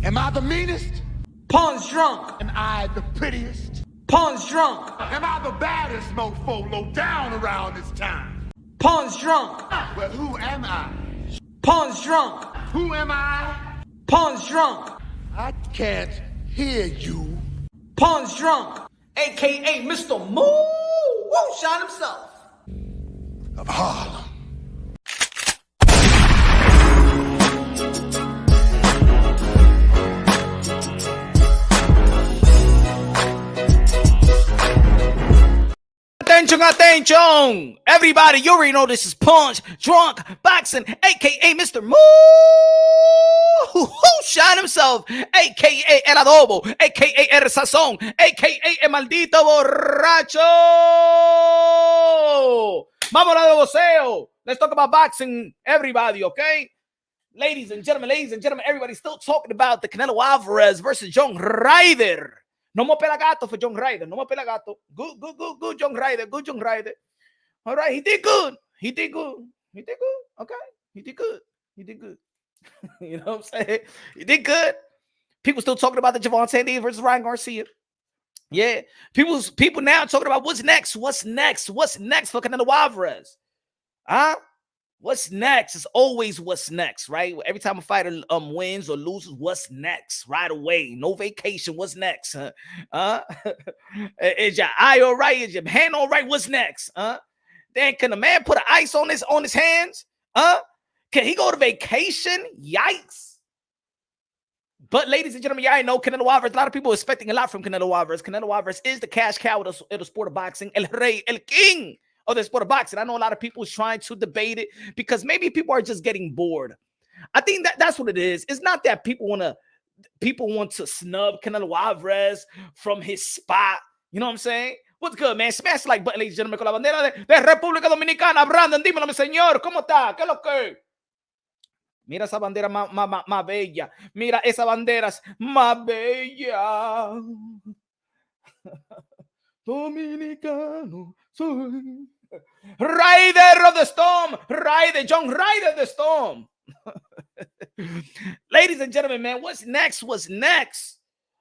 Am I the meanest? Pawn's drunk. Am I the prettiest? Pawn's drunk. Am I the baddest mofo low down around this town? Pawn's drunk. Well, who am I? Pawn's drunk. Who am I? Pawn's drunk. I can't hear you. Pawn's drunk. AKA Mr. Moonshine himself. Of Harlem. Attention! Everybody, you already know this is Punch Drunk Boxing, aka Mr. Moonshine himself, aka El Adobo, aka El Sazón, aka El Maldito Borracho. Vamos a de voceo. Let's talk about boxing, everybody, okay? Ladies and gentlemen, everybody's still talking about the Canelo Alvarez versus John Ryder. No more pelagato for John Ryder. No more pelagato. Good, John Ryder. Good, John Ryder. All right, he did good. Okay, he did good. You know what I'm saying? He did good. People still talking about the Gervonta Haney versus Ryan Garcia. Yeah, people now talking about what's next for Canelo Alvarez. Huh? What's next? It's always what's next, right? Every time a fighter wins or loses, what's next? Right away. No vacation. What's next? Is your eye all right? Is your hand all right? What's next? Then can a man put an ice on his hands? Can he go to vacation? Yikes. But ladies and gentlemen, y'all know Canelo Alvarez. A lot of people are expecting a lot from Canelo Alvarez. Canelo Alvarez is the cash cow of the sport of boxing. El Rey, El King of the sport of boxing. I know a lot of people trying to debate it because maybe people are just getting bored. I think that's what it is. It's not that people want to snub Canelo Alvarez from his spot. You know what I'm saying? What's good, man? Smash like button, ladies and gentlemen, con la bandera de República Dominicana. Brandon, dímelo, mi señor. ¿Cómo está? ¿Qué es lo que? Mira esa bandera más bella. Mira esa bandera más bella. Dominicano soy. Ryder of the Storm. John Ryder the Storm. Ladies and gentlemen, man, what's next?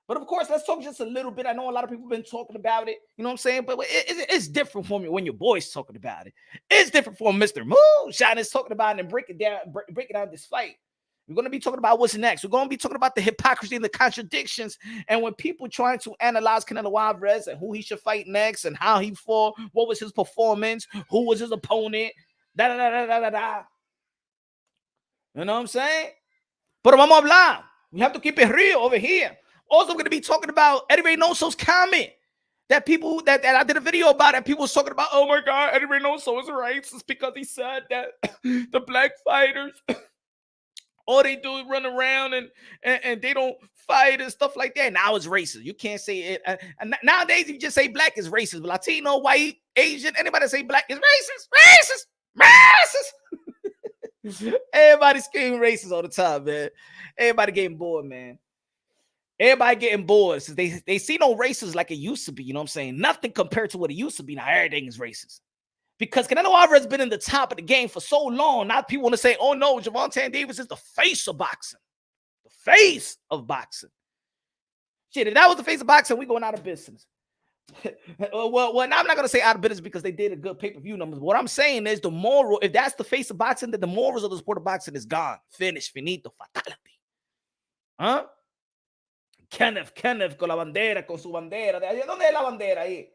But of course, let's talk just a little bit. I know a lot of people have been talking about it. You know what I'm saying? But it's different for me when your boy's talking about it. It's different for Mr. Moonshine is talking about it and breaking down this fight. We're going to be talking about what's next. We're going to be talking about the hypocrisy and the contradictions. And when people trying to analyze Canelo Alvarez and who he should fight next and how he fought, what was his performance, who was his opponent, You know what I'm saying? Pero vamos a hablar. We have to keep it real over here. Also, we're going to be talking about Eddie Reynoso's comment. That people that I did a video about it, people was talking about, oh my God, Eddie Reynoso is racist because he said that the black fighters, all they do is run around and they don't fight and stuff like that. Now it's racist. You can't say it. And nowadays, if you just say black is racist, but Latino, white, Asian, anybody say black is racist. Everybody screaming racist all the time, man. Everybody getting bored, man. Everybody getting bored since they see no racism like it used to be. You know what I'm saying? Nothing compared to what it used to be. Now everything is racist. Because Canelo Alvarez has been in the top of the game for so long. Now people want to say, oh no, Gervonta Davis is the face of boxing. The face of boxing. Shit, if that was the face of boxing, we going out of business. well, I'm not going to say out of business because they did a good pay-per-view numbers. What I'm saying is the moral, if that's the face of boxing, then the morals of the sport of boxing is gone. Finished, finito, fatality. Huh? Kenneth con la bandera, con su bandera. ¿Dónde es la bandera ahí?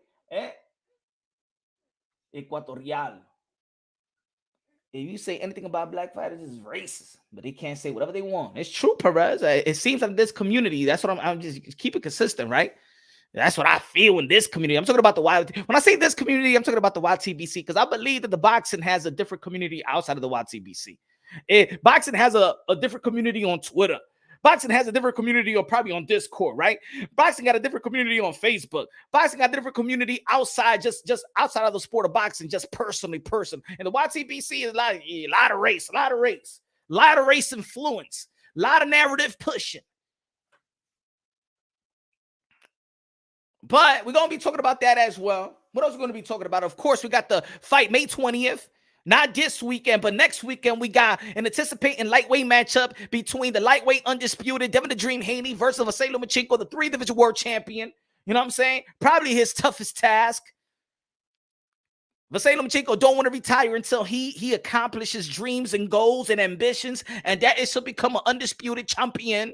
Ecuatorial. If you say anything about black fighters, it's racist. But they can't say whatever they want. It's true, Perez. It seems like this community, that's what I'm just keep it consistent, right? That's what I feel in this community. I'm talking about the YTBC. When I say this community, I'm talking about the YTBC because I believe that the boxing has a different community outside of the YTBC. Boxing has a different community on Twitter. Boxing has a different community or probably on Discord, right? Boxing got a different community on Facebook. Boxing got a different community outside, just outside of the sport of boxing, just person. And the YTBC is a lot of race influence, a lot of narrative pushing. But we're going to be talking about that as well. What else are we going to be talking about? Of course, we got the fight May 20th. Not this weekend, but next weekend we got an anticipating lightweight matchup between the lightweight undisputed Devin the Dream Haney versus Vasily Lomachenko, the 3-division world champion. You know what I'm saying? Probably his toughest task. Vasily Lomachenko don't want to retire until he accomplishes dreams and goals and ambitions, and that is to become an undisputed champion.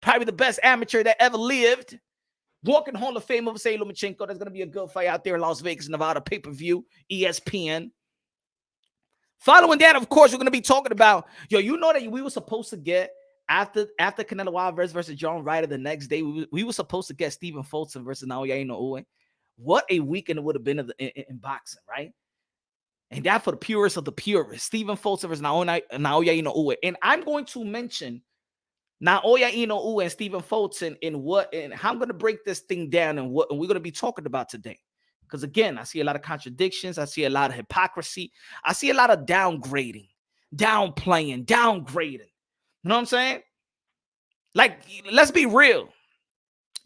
Probably the best amateur that ever lived. Walking Hall of Fame of Vasily Lomachenko. There's going to be a good fight out there in Las Vegas, Nevada, pay-per-view, ESPN. Following that, of course, we're going to be talking about, you know that we were supposed to get, after Canelo Alvarez versus John Ryder the next day, we were supposed to get Stephen Fulton versus Naoya Inoue. What a weekend it would have been in boxing, right? And that for the purest of the purest. Stephen Fulton versus Naoya Inoue. And I'm going to mention Naoya Inoue and Stephen Fulton and how I'm going to break this thing down and what we're going to be talking about today. Because again, I see a lot of contradictions. I see a lot of hypocrisy. I see a lot of downgrading, downplaying, downgrading. You know what I'm saying? Like, let's be real.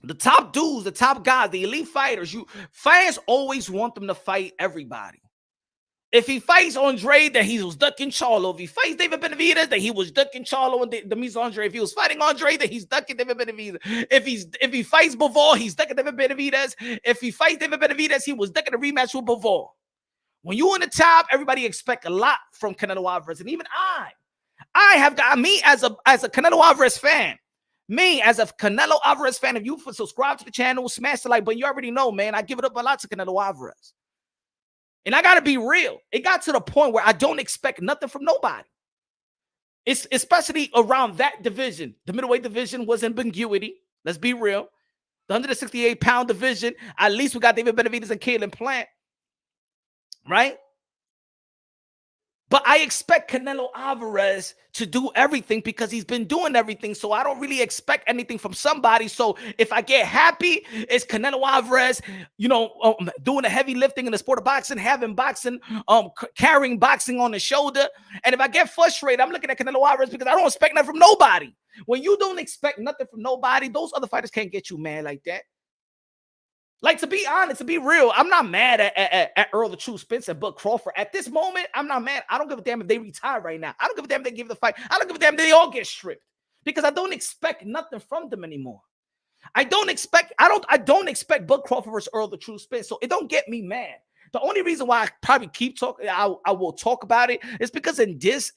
The top dudes, the top guys, the elite fighters, fans always want them to fight everybody. If he fights Andre, then he was ducking Charlo. If he fights David Benavidez, then he was ducking Charlo and Demise Andre. If he was fighting Andre, then he's ducking David Benavidez. If he fights Bivol, he's ducking David Benavidez. If he fights David Benavidez, he was ducking a rematch with Bivol. When you're in the top, everybody expect a lot from Canelo Alvarez. And even I have got me as a Canelo Alvarez fan. Me as a Canelo Alvarez fan, if you subscribe to the channel, smash the like button, you already know, man, I give it up a lot to Canelo Alvarez. And I got to be real. It got to the point where I don't expect nothing from nobody. It's especially around that division. The middleweight division was in ambiguity. Let's be real. The 168-pound division, at least we got David Benavidez and Caleb Plant, right? But I expect Canelo Alvarez to do everything because he's been doing everything. So I don't really expect anything from somebody. So if I get happy, it's Canelo Alvarez, doing the heavy lifting in the sport of boxing, having boxing, carrying boxing on the shoulder. And if I get frustrated, I'm looking at Canelo Alvarez because I don't expect nothing from nobody. When you don't expect nothing from nobody, those other fighters can't get you mad like that. Like, to be honest, to be real, I'm not mad at Earl the True Spence and Bud Crawford. At this moment, I'm not mad. I don't give a damn if they retire right now. I don't give a damn if they give the fight. I don't give a damn if they all get stripped. Because I don't expect nothing from them anymore. I don't expect Bud Crawford versus Earl the True Spence. So it don't get me mad. The only reason why I probably keep talking, I will talk about it, is because in this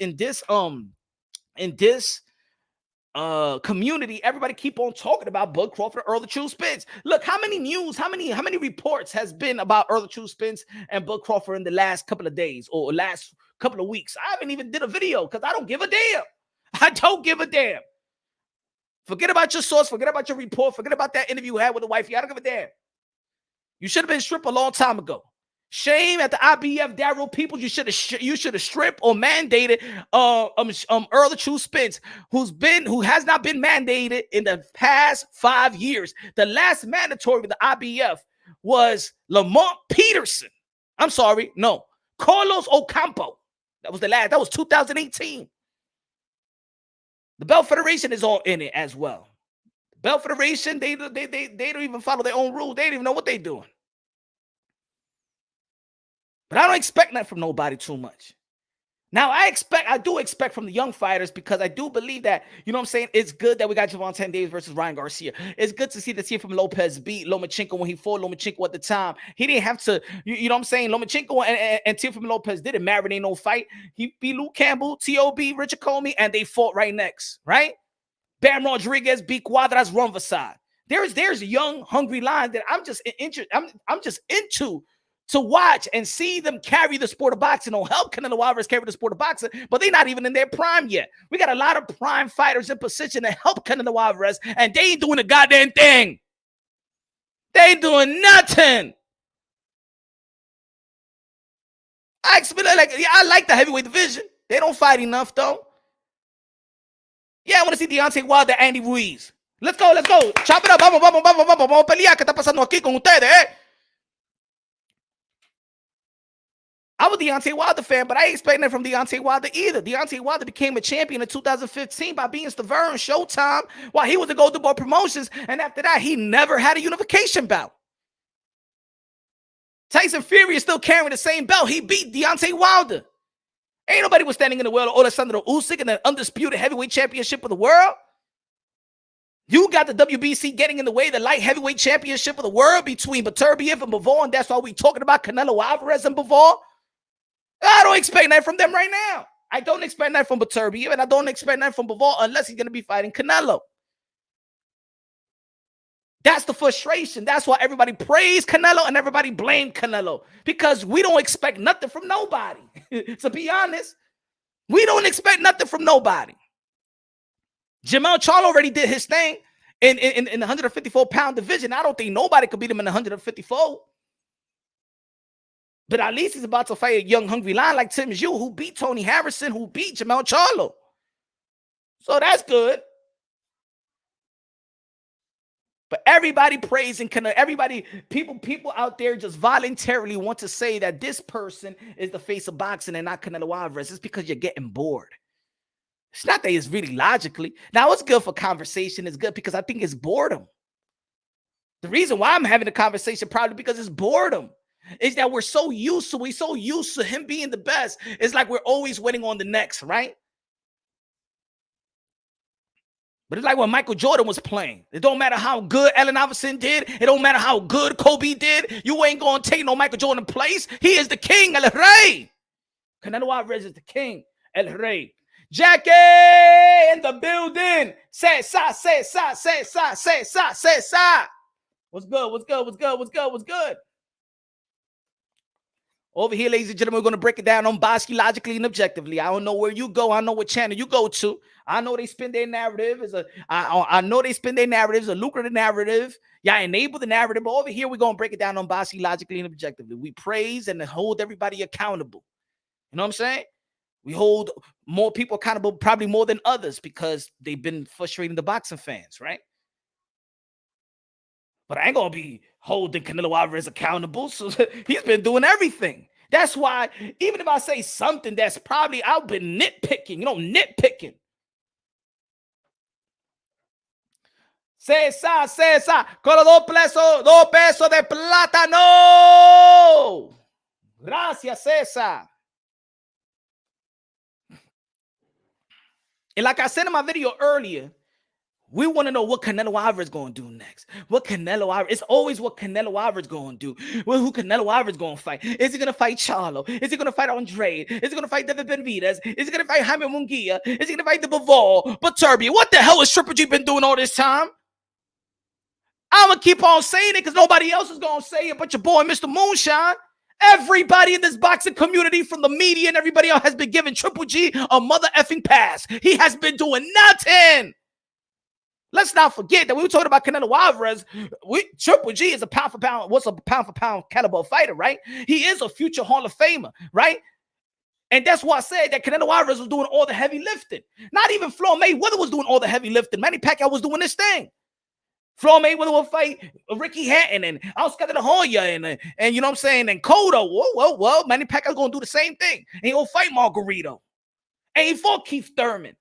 community, everybody keep on talking about Bud Crawford and Earl the True Spence. Look, how many news, how many reports has been about Earl the True Spence and Bud Crawford in the last couple of days or last couple of weeks? I haven't even did a video because I don't give a damn. I don't give a damn. Forget about your source, forget about your report, forget about that interview you had with the wife. I don't give a damn. You should have been stripped a long time ago. Shame at the IBF, Daryl People. You should have stripped or mandated Earl the True Spence, who has not been mandated in the past 5 years. The last mandatory with the IBF was Lamont Peterson. I'm sorry, no, Carlos Ocampo. That was the last. That was 2018. The Belt Federation is all in it as well. The Belt Federation, they don't even follow their own rules. They don't even know what they're doing. But I don't expect that from nobody too much. Now, I do expect from the young fighters, because I do believe that, you know what I'm saying, it's good that we got Javon Davis versus Ryan Garcia. It's good to see that Teofimo Lopez beat Lomachenko when he fought Lomachenko at the time. He didn't have to, you know what I'm saying, Lomachenko and Teofimo Lopez didn't marinate no fight. He beat Luke Campbell, T.O.B., Richard Comey, and they fought right next, right? Bam Rodriguez beat Cuadras Rumvasad. There's young, hungry lines that I'm just into to watch and see them carry the sport of boxing, or help Canelo Alvarez carry the sport of boxing, but they're not even in their prime yet. We got a lot of prime fighters in position to help Canelo Alvarez, and they ain't doing a goddamn thing. They ain't doing nothing. I like the heavyweight division. They don't fight enough, though. Yeah, I want to see Deontay Wilder, Andy Ruiz. Let's go. Chop it up. Vamos a pelear. ¿Qué está pasando aquí con ustedes, eh? I was a Deontay Wilder fan, but I ain't expecting that from Deontay Wilder either. Deontay Wilder became a champion in 2015 by being Stavern Showtime while he was at Golden Boy Promotions, and after that, he never had a unification bout. Tyson Fury is still carrying the same belt. He beat Deontay Wilder. Ain't nobody was standing in the world of Alexander Usyk in the undisputed heavyweight championship of the world. You got the WBC getting in the way, the light heavyweight championship of the world between Beterbiev and Bivol, and that's why we talking about Canelo Alvarez and Bivol. I don't expect that from them right now. I don't expect that from Beterbiev, and I don't expect that from Bivol unless he's going to be fighting Canelo. That's the frustration. That's why everybody praised Canelo and everybody blamed Canelo, because we don't expect nothing from nobody. To be honest, we don't expect nothing from nobody. Jermell Charlo already did his thing in the 154-pound division. I don't think nobody could beat him in the 154. But at least he's about to fight a young, hungry lion like Tim Zhu, who beat Tony Harrison, who beat Jermell Charlo. So that's good. But everybody praising Canelo, everybody, people out there just voluntarily want to say that this person is the face of boxing and not Canelo Alvarez. It's because you're getting bored. It's not that it's really logically. Now, it's good for conversation. It's good because I think it's boredom. The reason why I'm having the conversation probably because it's boredom. Is that we're so used to him being the best. It's like we're always waiting on the next, right? But it's like when Michael Jordan was playing. It don't matter how good Allen Iverson did. It don't matter how good Kobe did. You ain't going to take no Michael Jordan place. He is the king, El Rey. Canelo Alvarez is the king, El Rey. Jackie in the building. Say sa. What's good? Over here, ladies and gentlemen, we're going to break it down on Bosky logically and objectively. I don't know where you go. I know what channel you go to. I know they spin their narrative. I know they spin their narratives, a lucrative narrative. Yeah, enable the narrative. But over here, we're going to break it down on Bosky logically and objectively. We praise and hold everybody accountable. You know what I'm saying? We hold more people accountable, probably more than others, because they've been frustrating the boxing fans, right? But I ain't going to be holding Canelo Alvarez accountable. So he's been doing everything. That's why even if I say something that's probably I've been nitpicking, nitpicking. César. Con los 2 pesos de plátano. Gracias, César. And like I said in my video earlier, we want to know what Canelo Alvarez is going to do next. It's always what Canelo Alvarez is going to do. Well, who Canelo Alvarez is going to fight? Is he going to fight Charlo? Is he going to fight Andrade? Is he going to fight Benavidez? Is he going to fight Jaime Munguia? Is he going to fight the Bivol? Beterbiev? What the hell has Triple G been doing all this time? I'm going to keep on saying it because nobody else is going to say it but your boy, Mr. Moonshine. Everybody in this boxing community, from the media and everybody else, has been giving Triple G a mother effing pass. He has been doing nothing. Let's not forget that we were talking about Canelo Alvarez. Triple G is a pound for pound caliber fighter, right? He is a future Hall of Famer, right? And that's why I said that Canelo Alvarez was doing all the heavy lifting. Not even Floyd Mayweather was doing all the heavy lifting. Manny Pacquiao was doing this thing. Floyd Mayweather will fight Ricky Hatton and Oscar de la Hoya and you know what I'm saying, and Cotto. Whoa. Manny Pacquiao's going to do the same thing. And he'll fight Margarito. And he fought Keith Thurman.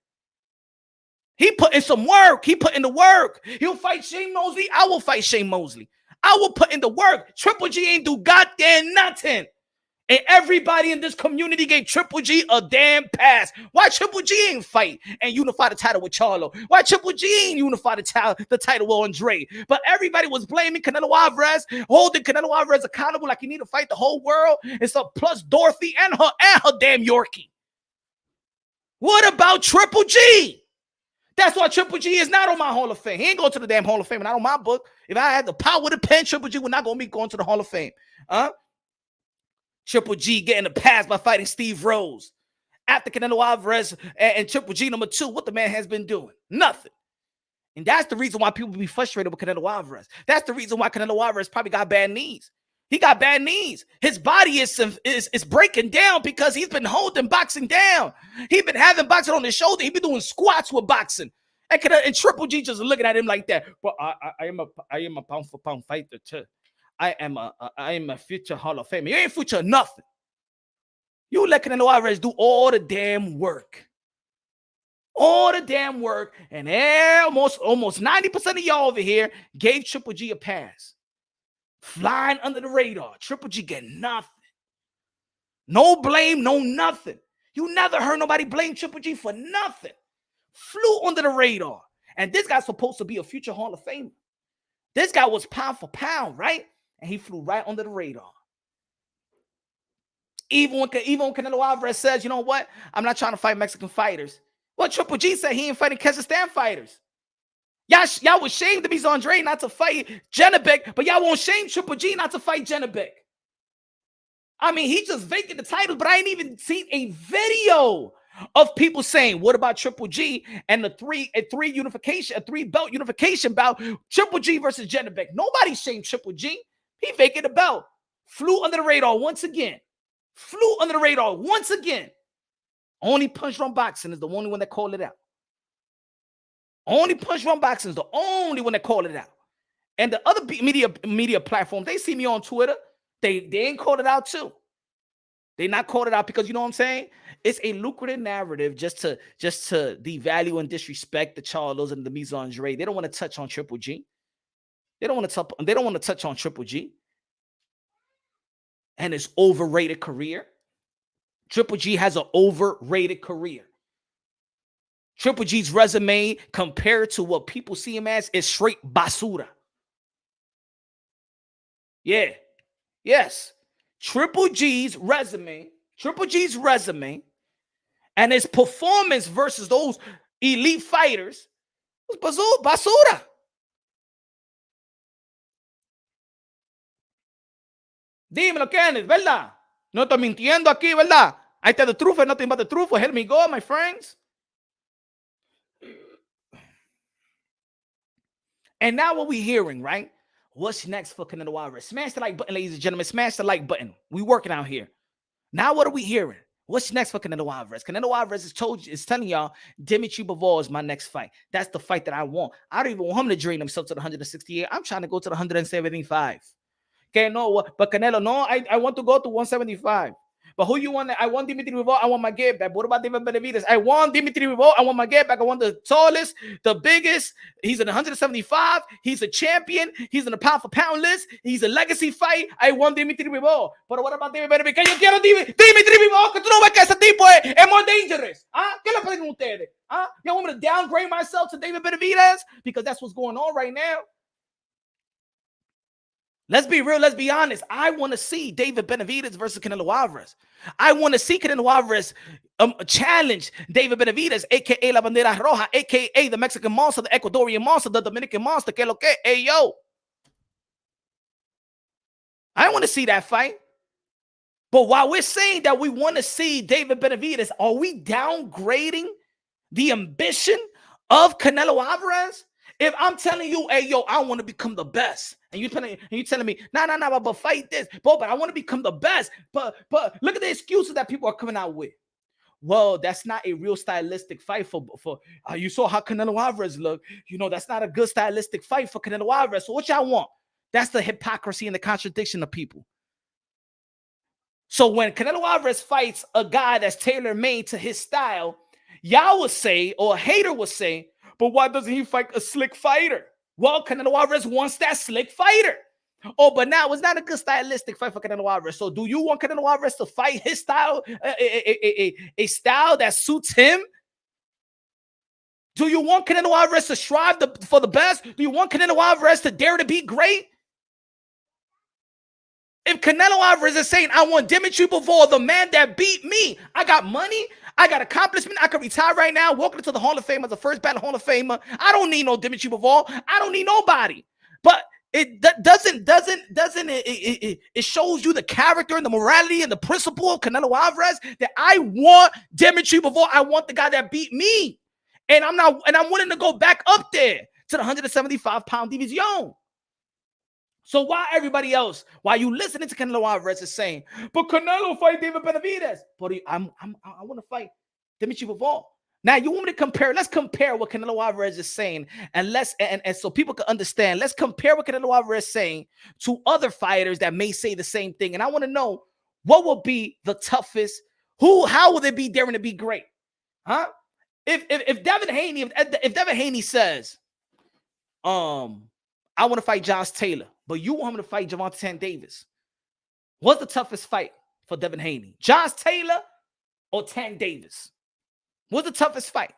He put in some work. He put in the work. He'll fight Shane Mosley. I will fight Shane Mosley. I will put in the work. Triple G ain't do goddamn nothing. And everybody in this community gave Triple G a damn pass. Why Triple G ain't fight and unify the title with Charlo? Why Triple G ain't unify the title with Andre? But everybody was blaming Canelo Alvarez, holding Canelo Alvarez accountable like he need to fight the whole world. And so plus Dorothy and her damn Yorkie. What about Triple G? That's why Triple G is not on my Hall of Fame. He ain't going to the damn Hall of Fame, not on my book. If I had the power to pen, Triple G would not going to be going to the Hall of Fame. Triple G getting a pass by fighting Steve Rose. After Canelo Alvarez and Triple G number 2, what the man has been doing? Nothing. And that's the reason why people be frustrated with Canelo Alvarez. That's the reason why Canelo Alvarez probably got bad knees. He got bad knees. His body is breaking down because he's been holding boxing down. He's been having boxing on his shoulder. He's been doing squats with boxing. And Triple G just looking at him like that. But I am a pound for pound fighter too. I am a future Hall of Famer. You ain't future nothing. You let Canelo Alvarez do all the damn work. All the damn work. And almost 90% of y'all over here gave Triple G a pass. Flying under the radar. Triple G get nothing. No blame, no nothing. You never heard nobody blame Triple G for nothing. Flew under the radar. And this guy's supposed to be a future Hall of Famer. This guy was pound for pound, right? And he flew right under the radar. Even when Canelo Alvarez says, you know what? I'm not trying to fight Mexican fighters. Well, Triple G said he ain't fighting Kazakhstan fighters. Y'all was shamed to be Andrade not to fight Gennadiy, but y'all won't shame Triple G not to fight Gennadiy. I mean, he just vacated the title, but I ain't even seen a video of people saying, what about Triple G and the three belt unification bout, Triple G versus Gennadiy. Nobody shamed Triple G. He vacated the belt. Flew under the radar once again. Flew under the radar once again. Only Punch Drunk Boxing is the only one that called it out. Only Punch Drunk Boxing is the only one that called it out. And the other media platforms, they see me on Twitter. They ain't called it out too. They not called it out because, you know what I'm saying? It's a lucrative narrative just to devalue and disrespect the Charlos and the Mise Andre. They don't want to touch on Triple G. They don't want to touch on Triple G and his overrated career. Triple G has an overrated career. Triple G's resume compared to what people see him as is straight basura. Yeah. Yes. Triple G's resume and his performance versus those elite fighters was basura. Dímelo, Kenneth, ¿verdad? No estoy mintiendo aquí, ¿verdad? I tell the truth and nothing but the truth. Well, help me go, my friends. And now what we hearing, right? What's next for Canelo Alvarez? Smash the like button, ladies and gentlemen. Smash the like button. We working out here. Now what are we hearing? What's next for Canelo Alvarez? Canelo Alvarez is telling y'all, Dimitri Bivol is my next fight. That's the fight that I want. I don't even want him to drain himself to the 168. I'm trying to go to the 175. Okay, no, but Canelo, no, I want to go to 175. But who you want? I want Dimitri Bivol. I want my get back. What about David Benavidez? I want Dimitri Bivol. I want my get back. I want the tallest, the biggest. He's in 175. He's a champion. He's in the pound for pound list. He's a legacy fight. I want Dimitri Bivol. But what about David Benavidez? Que yo quiero Dimitri Bivol. Que tú no ves que ese tipo es more dangerous. ¿Ah? ¿Qué le piden ustedes? ¿Ah? You want me to downgrade myself to David Benavidez? Because that's what's going on right now. Let's be real. Let's be honest. I want to see David Benavidez versus Canelo Alvarez. I want to see Canelo Alvarez challenge David Benavidez, a.k.a. La Bandera Roja, a.k.a. the Mexican monster, the Ecuadorian monster, the Dominican monster. Que lo que? Hey, yo. I want to see that fight. But while we're saying that we want to see David Benavidez, are we downgrading the ambition of Canelo Alvarez? If I'm telling you, hey, yo, I want to become the best, and you're telling me, nah, but fight this, but I want to become the best, but look at the excuses that people are coming out with. Well, that's not a real stylistic fight for you saw how Canelo Alvarez looked. You know, that's not a good stylistic fight for Canelo Alvarez. So what y'all want? That's the hypocrisy and the contradiction of people. So when Canelo Alvarez fights a guy that's tailor-made to his style, y'all would say, or a hater would say, but why doesn't he fight a slick fighter? Well, Canelo Alvarez wants that slick fighter. Oh, but now it's not a good stylistic fight for Canelo Alvarez. So do you want Canelo Alvarez to fight his style, a style that suits him? Do you want Canelo Alvarez to strive for the best? Do you want Canelo Alvarez to dare to be great? If Canelo Alvarez is saying, I want Dimitri Bivol, the man that beat me, I got money, I got accomplishment, I can retire right now, walk into the Hall of Fame as the first battle Hall of Famer. I don't need no Dimitri Bivol. I don't need nobody. But it shows you the character and the morality and the principle of Canelo Alvarez that I want Dimitri Bivol. I want the guy that beat me. And I'm willing to go back up there to the 175-pound division. So why everybody else, while you listening to Canelo Alvarez is saying, but Canelo fight David Benavidez, but I want to fight Dimitri Bivol. Now you want me to compare? Let's compare what Canelo Alvarez is saying, and so people can understand. Let's compare what Canelo Alvarez is saying to other fighters that may say the same thing. And I want to know what will be the toughest. How will they be daring to be great? Huh? If Devin Haney says, I want to fight Josh Taylor, but you want him to fight Gervonta Tank Davis. What's the toughest fight for Devin Haney? Josh Taylor or Tank Davis? What's the toughest fight?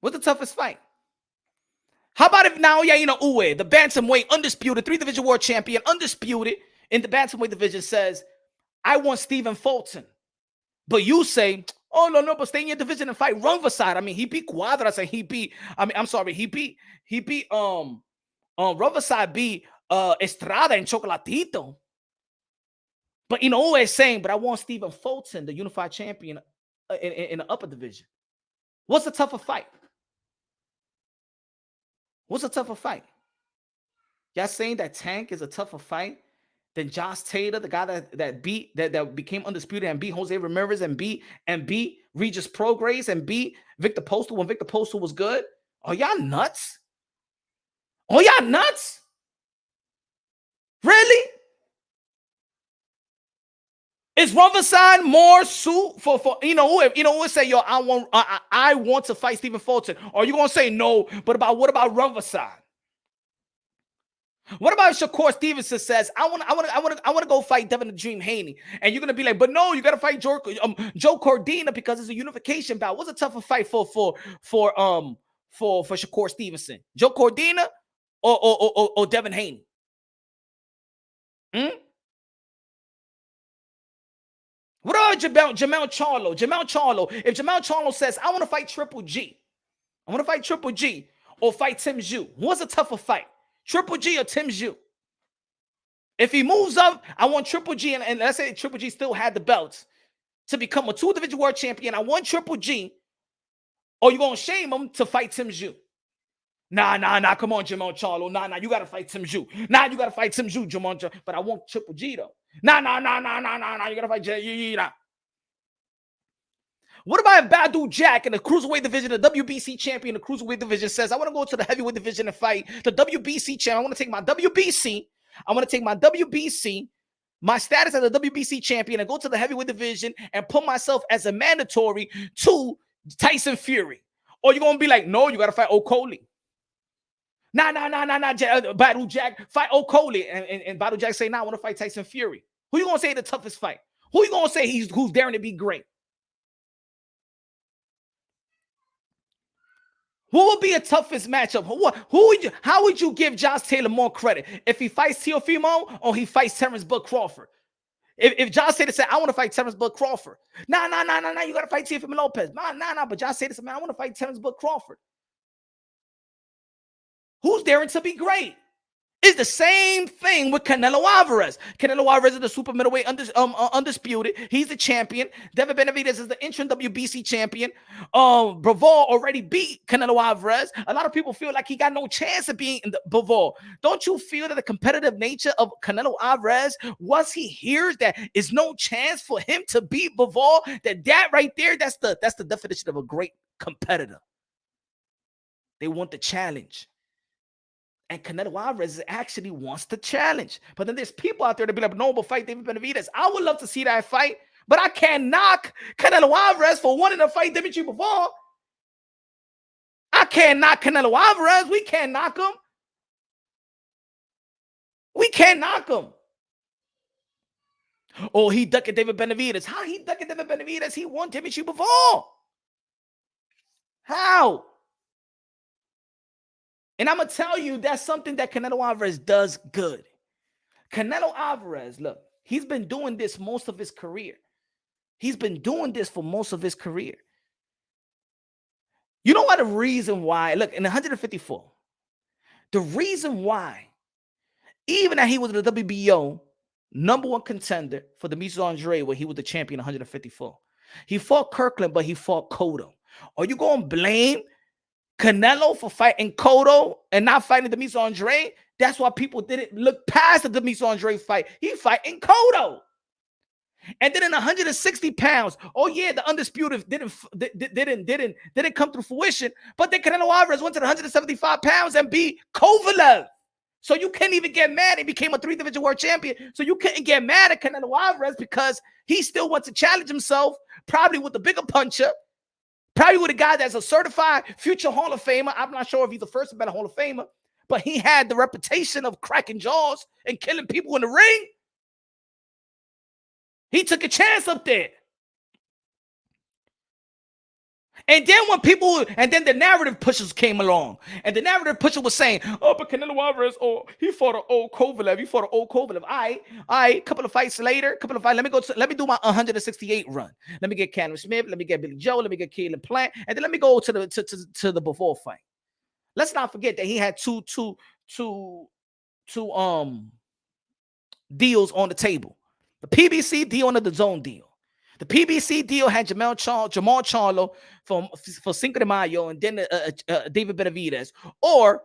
What's the toughest fight? How about if Naoya Inoue, the bantamweight, undisputed, 3-division world champion, undisputed in the bantamweight division, says, I want Stephen Fulton. But you say, oh, no, but stay in your division and fight Rungvisai. I mean, he beat Cuadras and he beat Rungvisai beat Estrada and Chocolatito. But Inoue is saying, but I want Stephen Fulton, the unified champion in the upper division. What's the tougher fight? What's a tougher fight? Y'all saying that Tank is a tougher fight than Josh Taylor, the guy that became undisputed and beat Jose Ramirez and beat Regis Prograis and beat Victor Postal when Victor Postal was good? Are y'all nuts? Are y'all nuts? Really? Is Rungvisai more suit for if say, yo, I want to fight Stephen Fulton? Or are you gonna say no? But what about Rungvisai? What about Shakur Stevenson says, I want to go fight Devin the Dream Haney, and you're gonna be like, but no, you gotta fight Joe Cordina because it's a unification bout. What's a tougher fight for Shakur Stevenson? Joe Cordina or Devin Haney? What about Jamel Charlo? If Jamel Charlo says, I want to fight Triple G, or fight Tim Zhu, what's a tougher fight? Triple G or Tim Zhu? If he moves up, I want Triple G, and let's say Triple G still had the belts to become a 2-division world champion. I want Triple G, or you going to shame him to fight Tim Zhu? Nah, come on, Jamel Charlo. Nah, you got to fight Tim Zhu. Nah, you got to fight Tim Zhu, Jamel. But I want Triple G, though. Nah, you got to fight Jay. What about if Badu Jack in the cruiserweight division, the WBC champion in the cruiserweight division, says, I want to go to the heavyweight division and fight the WBC champ. I want to take my WBC. My status as a WBC champion, and go to the heavyweight division and put myself as a mandatory to Tyson Fury. Or you're going to be like, no, you got to fight Okolie. Nah, Badu Jack, fight Okolie. And Badu Jack say, nah, I want to fight Tyson Fury. Who you going to say the toughest fight? Who you going to say who's daring to be great? What would be a toughest matchup? How would you give Josh Taylor more credit? If he fights Teofimo or he fights Terrence Bud Crawford? If Josh Taylor said, I want to fight Terrence Bud Crawford. Nah, you got to fight Teofimo Lopez. Nah, but Josh Taylor said, man, I want to fight Terrence Bud Crawford. Who's daring to be great? It's the same thing with Canelo Alvarez. Canelo Alvarez is the super middleweight undisputed. He's the champion. David Benavidez is the interim WBC champion. Bivol already beat Canelo Alvarez. A lot of people feel like he got no chance of being in the Bivol. Don't you feel that the competitive nature of Canelo Alvarez, once he hears that is no chance for him to beat Bivol, that right there, that's the definition of a great competitor. They want the challenge. And Canelo Alvarez actually wants to challenge. But then there's people out there that be like, no, but fight David Benavidez. I would love to see that fight, but I can't knock Canelo Alvarez for wanting to fight Dimitri Bivol. I can't knock Canelo Alvarez. We can't knock him. Oh, he ducked David Benavidez. How he ducked David Benavidez? He won Dimitri Bivol. How? And I'm going to tell you, that's something that Canelo Alvarez does good. Canelo Alvarez, look, he's been doing this most of his career. You know what the reason why? Look, in 154, the reason why, even that he was the WBO #1 contender for the Mises Andre, where he was the champion in 154, he fought Kirkland, but he fought Cotto. Are you going to blame Canelo for fighting Cotto and not fighting Demetrius Andre? That's why people didn't look past the Demetrius Andre fight. He fighting Cotto. And then in 160 pounds, oh yeah, the undisputed didn't come to fruition. But then Canelo Alvarez went to the 175 pounds and beat Kovalev. So you can't even get mad. He became a 3-division world champion. So you couldn't get mad at Canelo Alvarez because he still wants to challenge himself, probably with the bigger puncher. Probably with a guy that's a certified future Hall of Famer. I'm not sure if he's the first to be a Hall of Famer, but he had the reputation of cracking jaws and killing people in the ring. He took a chance up there. And then then the narrative pushers came along. And the narrative pusher was saying, oh, but Canelo Alvarez, he fought an old Kovalev. All right, couple of fights later, let me do my 168 run. Let me get Cameron Smith, let me get Billy Joe, let me get Caleb Plant, and then let me go to the before fight. Let's not forget that he had two deals on the table. The PBC deal and the zone deal. The PBC deal had Jamal Charlo for Cinco de Mayo, and then David Benavidez, or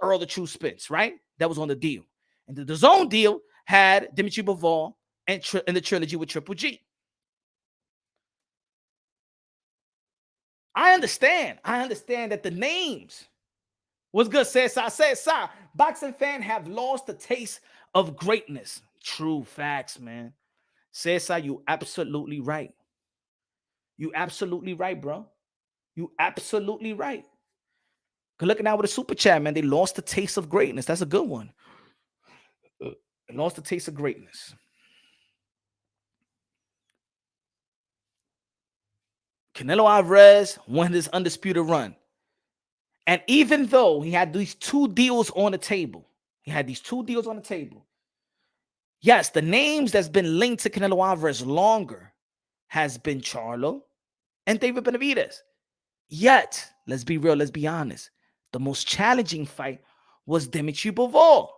Earl the True Spence, right? That was on the deal. And the zone deal had Dimitri Bivol and the trilogy with Triple G. I understand that the names was good. Says boxing fans have lost the taste of greatness. True facts, man. Cesar, you absolutely right. You absolutely right, bro. You absolutely right. Good looking out with a super chat, man. They lost the taste of greatness. That's a good one. They lost the taste of greatness. Canelo Alvarez won his undisputed run. And even though he had these two deals on the table, yes, the names that's been linked to Canelo Alvarez longer has been Charlo and David Benavidez. Yet, let's be real, let's be honest. The most challenging fight was Dimitri Bivol.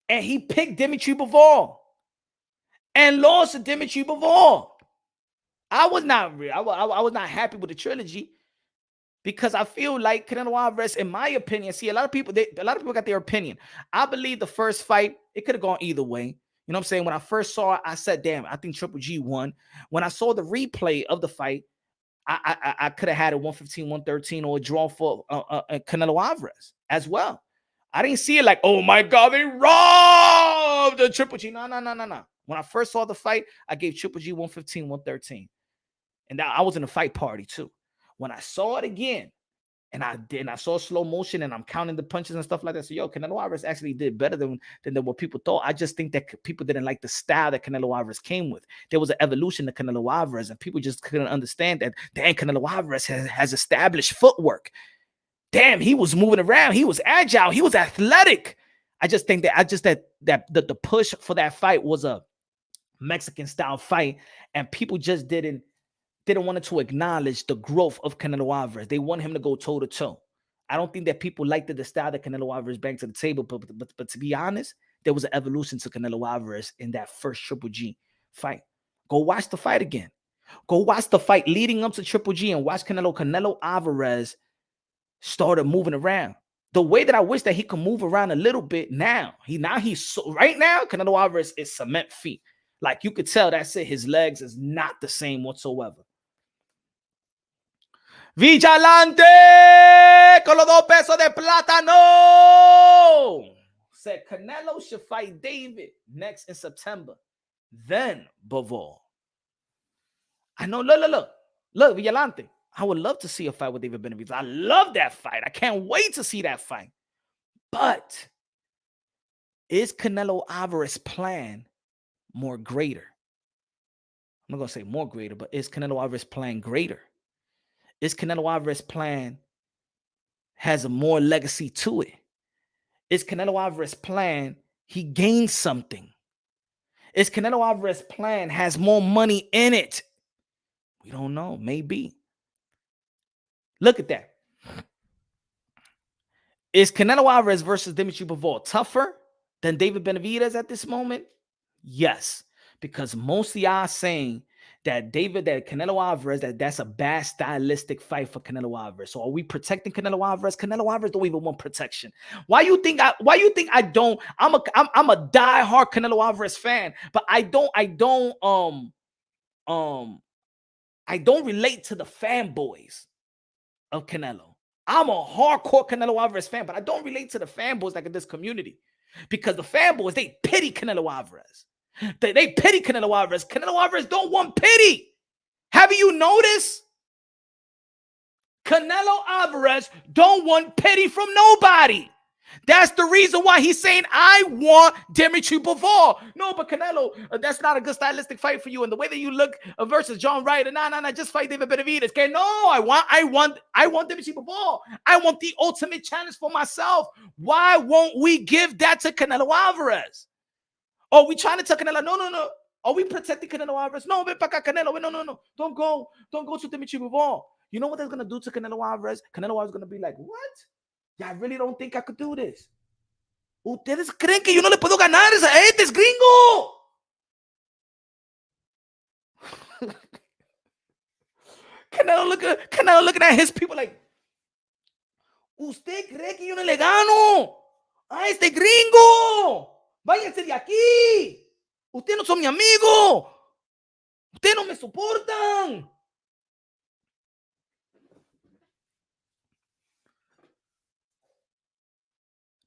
And he picked Dimitri Bivol and lost to Dimitri Bivol. I was not happy with the trilogy because I feel like Canelo Alvarez, in my opinion, see, a lot of people got their opinion. I believe the first fight, it could have gone either way. You know what I'm saying? When I first saw it, I said, damn, I think Triple G won. When I saw the replay of the fight, I could have had a 115, 113 or a draw for Canelo Alvarez as well. I didn't see it like, oh my God, they robbed the Triple G. No. When I first saw the fight, I gave Triple G 115, 113. And I was in a fight party too. When I saw it again, and I saw slow motion and I'm counting the punches and stuff like that. So, Canelo Alvarez actually did better than what people thought. I just think that people didn't like the style that Canelo Alvarez came with. There was an evolution to Canelo Alvarez, and people just couldn't understand that, damn, Canelo Alvarez has established footwork. Damn, he was moving around. He was agile. He was athletic. I just think that the push for that fight was a Mexican style fight, and people just didn't want to acknowledge the growth of Canelo Alvarez. They want him to go toe to toe. I don't think that people liked the style that Canelo Alvarez brought to the table, but to be honest, there was an evolution to Canelo Alvarez in that first Triple G fight. Go watch the fight again. Go watch the fight leading up to Triple G and watch Canelo Alvarez started moving around. The way that I wish that he could move around a little bit now. Right now, Canelo Alvarez is cement feet. Like you could tell, that's it. His legs is not the same whatsoever. Vigilante con los 2 pesos de plátano said Canelo should fight David next in September, then Bivol. I know, look, Vigilante. I would love to see a fight with David Benavidez. I love that fight. I can't wait to see that fight. But is Canelo Alvarez's plan more greater? I'm not going to say more greater, but is Canelo Alvarez's plan greater? Is Canelo Alvarez's plan has a more legacy to it? Is Canelo Alvarez's plan, he gains something? Is Canelo Alvarez's plan has more money in it? We don't know. Maybe. Look at that. Is Canelo Alvarez versus Dimitri Bivol tougher than David Benavidez at this moment? Yes, because most of y'all saying that Canelo Alvarez, that's a bad stylistic fight for Canelo Alvarez. So are we protecting Canelo Alvarez? Canelo Alvarez don't even want protection. Why you think I don't? I'm a diehard Canelo Alvarez fan, but I don't relate to the fanboys of Canelo. I'm a hardcore Canelo Alvarez fan, but I don't relate to the fanboys like in this community, because the fanboys, they pity Canelo Alvarez. They pity Canelo Alvarez. Canelo Alvarez don't want pity. Have you noticed? Canelo Alvarez don't want pity from nobody. That's the reason why he's saying, I want Dimitri Bivol. No, but Canelo, that's not a good stylistic fight for you. And the way that you look versus John Ryder, nah, just fight David Benavidez. Okay, no, I want Dimitri Bivol. I want the ultimate challenge for myself. Why won't we give that to Canelo Alvarez? Oh, we trying to tell Canelo, no. Are we protecting Canelo Alvarez? No, ven para acá, Canelo. No. Don't go to Dimitri Bivol. You know what they're going to do to Canelo Alvarez? Canelo Alvarez is going to be like, what? I really don't think I could do this. Ustedes creen que yo no le puedo ganar a este es gringo. Canelo looking at his people like, usted cree que yo no le gano a este gringo. Váyanse de aquí. Ustedes no son mi amigo. Ustedes no me soportan.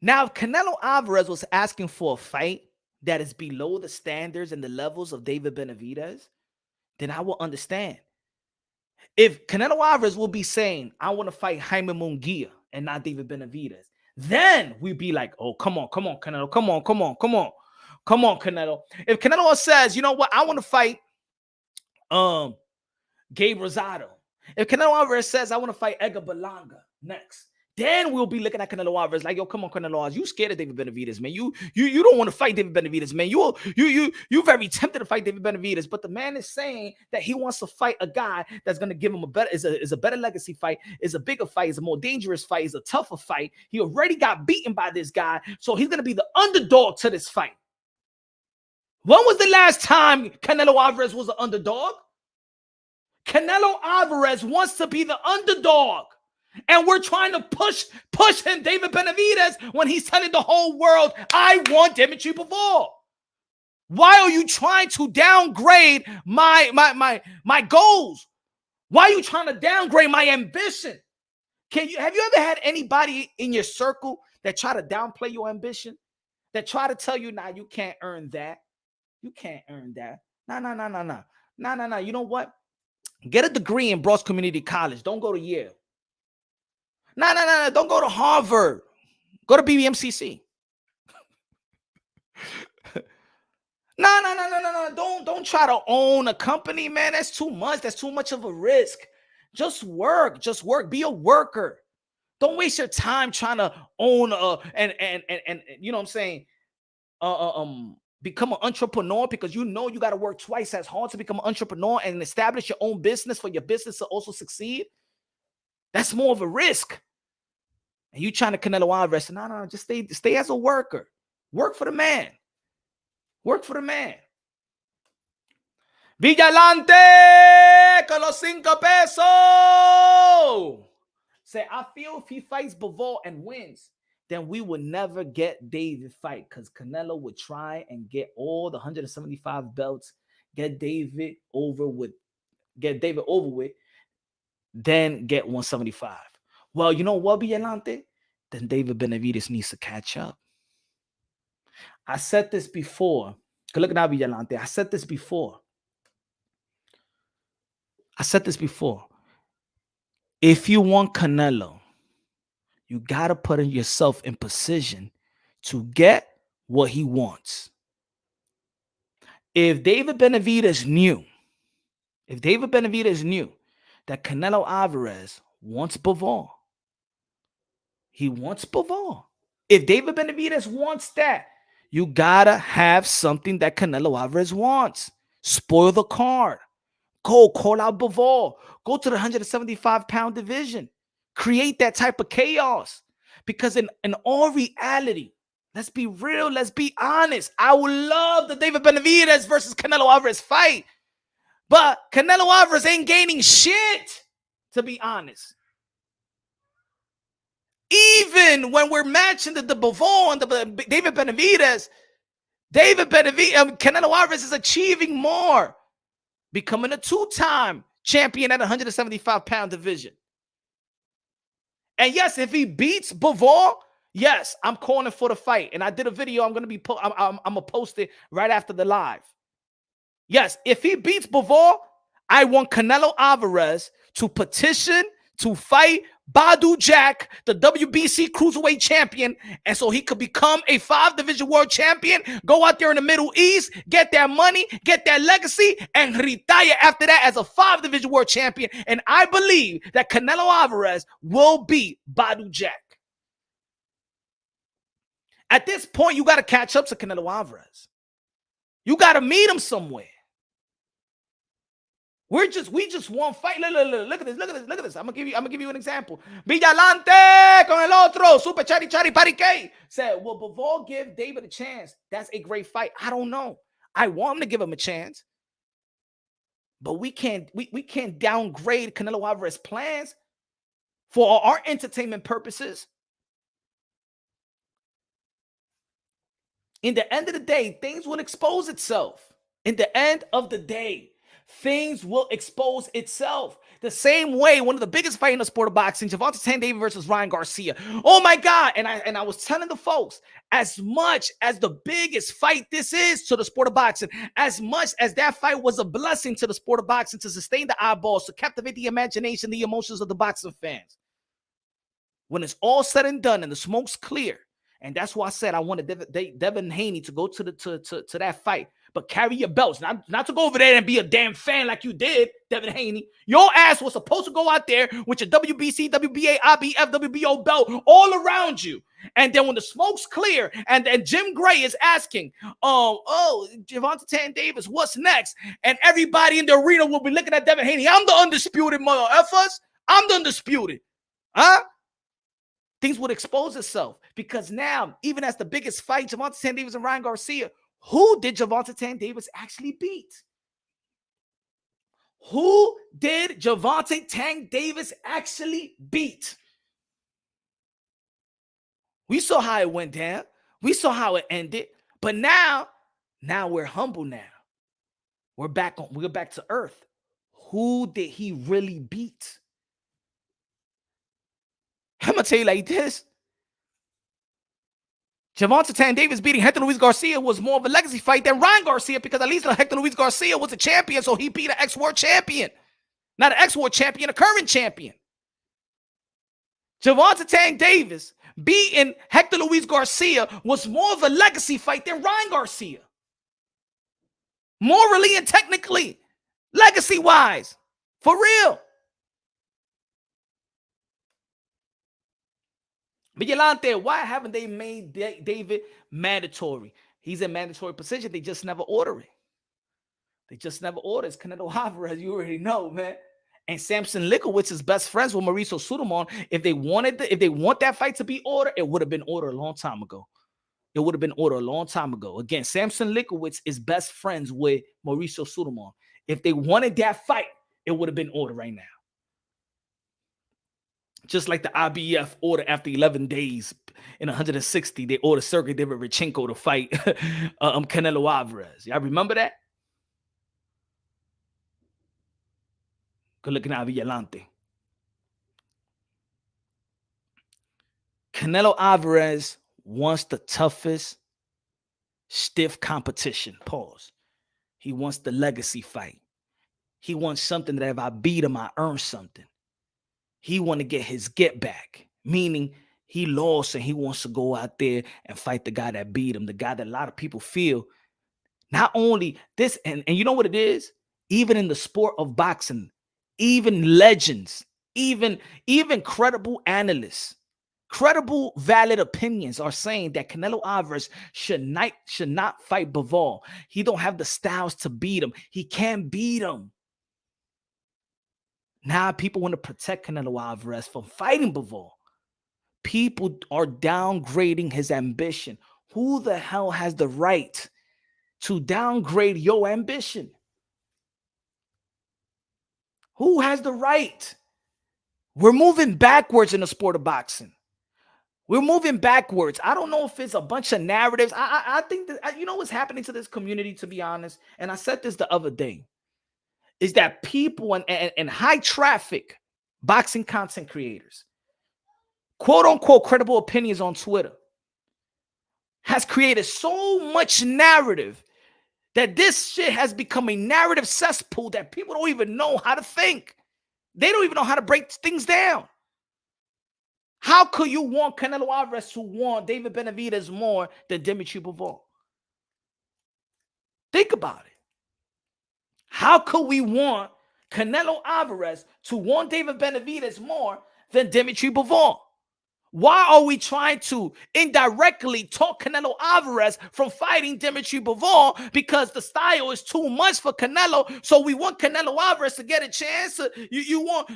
Now, if Canelo Alvarez was asking for a fight that is below the standards and the levels of David Benavidez, then I will understand. If Canelo Alvarez will be saying, I want to fight Jaime Munguia and not David Benavidez, then we'd be like, oh, come on, Canelo. Come on, Canelo. If Canelo says, you know what, I want to fight Gabe Rosado. If Canelo Alvarez says, I want to fight Edgar Berlanga next, then we'll be looking at Canelo Alvarez like, yo, come on, Canelo Alvarez. You scared of David Benavidez, man. You don't want to fight David Benavidez, man. You're very tempted to fight David Benavidez, but the man is saying that he wants to fight a guy that's going to give him is a better legacy fight, is a bigger fight, is a more dangerous fight, is a tougher fight. He already got beaten by this guy, so he's going to be the underdog to this fight. When was the last time Canelo Alvarez was an underdog? Canelo Alvarez wants to be the underdog. And we're trying to push him, David Benavidez, when he's telling the whole world, I want Dimitri Bivol. Why are you trying to downgrade my goals? Why are you trying to downgrade my ambition? Have you ever had anybody in your circle that try to downplay your ambition? That try to tell you, nah, you can't earn that. You can't earn that. Nah. You know what? Get a degree in Bronx Community College. Don't go to Yale. No. Don't go to Harvard. Go to BBMCC. No. Don't try to own a company, man. That's too much. That's too much of a risk. Just work. Be a worker. Don't waste your time trying to own and you know what I'm saying? Become an entrepreneur, because you know you got to work twice as hard to become an entrepreneur and establish your own business for your business to also succeed. That's more of a risk. And you trying to Canelo Alvarez, no, just stay as a worker. Work for the man. Villalante con los 5 pesos. Say, I feel if he fights Bivol and wins, then we would never get David fight, because Canelo would try and get all the 175 belts, get David over with, then get 175. Well, you know what, Villalante? Then David Benavidez needs to catch up. I said this before. Look at now, Villalante. I said this before. If you want Canelo, you got to put yourself in position to get what he wants. If David Benavidez knew that Canelo Alvarez wants Bivol, he wants Bivol. If David Benavidez wants that, you got to have something that Canelo Alvarez wants. Spoil the card. Go call out Bivol. Go to the 175-pound division. Create that type of chaos. Because in all reality, let's be real, let's be honest, I would love the David Benavidez versus Canelo Alvarez fight. But Canelo Alvarez ain't gaining shit, to be honest. Even when we're matching the Bivol and the David Benavidez, Canelo Alvarez is achieving more, becoming a 2-time champion at 175-pound division. And yes, if he beats Bivol, yes, I'm calling for the fight. And I did a video. I'm gonna post it right after the live. Yes, if he beats Bivol, I want Canelo Alvarez to petition to fight Badu Jack, the WBC Cruiserweight champion, and so he could become a 5-division world champion, go out there in the Middle East, get that money, get that legacy, and retire after that as a 5-division world champion. And I believe that Canelo Alvarez will beat Badu Jack. At this point, you got to catch up to Canelo Alvarez. You got to meet him somewhere. We just one fight. Look at this. I'm gonna give you an example. Villalante con el otro, super chari parique. Said, will Bivol give David a chance? That's a great fight. I don't know. I want him to give him a chance, but we can't downgrade Canelo Alvarez's plans for our entertainment purposes. In the end of the day, things will expose itself. In the end of the day, things will expose itself. The same way, one of the biggest fights in the sport of boxing, Gervonta Tank versus Ryan Garcia. Oh my God. And I was telling the folks, as much as the biggest fight this is to the sport of boxing, as much as that fight was a blessing to the sport of boxing to sustain the eyeballs, to captivate the imagination, the emotions of the boxing fans. When it's all said and done and the smoke's clear, and that's why I said I wanted Devin Haney to go to that fight. But carry your belts, not to go over there and be a damn fan like you did, Devin Haney. Your ass was supposed to go out there with your WBC, WBA, IBF, WBO belt all around you. And then when the smoke's clear, and Jim Gray is asking, Gervonta Tank Davis, what's next? And everybody in the arena will be looking at Devin Haney. I'm the undisputed mother effers. I'm the undisputed. Huh? Things would expose itself because now, even as the biggest fight, Gervonta Tank Davis and Ryan Garcia, who did Gervonta Tank Davis actually beat? Who did Gervonta Tank Davis actually beat? We saw how it went down. We saw how it ended. But now we're humble now. We're back to earth. Who did he really beat? I'm going to tell you like this. Gervonta Tank Davis beating Hector Luis Garcia was more of a legacy fight than Ryan Garcia, because at least Hector Luis Garcia was a champion, so he beat an ex-world champion. Not an ex-world champion, a current champion. Gervonta Tank Davis beating Hector Luis Garcia was more of a legacy fight than Ryan Garcia. Morally and technically, legacy-wise, for real. Vigilante, why haven't they made David mandatory? He's in mandatory position. They just never order it. They just never order it. It's Canelo Alvarez, you already know, man. And Samson Likowitz is best friends with Mauricio Sudamon. If they want that fight to be ordered, it would have been ordered a long time ago. It would have been ordered a long time ago. Again, Samson Likowitz is best friends with Mauricio Sudamon. If they wanted that fight, it would have been ordered right now. Just like the IBF order after 11 days in 160, they ordered Sergey Derevchenko to fight Canelo Alvarez. Y'all remember that? Good looking at Villante. Canelo Alvarez wants the toughest, stiff competition. Pause. He wants the legacy fight. He wants something that if I beat him, I earn something. He want to get his get back, meaning he lost and he wants to go out there and fight the guy that beat him, the guy that a lot of people feel. Not only this, and you know what it is? Even in the sport of boxing, even legends, even credible analysts, credible, valid opinions are saying that Canelo Alvarez should not fight Bivol. He don't have the styles to beat him. He can't beat him. Now people want to protect Canelo Alvarez from fighting Bivol. People are downgrading his ambition. Who the hell has the right to downgrade your ambition? Who has the right? We're moving backwards in the sport of boxing. We're moving backwards. I don't know if it's a bunch of narratives. I think that, you know what's happening to this community, to be honest? And I said this the other day. Is that people and high traffic boxing content creators, quote unquote credible opinions on Twitter, has created so much narrative that this shit has become a narrative cesspool that people don't even know how to think. They don't even know how to break things down. How could you want Canelo Alvarez to want David Benavidez more than Dimitri Bivol? Think about it. How could we want Canelo Alvarez to want David Benavidez more than Dimitri Bivol? Why are we trying to indirectly talk Canelo Alvarez from fighting Dimitri Bivol? Because the style is too much for Canelo. So we want Canelo Alvarez to get a chance. You want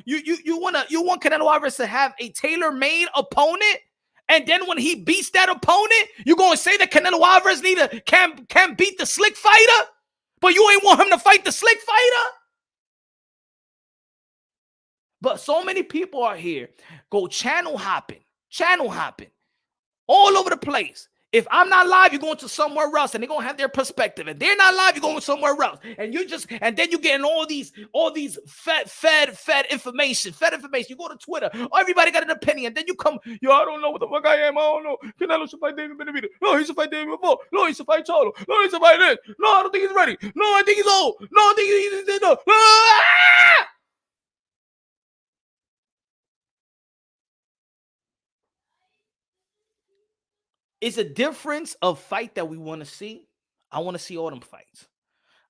Canelo Alvarez to have a tailor-made opponent. And then when he beats that opponent, you're going to say that Canelo Alvarez can beat the slick fighter, but you ain't want him to fight the slick fighter? But so many people are here go channel hopping all over the place. If I'm not live, you're going to somewhere else, and they're gonna have their perspective. And they're not live, you're going somewhere else. And then you're getting all these fed information. You go to Twitter, everybody got an opinion. Then you come, yo, I don't know what the fuck I am. I don't know. Canelo should fight David Benavidez. No, he should fight David Bivol. No, he should fight Charlo. No, he should fight this. No, I don't think he's ready. No, I think he's old. No, I think he's no. Ah! It's a difference of fight that we want to see. I want to see all them fights.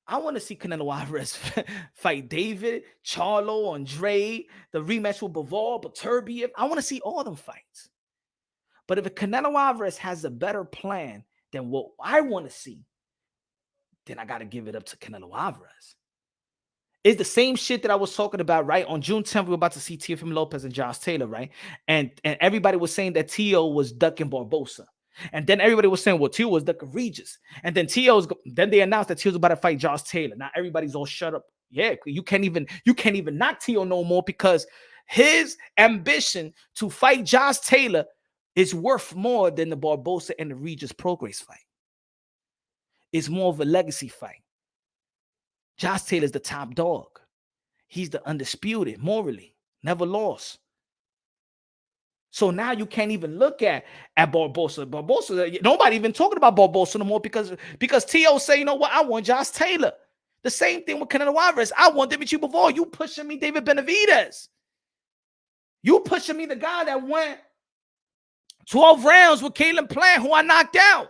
I want to see Canelo Alvarez fight David, Charlo, Andrade, the rematch with Bivol, Beterbiev. I want to see all them fights. But if Canelo Alvarez has a better plan than what I want to see, then I got to give it up to Canelo Alvarez. It's the same shit that I was talking about, right? On June 10th, we were about to see Teofimo Lopez and Josh Taylor, right? And everybody was saying that Tio was ducking Barbosa. And then everybody was saying, well, Tio was ducking Regis. And then then they announced that Tio was about to fight Josh Taylor. Now everybody's all shut up. Yeah, you can't even knock Tio no more because his ambition to fight Josh Taylor is worth more than the Barbosa and the Regis Prograis fight. It's more of a legacy fight. Josh Taylor's the top dog. He's the undisputed, morally, never lost. So now you can't even look at Barbosa. Barbosa, nobody even talking about Barbosa no more because T.O. say, you know what, I want Josh Taylor. The same thing with Canelo Alvarez. I want Dimitri Bivol. You pushing me David Benavidez. You pushing me the guy that went 12 rounds with Caleb Plant, who I knocked out.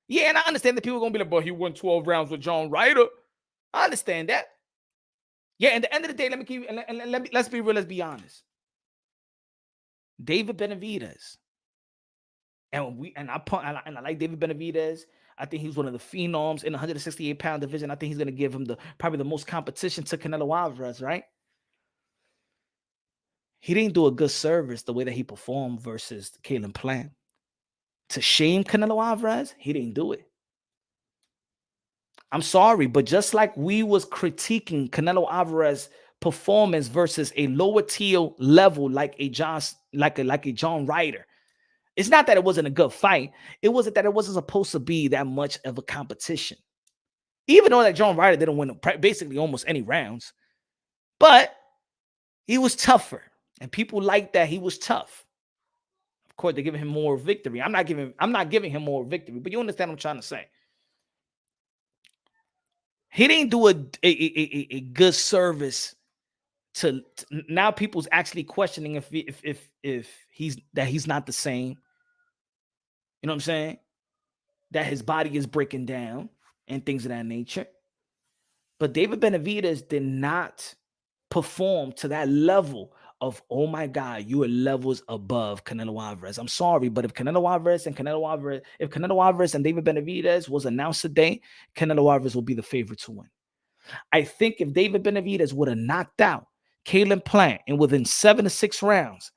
Yeah, and I understand that people are going to be like, but he won 12 rounds with John Ryder. I understand that. Yeah, at the end of the day, let's be real, let's be honest. David Benavidez, I like David Benavidez. I think he's one of the phenoms in the 168-pound division. I think he's going to give him probably the most competition to Canelo Alvarez, right? He didn't do a good service the way that he performed versus Caleb Plant. To shame Canelo Alvarez, he didn't do it. I'm sorry, but just like we was critiquing Canelo Alvarez performance versus a lower tier level like a John Ryder, it's not that it wasn't a good fight. It wasn't that it wasn't supposed to be that much of a competition. Even though that John Ryder didn't win basically almost any rounds, but he was tougher, and people like that he was tough. Of course, they're giving him more victory. I'm not giving him more victory, but you understand what I'm trying to say. He didn't do a good service to now people's actually questioning if he's not the same. You know what I'm saying? That his body is breaking down and things of that nature. But David Benavidez did not perform to that level of, oh my God, you are levels above Canelo Alvarez. I'm sorry, but if Canelo Alvarez and David Benavidez was announced today, Canelo Alvarez will be the favorite to win. I think if David Benavidez would have knocked out Caleb Plant in within 7 to 6 rounds,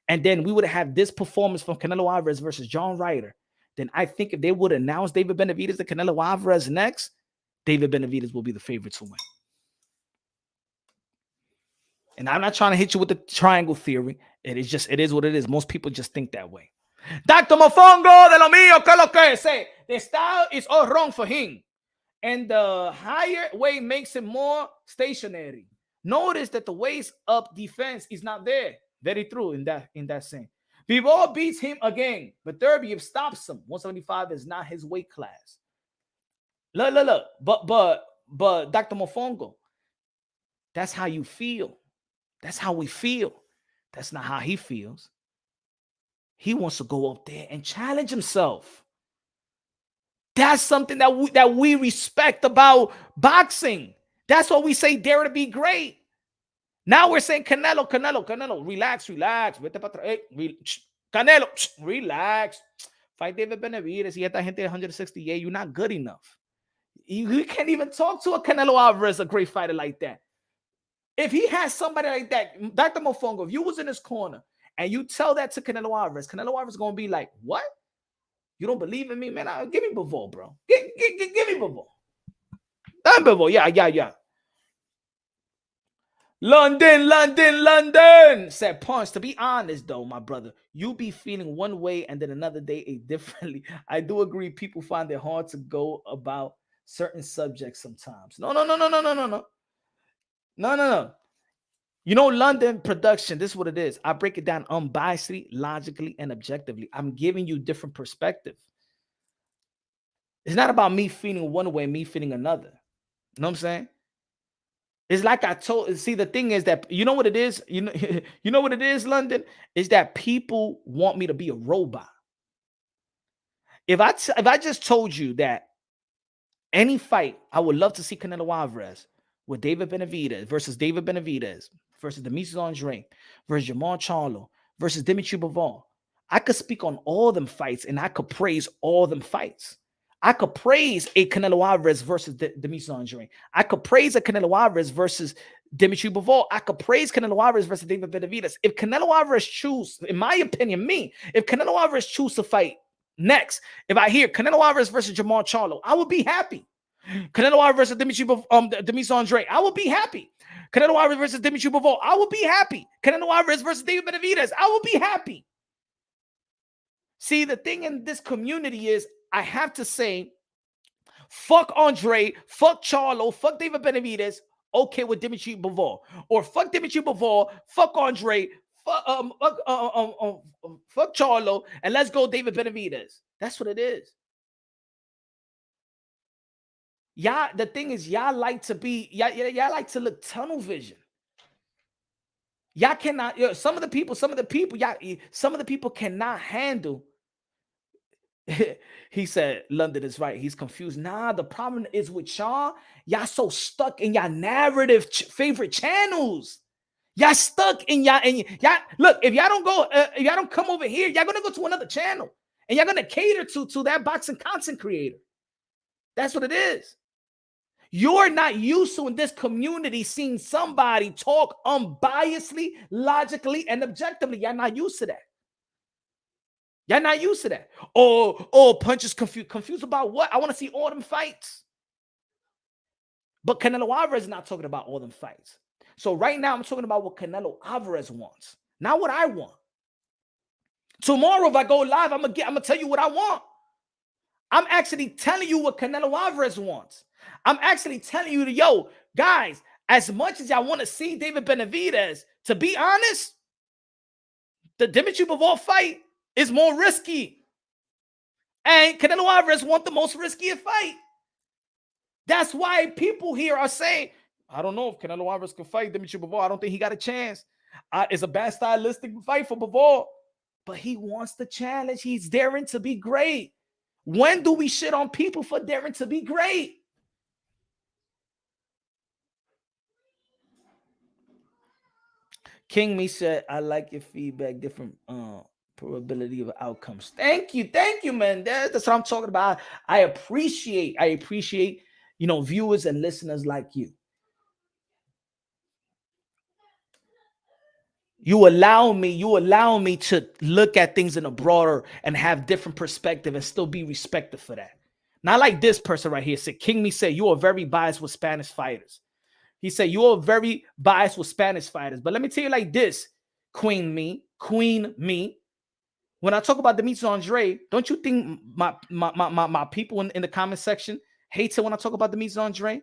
and then we would have had this performance from Canelo Alvarez versus John Ryder, then I think if they would announce David Benavidez and Canelo Alvarez next, David Benavidez will be the favorite to win. And I'm not trying to hit you with the triangle theory. It is what it is. Most people just think that way. Dr. Mofongo de lo mío, que lo que say. The style is all wrong for him. And the higher weight makes him more stationary. Notice that the waist up defense is not there. Very true in that sense. Bivol beats him again, but Beterbiev stops him. 175 is not his weight class. Look. But Dr. Mofongo, that's how you feel. That's how we feel. That's not how he feels. He wants to go up there and challenge himself. That's something that we respect about boxing. That's what we say, dare to be great. Now we're saying Canelo, relax. Canelo, relax. Fight David Benavidez. Y esta gente 168. You're not good enough. You can't even talk to a Canelo Alvarez, a great fighter like that. If he has somebody like that, Dr. Mofongo, if you was in his corner and you tell that to Canelo Alvarez is going to be like, what? You don't believe in me, man? Give me Bivol, bro. Give me Bivol. Bivol, yeah. London, said Punch. To be honest, though, my brother, you be feeling one way and then another day a differently. I do agree people find it hard to go about certain subjects sometimes. No. You know, London production, this is what it is. I break it down unbiasedly, logically, and objectively. I'm giving you different perspective. It's not about me feeling one way, me feeling another. You know what I'm saying? It's like I told. See, the thing is that you know what it is. You know what it is. London is that people want me to be a robot. If I just told you that any fight, I would love to see Canelo Alvarez with David Benavidez versus Demetrius Andre versus Jamal Charlo versus Dimitri Bivol. I could speak on all them fights and I could praise all them fights. I could praise a Canelo Alvarez versus Demetrius Andre. I could praise a Canelo Alvarez versus Dimitri Bivol. I could praise Canelo Alvarez versus David Benavidez. If Canelo Alvarez choose, in my opinion, if Canelo Alvarez choose to fight next, if I hear Canelo Alvarez versus Jamal Charlo, I would be happy. Canelo Alvarez versus Demetrius Andre, I will be happy. Canelo Alvarez versus Dimitri Bivol, I will be happy. Canelo Alvarez versus David Benavidez, I will be happy. See, the thing in this community is I have to say, fuck Andre, fuck Charlo, fuck David Benavidez, okay with Dimitri Bivol. Or fuck Dimitri Bivol, fuck Andre, fuck Charlo, and let's go David Benavidez. That's what it is. Y'all, the thing is, y'all like to like to look tunnel vision. Y'all cannot, some of the people cannot handle. He said, London is right. He's confused. Nah, the problem is with y'all. Y'all so stuck in y'all narrative favorite channels. Y'all stuck in y'all. Look, if y'all don't go, if y'all don't come over here, y'all gonna go to another channel and y'all gonna cater to that boxing content creator. That's what it is. You're not used to in this community seeing somebody talk unbiasedly, logically, and objectively. Y'all not used to that. Y'all not used to that. Oh, Punch is confused. Confused about what? I want to see all them fights. But Canelo Alvarez is not talking about all them fights. So right now, I'm talking about what Canelo Alvarez wants, not what I want. Tomorrow, if I go live, I'm gonna tell you what I want. I'm actually telling you what Canelo Alvarez wants. I'm actually telling you, yo, guys, as much as y'all want to see David Benavidez, to be honest, the Dimitri Bivol fight is more risky. And Canelo Alvarez want the most riskiest fight. That's why people here are saying, I don't know if Canelo Alvarez can fight Dimitri Bivol. I don't think he got a chance. It's a bad stylistic fight for Bivol. But he wants the challenge. He's daring to be great. When do we shit on people for daring to be great? King Me said, I like your feedback, different probability of outcomes. Thank you, man. That's what I'm talking about. I appreciate, viewers and listeners like you. You allow me to look at things in a broader and have different perspective and still be respected for that. Not like this person right here said, King Me said, you are very biased with Spanish fighters. He said, you are very biased with Spanish fighters. But let me tell you like this, Queen Me. When I talk about Demetrius Andre, don't you think my people in the comment section hate it when I talk about Demetrius Andre?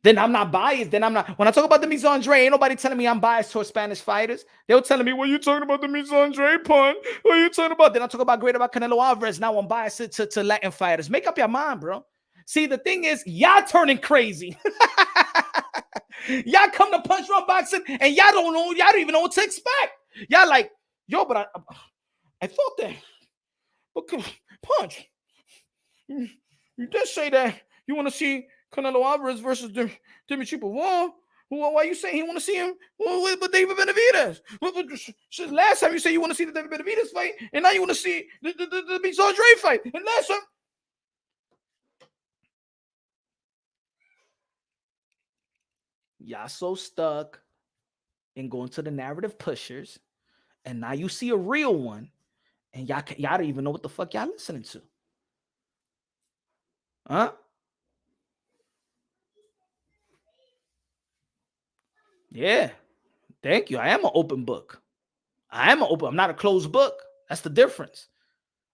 then I'm not biased. Then I'm not. When I talk about the Misandre, ain't nobody telling me I'm biased towards Spanish fighters. They were telling me, what are you talking about the Misandre pun? What are you talking about? Then I talk about great about Canelo Alvarez. Now I'm biased to Latin fighters. Make up your mind, bro. See, the thing is, y'all turning crazy. Y'all come to punch run boxing and y'all don't know, y'all don't even know what to expect. Y'all like, yo, but I thought that, but punch. You did say that you want to see Canelo Alvarez versus Dimitri Bivol. Why you saying he want to see him with David Benavidez? Last time you said you want to see the David Benavidez fight, and now you want to see the Misandre fight. And last time, y'all so stuck in going to the narrative pushers, and now you see a real one, and y'all don't even know what the fuck y'all listening to. Huh? Yeah. Thank you. I am an open book. I'm not a closed book. That's the difference.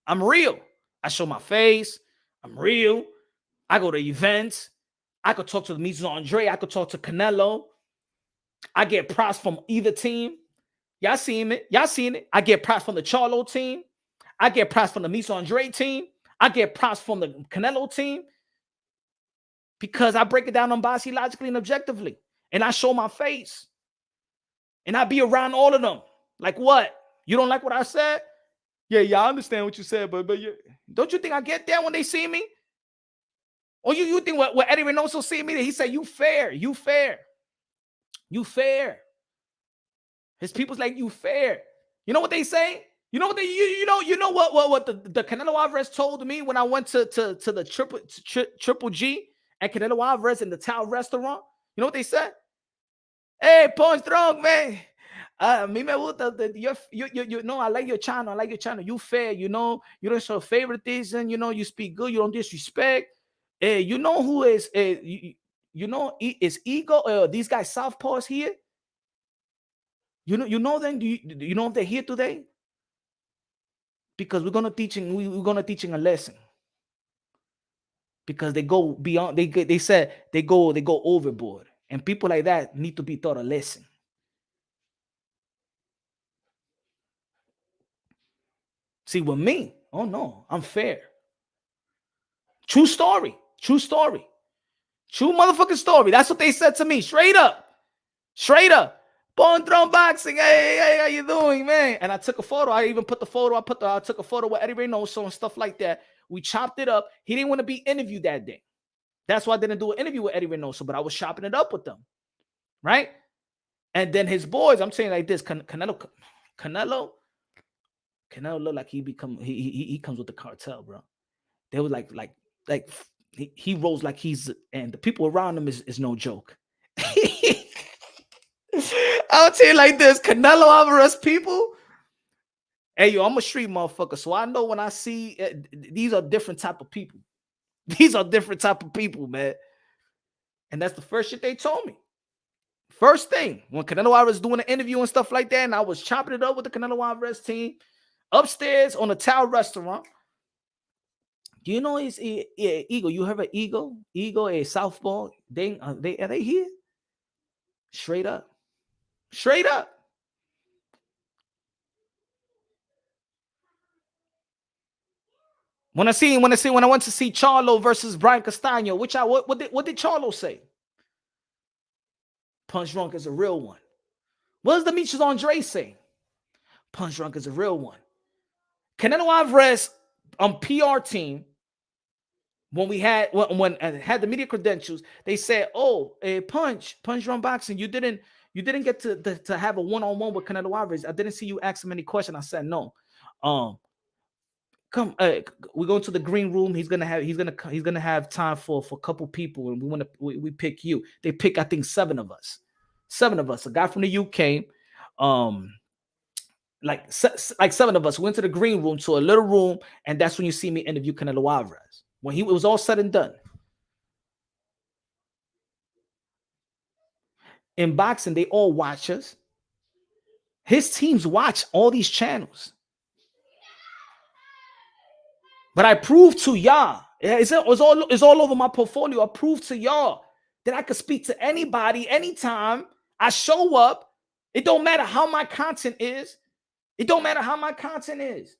I'm real. I show my face. I'm real. I go to events. I could talk to the Misandre. I could talk to Canelo. I get props from either team. Y'all seen it. Y'all seen it. I get props from the Charlo team. I get props from the Misandre team. I get props from the Canelo team. Because I break it down unbiased, logically, and objectively. And I show my face. And I be around all of them. Like what? You don't like what I said? Yeah, I understand what you said, but don't you think I get there when they see me? Or you think what Eddie Reynoso see me? He said, you fair. His people's like, you fair. You know what they say? You know what they you know what the Canelo Alvarez told me when I went to the Triple G at Canelo Alvarez in the Tao restaurant? You know what they said? Hey, Punch Strong, man. Me you know, I like your channel. You fair, you know. You don't show favoritism. You know, you speak good. You don't disrespect. Hey, you know who is? You know, is Ego? These guys southpaws here. You know them. Do you know if they're here today? Because we're gonna teaching a lesson. Because they go beyond. They said they go overboard, and people like that need to be taught a lesson. See, with me, oh no, I'm fair. True story. True motherfucking story. That's what they said to me. Straight up. Bone Throne Boxing. Hey, how you doing, man? And I took a photo. I even put the photo. I took a photo with Eddie Reynoso and stuff like that. We chopped it up. He didn't want to be interviewed that day. That's why I didn't do an interview with Eddie Reynoso, but I was chopping it up with them. Right? And then his boys, I'm saying like this, Canelo look like he comes with the cartel, bro. They were like he rolls like he's, and the people around him is no joke. I'll tell you like this, Canelo Alvarez people. Hey, yo, I'm a street motherfucker, so I know when I see these are different type of people. These are different type of people, man. And that's the first shit they told me. First thing, when Canelo Alvarez doing an interview and stuff like that, and I was chopping it up with the Canelo Alvarez team upstairs on the Tao restaurant. Do you know it's Eagle? You heard of Eagle? Eagle, a southpaw. Are they here? Straight up. When I went to see Charlo versus Brian Castaño, what did Charlo say? Punch Drunk is a real one. What does Demetrius Andre say? Punch Drunk is a real one. Canelo Alvarez on PR team, when had the media credentials, they said, "Oh, Punch Drunk Boxing, you didn't get to have a one-on-one with Canelo Alvarez. I didn't see you ask him any question." I said, "No. Come, we're going to the green room. He's gonna have time for a couple people, and we pick you. They pick, I think, 7 of us. A guy from the UK, like 7 of us went to the green room, to a little room, and that's when you see me interview Canelo Alvarez. When it was all said and done. In boxing, they all watch us. His teams watch all these channels. But I proved to y'all, it's all over my portfolio. I proved to y'all that I could speak to anybody, anytime. I show up. It don't matter how my content is. It don't matter how my content is.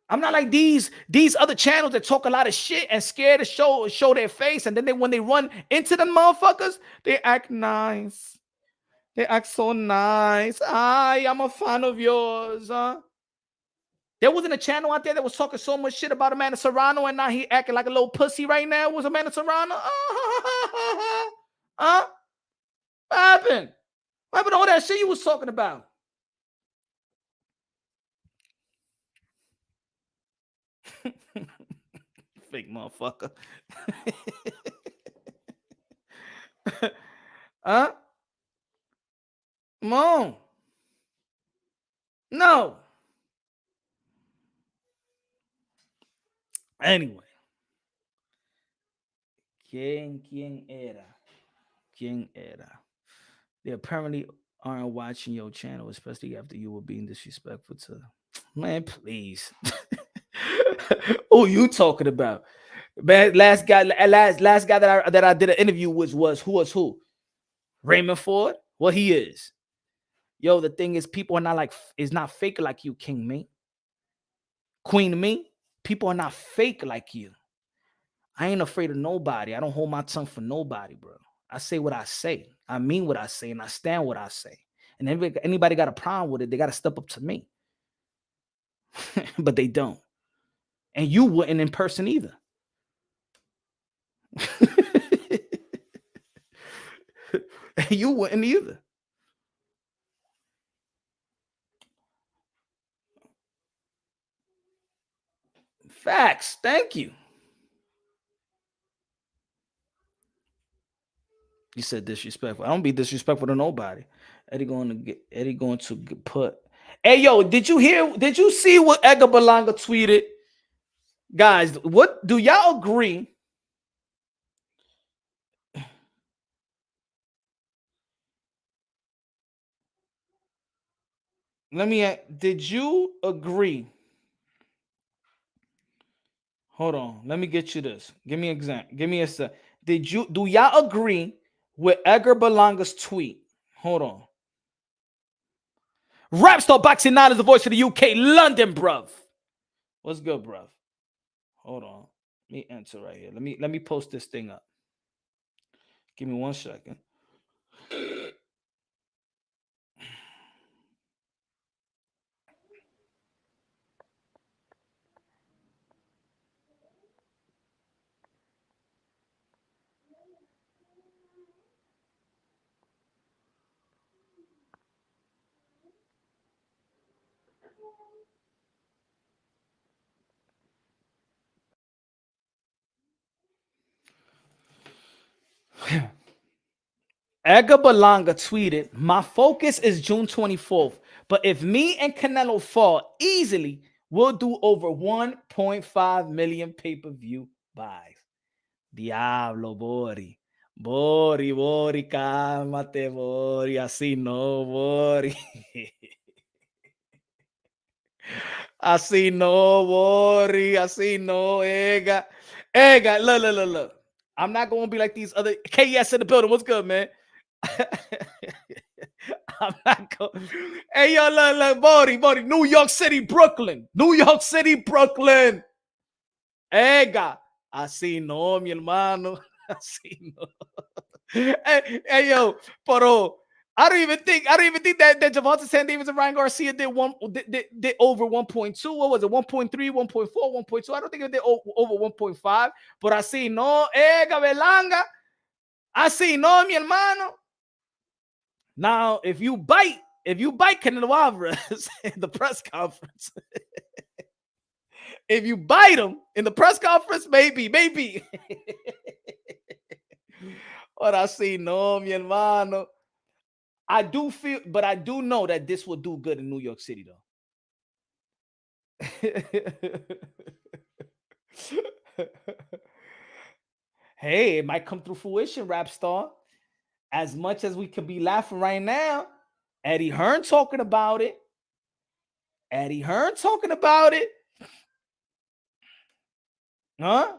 I'm not like these other channels that talk a lot of shit and scared to show their face. And then when they run into them motherfuckers, they act nice. They act so nice. I'm a fan of yours. There wasn't a channel out there that was talking so much shit about Amanda Serrano, and now he acting like a little pussy right now. Was Amanda Serrano? What happened? What happened to all that shit you was talking about? Fake motherfucker. Come on. No. Anyway. ¿Quién era? They apparently aren't watching your channel, especially after you were being disrespectful to. Man, please. Who you talking about? Man, last guy that I did an interview with was who? Raymond Ford? Well, he is. Yo, the thing is, people are not not fake like you, King Me. Queen Me. People are not fake like you. I ain't afraid of nobody. I don't hold my tongue for nobody, bro. I say what I say. I mean what I say, and I stand what I say. And anybody got a problem with it, they got to step up to me. But they don't. And you wouldn't in person either. You wouldn't either. Facts. Thank you. You said disrespectful. I don't be disrespectful to nobody. Eddie going to put. Hey, yo, did you see what Edgar Berlanga tweeted? Guys, what do y'all agree? Did you agree? Hold on. Let me get you this. Give me an example. Give me a sec. Do y'all agree with Edgar Berlanga's tweet? Hold on. Rapstar Boxing 9 is the voice of the UK, London, bruv. What's good, bruv? Hold on. Let me enter right here. Let me post this thing up. Give me 1 second. Edgar Berlanga tweeted, "My focus is June 24th, but if me and Canelo fall easily, we'll do over 1.5 million pay-per-view buys." Diablo, Bori. Bori, cálmate, Bori. Así no, Bori. Así no, Bori. Así no, Ega. Look. I'm not going to be like these other KS in the building. What's good, man? I'm not going. Hey, yo, look, Bori. New York City, Brooklyn. Ega. Así no, mi hermano. Así no. Hey, yo, pero I don't even think that Javante Sandavis and Ryan Garcia did over 1.2. What was it? 1.3, 1.4, 1.2. I don't think they did over 1.5. But así no, Berlanga. Así no, mi hermano. Now, if you bite Canelo Alvarez in the press conference, if you bite him in the press conference, maybe. But I see no, mi hermano. I do know that this will do good in New York City, though. Hey, it might come through fruition, rap star. As much as we could be laughing right now, Eddie Hearn talking about it. Huh?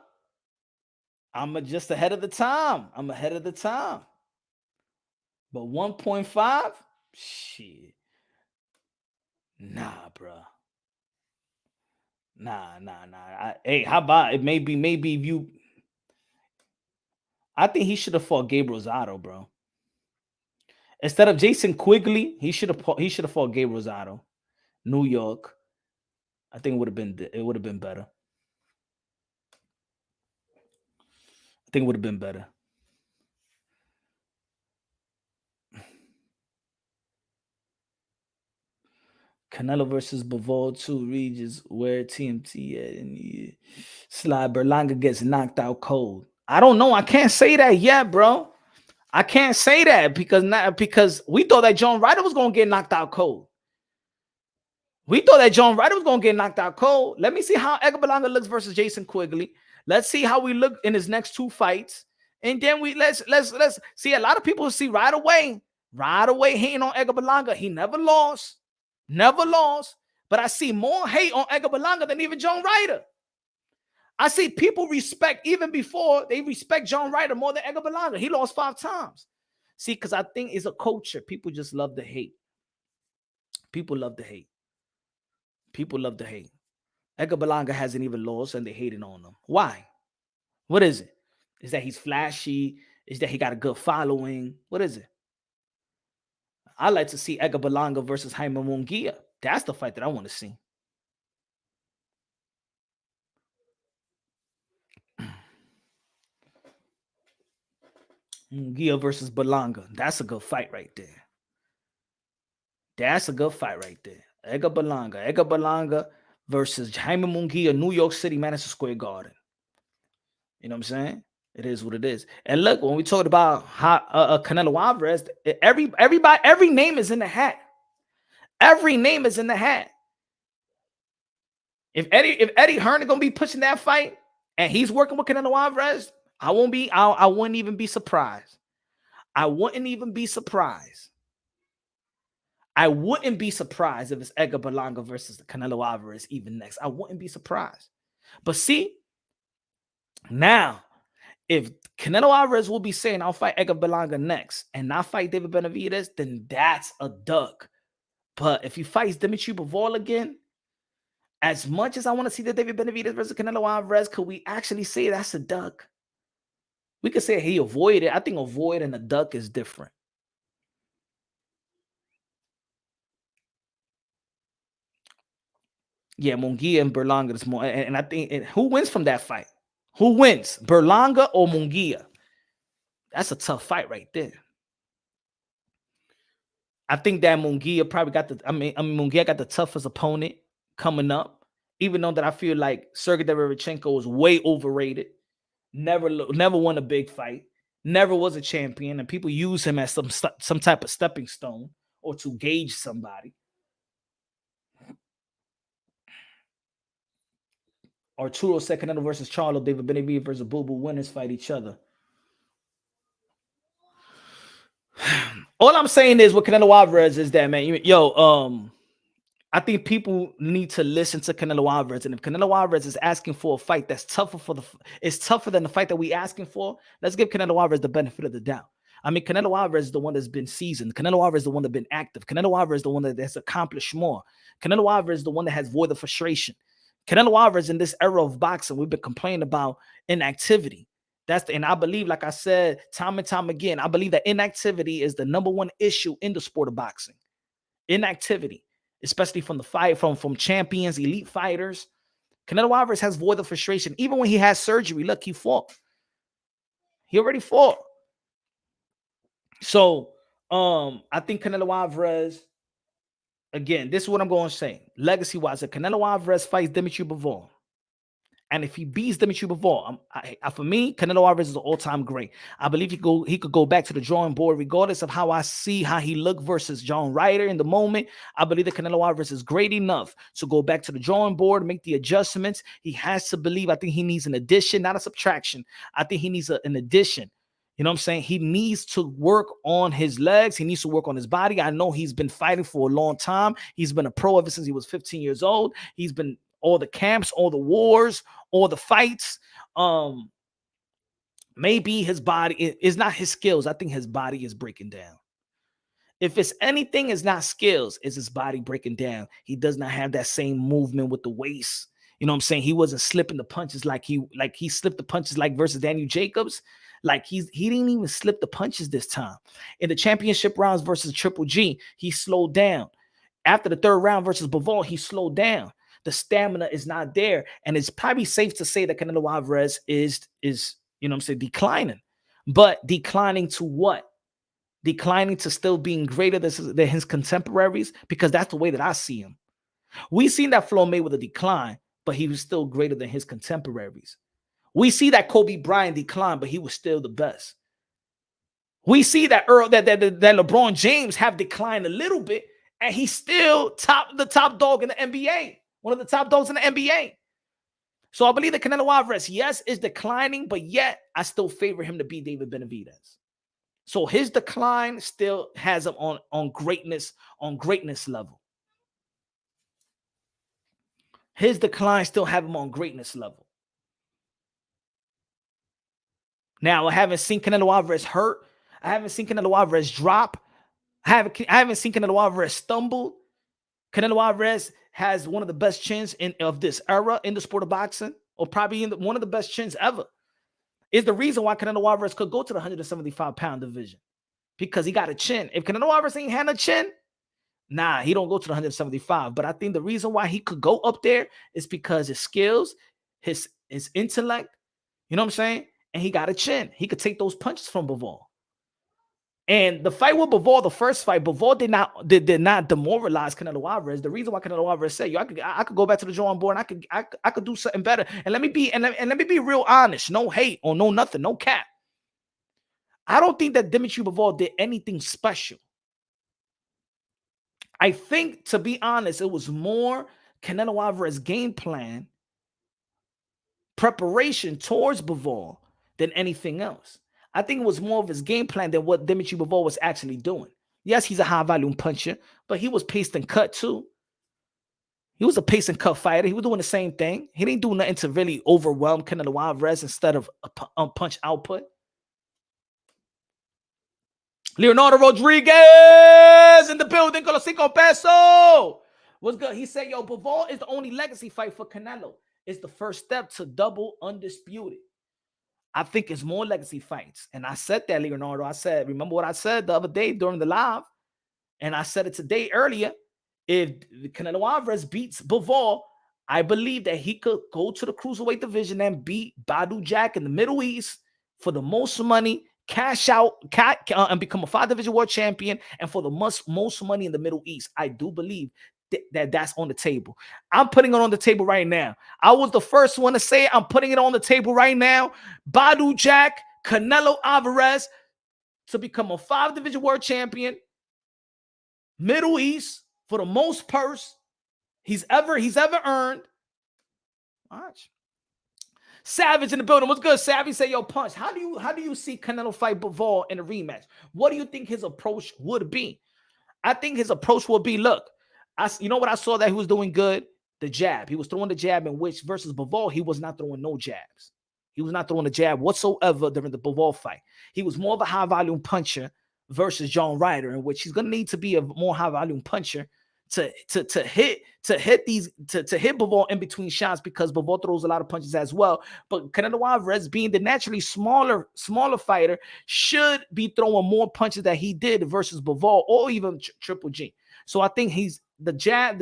I'm just ahead of the time. I'm ahead of the time. But 1.5, shit. Nah, bro. Nah. Hey, how about it? Maybe if you. I think he should have fought Gabe Rosado, bro. Instead of Jason Quigley, he should have fought Gabe Rosado, New York. I think it would have been better. I think it would have been better. Canelo versus Bivol, 2 regions where TMT at, and Slide Berlanga gets knocked out cold. I don't know. I can't say that yet, bro. I can't say that because we thought that John Ryder was gonna get knocked out cold. Let me see how Edgar Berlanga looks versus Jason Quigley. Let's see how we look in his next 2 fights, and then let's see. A lot of people see right away hating on Edgar Berlanga. He never lost. But I see more hate on Edgar Berlanga than even John Ryder. I see people respect, even before they respect John Ryder more than Edgar Berlanga. He lost 5 times. See, because I think it's a culture. People just love to hate. People love to hate. Edgar Berlanga hasn't even lost and they hating on him. Why? What is it? Is that he's flashy? Is that he got a good following? What is it? I like to see Edgar Berlanga versus Jaime Munguia. That's the fight that I want to see. Munguia versus Berlanga. That's a good fight right there. Edgar Berlanga versus Jaime Munguia, New York City, Madison Square Garden. You know what I'm saying? It is what it is. And look, when we talked about Canelo Alvarez, every name is in the hat. Every name is in the hat. If Eddie Hearn is gonna be pushing that fight and he's working with Canelo Alvarez, I wouldn't even be surprised. I wouldn't be surprised if it's Edgar Berlanga versus Canelo Alvarez even next. I wouldn't be surprised. But see, now, if Canelo Alvarez will be saying, I'll fight Edgar Berlanga next and not fight David Benavidez, then that's a duck. But if he fights Dimitri Bivol again, as much as I want to see the David Benavidez versus Canelo Alvarez, could we actually say that's a duck? We could say he avoided. I think avoid and a duck is different. Yeah, Munguia and Berlanga is more. And I think who wins from that fight? Who wins, Berlanga or Munguia? That's a tough fight right there. I think that Munguia probably got Munguia got the toughest opponent coming up. Even though that I feel like Sergey Derevchenko is way overrated. Never won a big fight. Never was a champion, and people use him as some type of stepping stone or to gauge somebody. Arturo Canelo versus Charlo, David Benavidez versus Boo Boo. Winners fight each other. All I'm saying is with Canelo Alvarez is that, man, I think people need to listen to Canelo Alvarez, and if Canelo Alvarez is asking for a fight that's tougher it's tougher than the fight that we asking for, let's give Canelo Alvarez the benefit of the doubt. I mean, Canelo Alvarez is the one that's been seasoned. Canelo Alvarez is the one that's been active. Canelo Alvarez is the one that has accomplished more. Canelo Alvarez is the one that has void of frustration. Canelo Alvarez in this era of boxing, we've been complaining about inactivity. And I believe, like I said, time and time again, I believe that inactivity is the #1 issue in the sport of boxing. Inactivity, especially from the fight, from champions, elite fighters. Canelo Alvarez has void of frustration. Even when he has surgery, look, he fought. He already fought. So, I think Canelo Alvarez, again, this is what I'm going to say. Legacy-wise, if Canelo Alvarez fights Dimitri Bivol, and if he beats Dimitri Bivol, for me, Canelo Alvarez is an all-time great. I believe he could go back to the drawing board, regardless of how I see how he looked versus John Ryder in the moment. I believe that Canelo Alvarez is great enough to go back to the drawing board, make the adjustments. He has to believe. I think he needs an addition, not a subtraction. I think he needs an addition. You know what I'm saying? He needs to work on his legs. He needs to work on his body. I know he's been fighting for a long time. He's been a pro ever since he was 15 years old. He's been all the camps, all the wars, all the fights. Maybe his body is not his skills. I think his body is breaking down. If it's anything, it's not skills, it's his body breaking down. He does not have that same movement with the waist. You know what I'm saying? He wasn't slipping the punches like he slipped the punches like versus Daniel Jacobs. Like he didn't even slip the punches this time. In the championship rounds versus Triple G, he slowed down. After the third round versus Bivol, he slowed down. The stamina is not there. And it's probably safe to say that Canelo Alvarez is you know what I'm saying, declining. But declining to what? Declining to still being greater than his contemporaries, because that's the way that I see him. We seen that Floyd Mayweather decline, but he was still greater than his contemporaries. We see that Kobe Bryant decline, but he was still the best. We see that that LeBron James have declined a little bit, and he's still the top dog in the NBA, one of the top dogs in the NBA. So I believe that Canelo Alvarez, yes, is declining, but yet I still favor him to beat David Benavidez. So his decline still has him on greatness level. His decline still have him on greatness level. Now, I haven't seen Canelo Alvarez hurt. I haven't seen Canelo Alvarez drop. I haven't seen Canelo Alvarez stumble. Canelo Alvarez has one of the best chins of this era in the sport of boxing, or probably one of the best chins ever. Is the reason why Canelo Alvarez could go to the 175-pound division, because he got a chin. If Canelo Alvarez ain't had a chin, nah, he don't go to the 175. But I think the reason why he could go up there is because his skills, his intellect, you know what I'm saying? And he got a chin. He could take those punches from Bivol. And the fight with Bivol, the first fight, Bivol did not demoralize Canelo Alvarez. The reason why Canelo Alvarez said, "Yo, I could go back to the drawing board and I could do something better." And let me be real honest. No hate or no nothing, no cap. I don't think that Dimitri Bivol did anything special. I think, to be honest, it was more Canelo Alvarez game plan, preparation towards Bivol than anything else. I think it was more of his game plan than what Dimitri Bivol was actually doing. Yes, he's a high volume puncher, but he was paced and cut too. He was a pace and cut fighter. He was doing the same thing. He didn't do nothing to really overwhelm Canelo Alvarez instead of a punch output. Leonardo Rodriguez in the building. Con los 5 pesos. What's good? He said, yo, Bivol is the only legacy fight for Canelo. It's the first step to double undisputed. I think it's more legacy fights. And I said that, Leonardo. I said, remember what I said the other day during the live? And I said it today earlier. If Canelo Alvarez beats Bivol, I believe that he could go to the cruiserweight division and beat Badou Jack in the Middle East for the most money, cash out, and become a 5-division world champion, and for the most money in the Middle East. I do believe that's on the table. I'm putting it on the table right now. I was the first one to say it. I'm putting it on the table right now. Badou Jack, Canelo Alvarez to become a 5-division world champion, Middle East, for the most purse he's ever earned. Watch. Savage in the building. What's good, Savage? Say, yo, Punch. How do you see Canelo fight Bivol in a rematch? What do you think his approach would be? I think his approach will be, look, you know what I saw that he was doing good? The jab. He was throwing the jab, in which versus Bivol, he was not throwing no jabs. He was not throwing a jab whatsoever during the Bivol fight. He was more of a high-volume puncher versus John Ryder, in which he's going to need to be a more high-volume puncher to hit Bivol in between shots, because Bivol throws a lot of punches as well. But Canelo Alvarez, being the naturally smaller fighter, should be throwing more punches that he did versus Bivol or even Triple G. So I think he's the jab.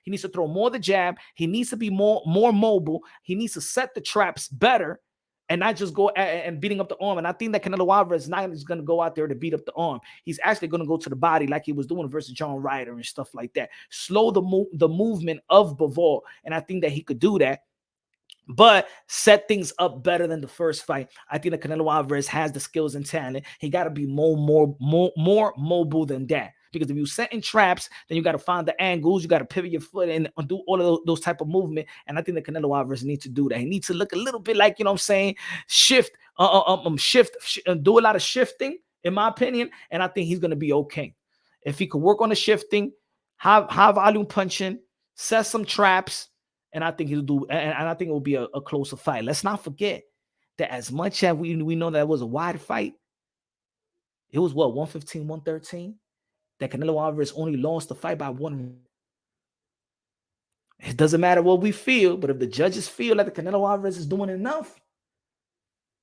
He needs to throw more the jab. He needs to be more mobile. He needs to set the traps better and not just go and beating up the arm. And I think that Canelo Alvarez is not just going to go out there to beat up the arm. He's actually going to go to the body like he was doing versus John Ryder and stuff like that. Slow the movement of Bivol. And I think that he could do that, but set things up better than the first fight. I think that Canelo Alvarez has the skills and talent. He got to be more mobile than that. Because if you set in traps, then you got to find the angles. You got to pivot your foot and do all of those type of movement. And I think that Canelo Alvarez needs to do that. He needs to look a little bit like, you know what I'm saying, shift, do a lot of shifting, in my opinion. And I think he's going to be okay. If he could work on the shifting, high volume punching, set some traps, and I think he'll do, and I think it will be a closer fight. Let's not forget that as much as we know that it was a wide fight, it was what, 115, 113? That Canelo Alvarez only lost the fight by 1. It doesn't matter what we feel, but if the judges feel that the Canelo Alvarez is doing enough,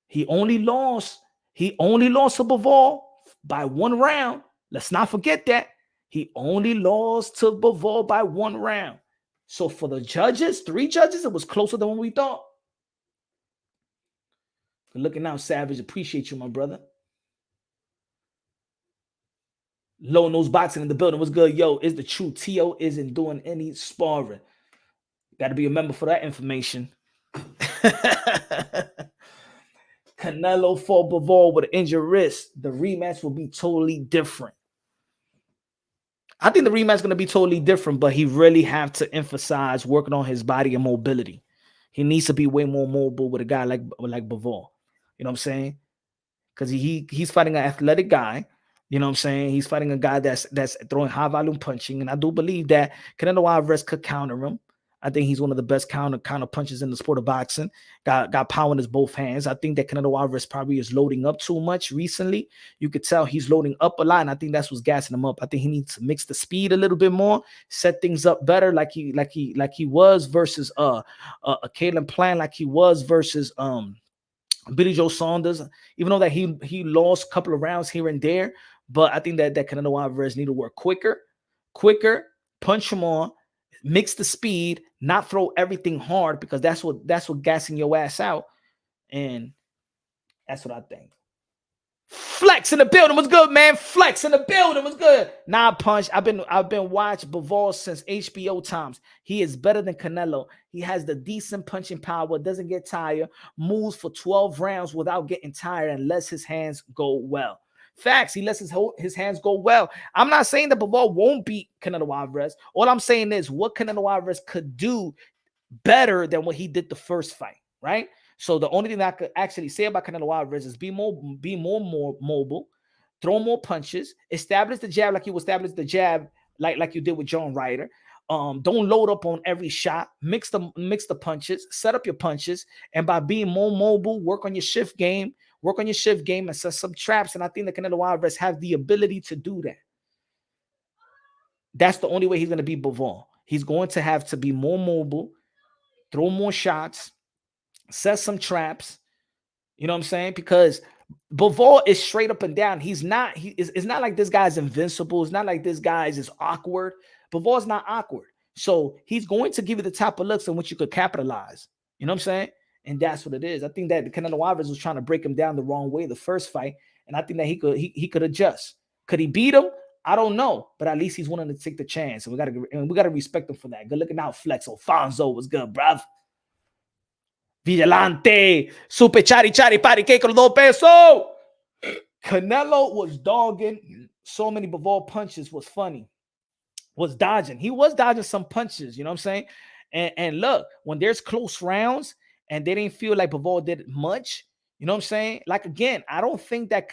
he only lost to Bivol by 1 round. Let's not forget that. He only lost to Bivol by 1 round. So for the judges, 3 judges, it was closer than what we thought. Good looking out, Savage. Appreciate you, my brother. Low Nose Boxing in the building. What's good? Yo, is the truth. T.O. isn't doing any sparring. Got to be a member for that information. Canelo fought Bivol with an injured wrist. The rematch will be totally different. I think the rematch is going to be totally different, but he really have to emphasize working on his body and mobility. He needs to be way more mobile with a guy like Bivol. You know what I'm saying? Because he's fighting an athletic guy. You know what I'm saying? He's fighting a guy that's throwing high volume punching, and I do believe that Canelo Alvarez could counter him. I think he's one of the best counter punches in the sport of boxing. Got power in his both hands. I think that Canelo Alvarez probably is loading up too much recently. You could tell he's loading up a lot, and I think that's what's gassing him up. I think he needs to mix the speed a little bit more, set things up better, like he was versus a Kalen Plant, like he was versus Billy Joe Saunders. Even though that he lost a couple of rounds here and there, but I think that Canelo Alvarez need to work quicker, punch him on. Mix the speed, not throw everything hard, because that's what gassing your ass out. And that's what I think. Flex in the building was good, man. Flex in the building was good. Nah, Punch. I've been watching Bivol since HBO times. He is better than Canelo. He has the decent punching power, doesn't get tired, moves for 12 rounds without getting tired and lets his hands go well. Facts. He lets his hands go well. I'm not saying that Bivol won't beat Canelo Alvarez. All I'm saying is what Canelo Alvarez could do better than what he did the first fight, right? So the only thing that I could actually say about Canelo Alvarez is be more mobile, throw more punches, establish the jab like you established the jab, like you did with John Ryder. Don't load up on every shot. Mix the punches, set up your punches, and by being more mobile, work on your shift game. And set some traps. And I think that Canelo Alvarez has the ability to do that. That's the only way he's going to beat Bivol. He's going to have to be more mobile, throw more shots, set some traps. You know what I'm saying? Because Bivol is straight up and down. It's not like this guy's invincible. It's not like this guy is awkward. Bivol's not awkward. So he's going to give you the type of looks in which you could capitalize. You know what I'm saying? And that's what it is. I think that Canelo Alvarez was trying to break him down the wrong way the first fight, and I think that he could adjust. Could he beat him? I don't know, but at least he's willing to take the chance, and we gotta respect him for that. Good looking out, Flex. Alfonso was good, bruv. Vigilante, super chari pari que con 2 pesos. Canelo was dogging so many Bivol punches. Was funny. Was dodging. He was dodging some punches. You know what I'm saying? And look, when there's close rounds and they didn't feel like Bivol did much, you know what I'm saying? Like, again, I don't think that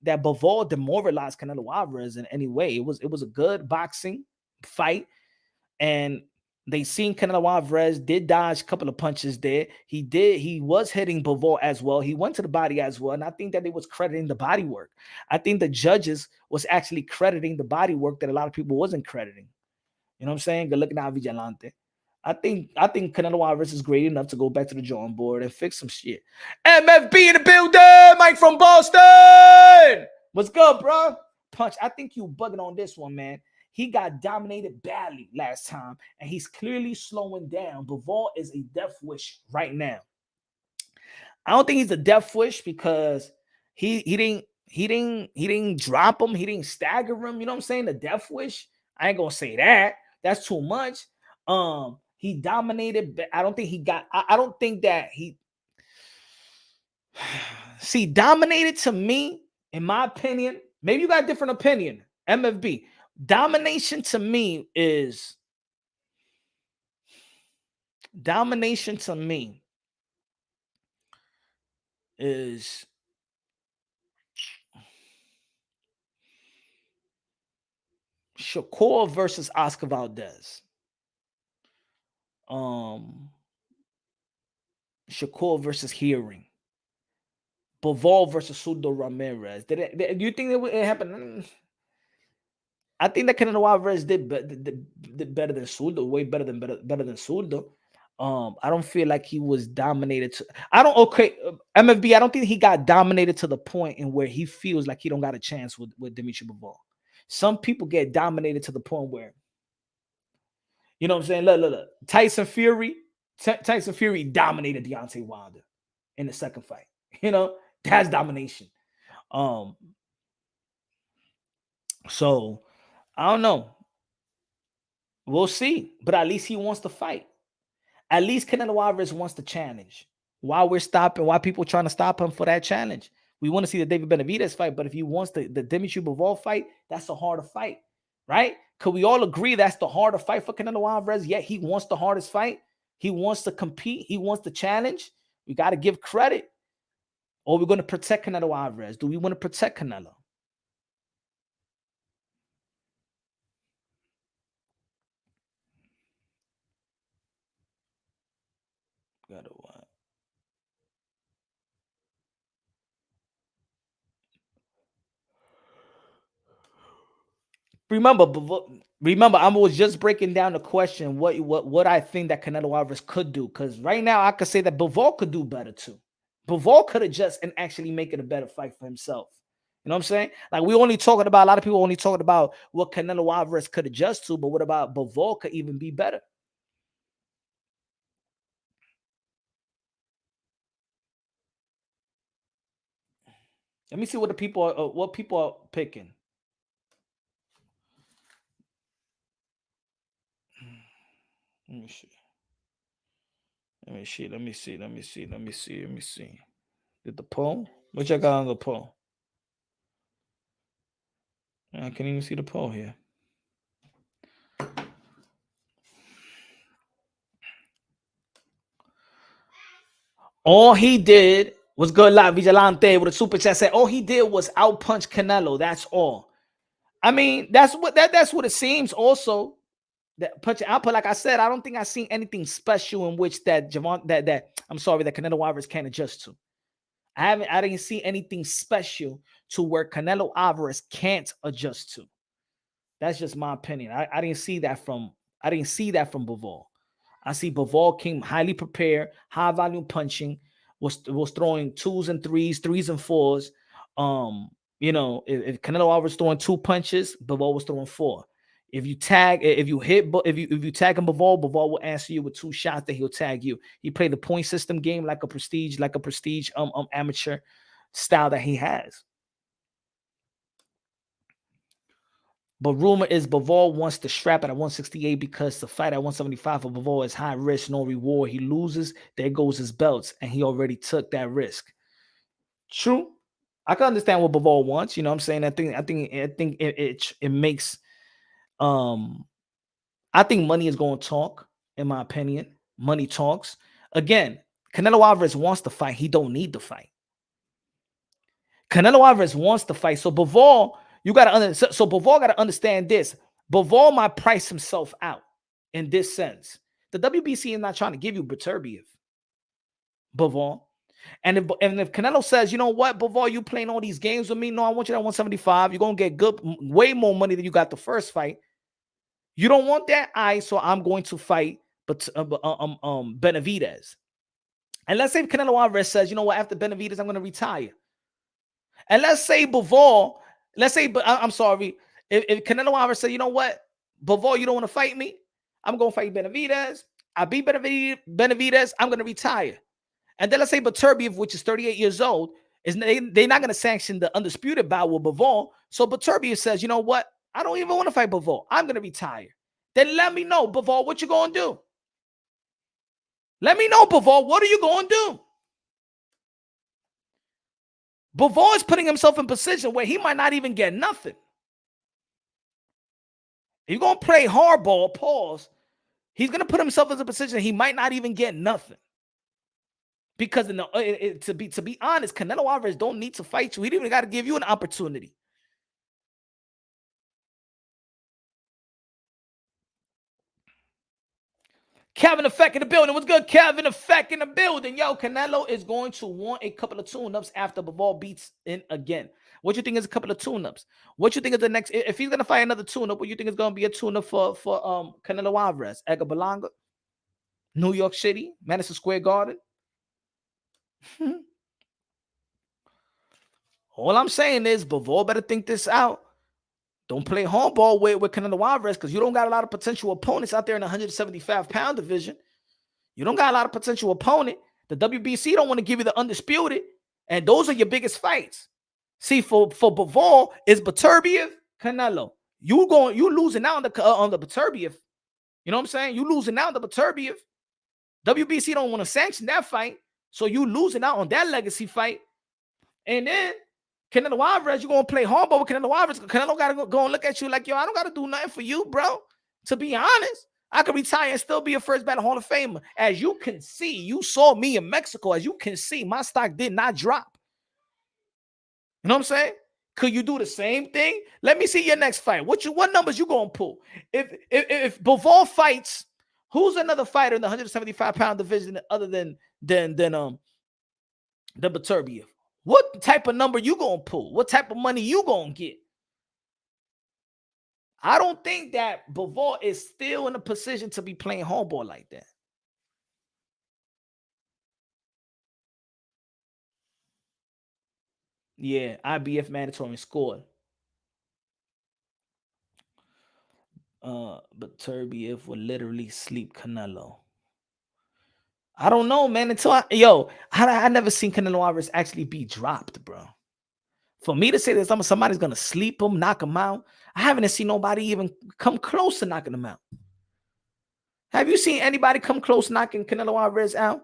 Bivol demoralized Canelo Alvarez in any way. It was a good boxing fight, and they seen Canelo Alvarez did dodge a couple of punches there. He was hitting Bivol as well. He went to the body as well, and I think that they was crediting the body work. I think the judges was actually crediting the body work that a lot of people wasn't crediting. You know what I'm saying? Good looking out, Vigilante. I think Canelo Alvarez is great enough to go back to the drawing board and fix some shit. MFB in the building, Mike from Boston. What's good, bro? Punch. I think you bugging on this one, man. He got dominated badly last time, and he's clearly slowing down. Bivol is a death wish right now. I don't think he's a death wish because he didn't drop him. He didn't stagger him. You know what I'm saying? The death wish. I ain't gonna say that. That's too much. He dominated, but I don't think he got. I don't think that he. See, dominated to me, in my opinion. Maybe you got a different opinion. MFB. Domination to me is Shakur versus Oscar Valdez. Shakur versus Hearing. Bivol versus Sudo Ramirez. Do you think it happened? I think that Canelo Alvarez did better than Sudo, way better than Sudo. I don't feel like he was dominated. MFB. I don't think he got dominated to the point in where he feels like he don't got a chance with Dimitri Bivol. Some people get dominated to the point where, you know what I'm saying? Look. Tyson Fury dominated Deontay Wilder in the second fight. You know, that's domination. So I don't know. We'll see. But at least he wants to fight. At least Canelo Alvarez wants to challenge. Why people trying to stop him for that challenge? We want to see the David Benavidez fight, but if he wants the Dimitri Bivol fight, that's a harder fight, right? Could we all agree that's the harder fight for Canelo Alvarez? Yet he wants the hardest fight. He wants to compete. He wants to challenge. We got to give credit. Or we're going to protect Canelo Alvarez. Do we want to protect Canelo? Gotta what? Remember, I was just breaking down the question what I think that Canelo Alvarez could do, because right now I could say that Bivol could do better too. Bivol could adjust and actually make it a better fight for himself. You know what I'm saying? Like, a lot of people only talking about what Canelo Alvarez could adjust to, but what about Bivol could even be better? Let me see what people are picking. Let me see. Let me see. Did the poll? What y'all got on the poll? I can't even see the poll here. All he did was good. La Vigilante with a super chat said all he did was outpunch Canelo. That's all. I mean, that's what it seems. Also, that punch output, like I said, I don't think I've seen anything special in which that Canelo Alvarez can't adjust to. I didn't see anything special to where Canelo Alvarez can't adjust to. That's just my opinion. I didn't see that from Bivol. I see Bivol came highly prepared, high volume punching, was throwing twos and threes and fours. If Canelo Alvarez throwing 2 punches, Bivol was throwing 4. If you tag him, Bivol will answer you with 2 shots that he'll tag you. He played the point system game like a prestige amateur style that he has. But rumor is Bivol wants to strap it at 168 because the fight at 175 for Bivol is high risk, no reward. He loses, there goes his belts, and he already took that risk. True. I can understand what Bivol wants. You know what I'm saying? I think it makes I think money is going to talk, in my opinion. Money talks. Again, Canelo Alvarez wants to fight. He don't need to fight. Canelo Alvarez wants to fight. So Bivol, Bivol got to understand this. Bivol might price himself out in this sense. The WBC is not trying to give you Beterbiev, Bivol. And if Canelo says, you know what, Bivol, you playing all these games with me? No, I want you at 175. You're going to get way more money than you got the first fight. You don't want that? So I'm going to fight Benavidez. And let's say Canelo Alvarez says, you know what, after Benavidez, I'm going to retire. And let's say Bivol, if Canelo Alvarez said, you know what, Bivol, you don't want to fight me? I'm going to fight Benavidez. I beat Benavidez. I'm going to retire. And then let's say Beterbiev, which is 38 years old, they're not going to sanction the undisputed bout with Bivol. So Beterbiev says, you know what, I don't even want to fight Bivol. I'm going to retire. Then let me know, Bivol, what you going to do? Let me know, Bivol, what are you going to do? Bivol is putting himself in a position where he might not even get nothing. If you're going to play hardball, pause, he's going to put himself in a position he might not even get nothing. Because to be honest, Canelo Alvarez don't need to fight you. He don't even got to give you an opportunity. Kevin Effect in the building. What's good, Kevin Effect in the building? Yo, Canelo is going to want a couple of tune-ups after Bivol beats in again. What you think is a couple of tune-ups? What you think is the next? If he's gonna fight another tune-up, what you think is gonna be a tune-up for Canelo Alvarez? Edgar Berlanga, New York City, Madison Square Garden. All I'm saying is Bivol better think this out. Don't play hardball with Canelo Alvarez because you don't got a lot of potential opponents out there in the 175-pound division. You don't got a lot of potential opponent. The WBC don't want to give you the undisputed, and those are your biggest fights. See, for Bivol, is Beterbiev, Canelo. You losing out on the Beterbiev. You know what I'm saying? You losing out on the Beterbiev. WBC don't want to sanction that fight, so you losing out on that legacy fight. And then Canelo Alvarez, you're going to play hardball with Canelo Alvarez. Canelo got to go and look at you like, yo, I don't got to do nothing for you, bro. To be honest, I could retire and still be a first ballot Hall of Famer. As you can see, you saw me in Mexico. As you can see, my stock did not drop. You know what I'm saying? Could you do the same thing? Let me see your next fight. What numbers you going to pull? If Bivol fights, who's another fighter in the 175-pound division other than the Beterbiev? What type of number you gonna pull? What type of money you gonna get? I don't think that Bivol is still in a position to be playing hardball like that. Yeah, IBF mandatory score. Beterbiev will literally sleep Canelo. I don't know, man. I never seen Canelo Alvarez actually be dropped, bro. For me to say that somebody's gonna sleep him, knock him out, I haven't seen nobody even come close to knocking him out. Have you seen anybody come close knocking Canelo Alvarez out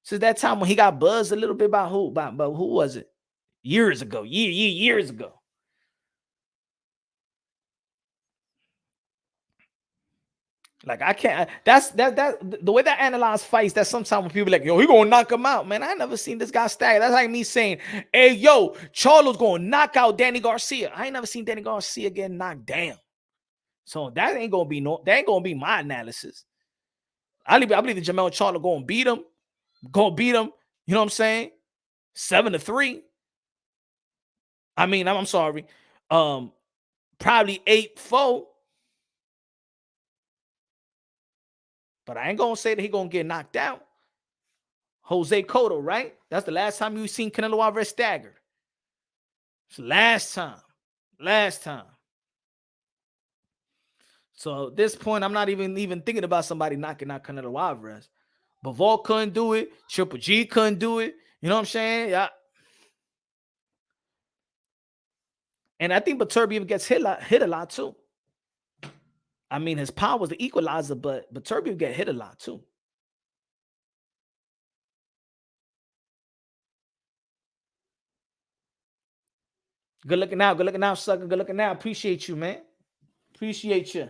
since that time when he got buzzed a little bit by who? But who was it? Years ago, years ago. Like I can't. That's the way that I analyze fights. That sometimes when people like, yo, he gonna knock him out, man. I never seen this guy stagger. That's like me saying, hey, yo, Charlo's gonna knock out Danny Garcia. I ain't never seen Danny Garcia get knocked down. So that ain't gonna be my analysis. I believe that Jermell Charlo gonna beat him. You know what I'm saying? 7-3. I mean, I'm sorry. Probably 8-4. But I ain't gonna say that he gonna get knocked out. Jose Cotto, right? That's the last time you seen Canelo Alvarez staggered. It's last time. So at this point, I'm not even thinking about somebody knocking out Canelo Alvarez. Bivol couldn't do it. Triple G couldn't do it. You know what I'm saying? Yeah. And I think Beterbiev gets hit a lot too. I mean, his power was the equalizer, but Beterbiev get hit a lot too. Good looking out, sucker. Good looking out. Appreciate you, man. Appreciate you.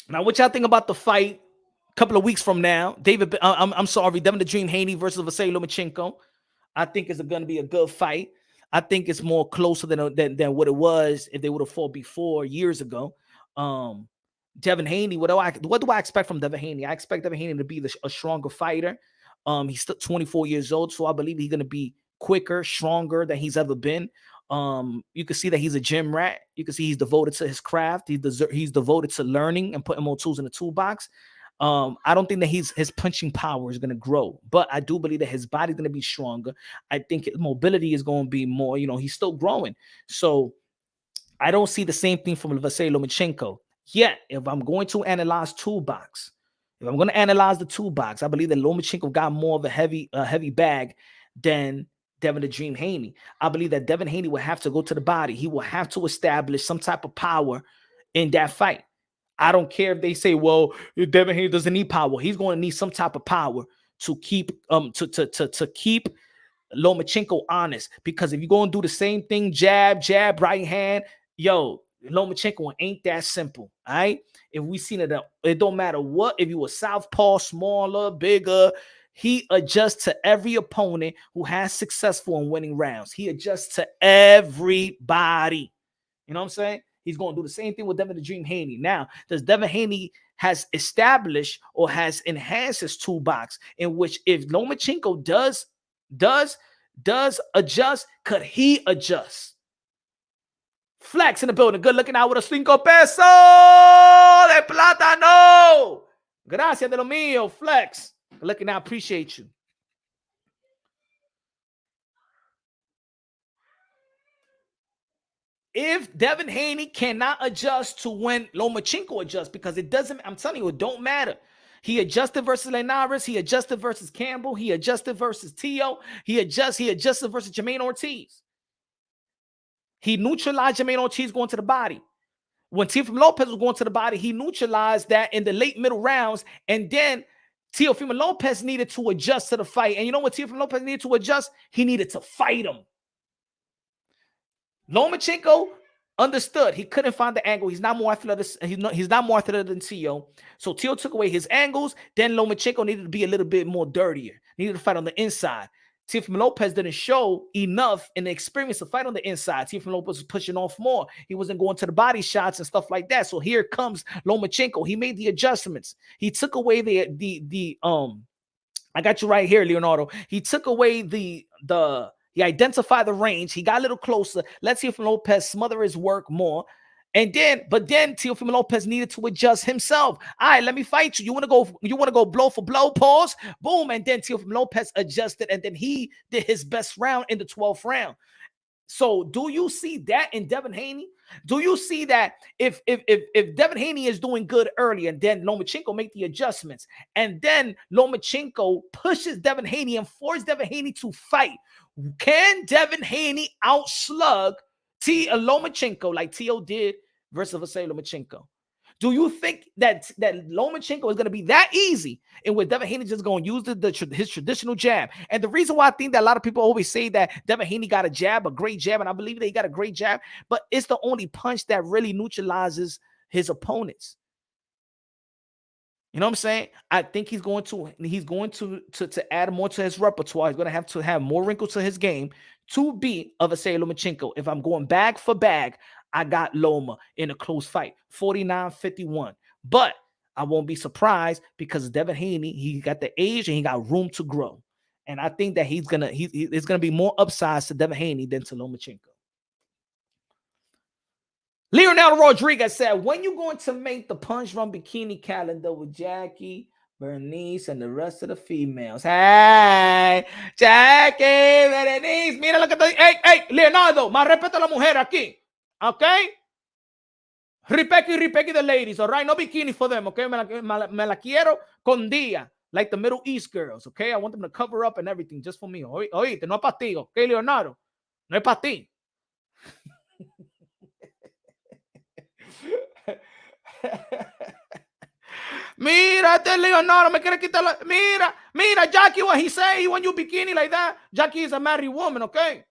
Now, what y'all think about the fight a couple of weeks from now? Devin the Dream Haney versus Vasily Lomachenko. I think it's going to be a good fight. I think it's more closer than what it was if they would have fought before years ago. Devin Haney, what do I expect from Devin Haney? I expect Devin Haney to be a stronger fighter. He's still 24 years old, so I believe he's going to be quicker, stronger than he's ever been. You can see that he's a gym rat. You can see he's devoted to his craft. He's devoted to learning and putting more tools in the toolbox. I don't think that his punching power is going to grow, but I do believe that his body's going to be stronger. I think his mobility is going to be more, he's still growing. So I don't see the same thing from Vasily Lomachenko. Yet, if I'm going to analyze toolbox, if I'm going to analyze the toolbox, I believe that Lomachenko got more of a heavy bag than Devin the Dream Haney. I believe that Devin Haney will have to go to the body. He will have to establish some type of power in that fight. I don't care if they say, well, Devin Haney doesn't need power. He's going to need some type of power to keep to keep Lomachenko honest. Because if you're going to do the same thing, jab, right hand, Lomachenko ain't that simple. All right. If we seen it don't matter what, if you were southpaw, smaller, bigger, he adjusts to every opponent who has successful in winning rounds. He adjusts to everybody. You know what I'm saying? He's going to do the same thing with Devin the Dream Haney. Now, does Devin Haney has established or has enhanced his toolbox in which if Lomachenko does adjust, could he adjust? Flex in the building. Good looking out with a 5 pesos de plátano. Gracias de lo mío. Flex. Good looking out. Appreciate you. If Devin Haney cannot adjust to when Lomachenko adjusts, because it doesn't, I'm telling you, it don't matter. He adjusted versus Linares. He adjusted versus Campbell. He adjusted versus Tio. He adjusted versus Jermaine Ortiz. He neutralized Jermaine Ortiz going to the body. When Teofimo Lopez was going to the body, he neutralized that in the late middle rounds. And then Teofimo Lopez needed to adjust to the fight. And you know what Teofimo Lopez needed to adjust? He needed to fight him. Lomachenko understood. He couldn't find the angle. He's not more athletic. He's not more athletic than Tio. So Tio took away his angles. Then Lomachenko needed to be a little bit more dirtier. Needed to fight on the inside. Teofimo Lopez didn't show enough in the experience to fight on the inside. Teofimo Lopez was pushing off more. He wasn't going to the body shots and stuff like that. So here comes Lomachenko. He made the adjustments. He took away the I got you right here, Leonardo. He took away he identified the range. He got a little closer. Let's see if Lopez smother his work more. But then Teofimo Lopez needed to adjust himself. All right, let me fight you. You want to go blow for blow, pause, boom. And then Teofimo Lopez adjusted, and then he did his best round in the 12th round. So do you see that in Devin Haney? Do you see that if Devin Haney is doing good early and then Lomachenko make the adjustments and then Lomachenko pushes Devin Haney and forces Devin Haney to fight, can Devin Haney outslug Lomachenko like Tio did versus Vasily Lomachenko? Do you think that Lomachenko is going to be that easy and with Devin Haney just going to use his traditional jab? And the reason why I think that a lot of people always say that Devin Haney got a great jab, and I believe that he got a great jab, but it's the only punch that really neutralizes his opponents. You know what I'm saying? I think he's going to add more to his repertoire. He's going to have more wrinkles to his game to beat Vasily Lomachenko. If I'm going bag for bag, I got Loma in a close fight, 49-51. But I won't be surprised because Devin Haney, he got the age and he got room to grow. And I think that it's gonna be more upsides to Devin Haney than to Lomachenko. Leonardo Rodriguez said, when you going to make the Punch Run Bikini calendar with Jackie, Bernice, and the rest of the females? Hey, Jackie, Bernice, mira lo que te... Hey, Leonardo, más respeto a la mujer aquí. Okay? Ripeki the ladies, all right? No bikini for them, okay? Me la quiero con día, like the Middle East girls, okay? I want them to cover up and everything just for me. Oíste, no es para ti, okay, Leonardo? No es para ti. Mira, Leonardo, me quiere quitar la... Mira, Jackie, what he say? He want you bikini like that? Jackie is a married woman, okay?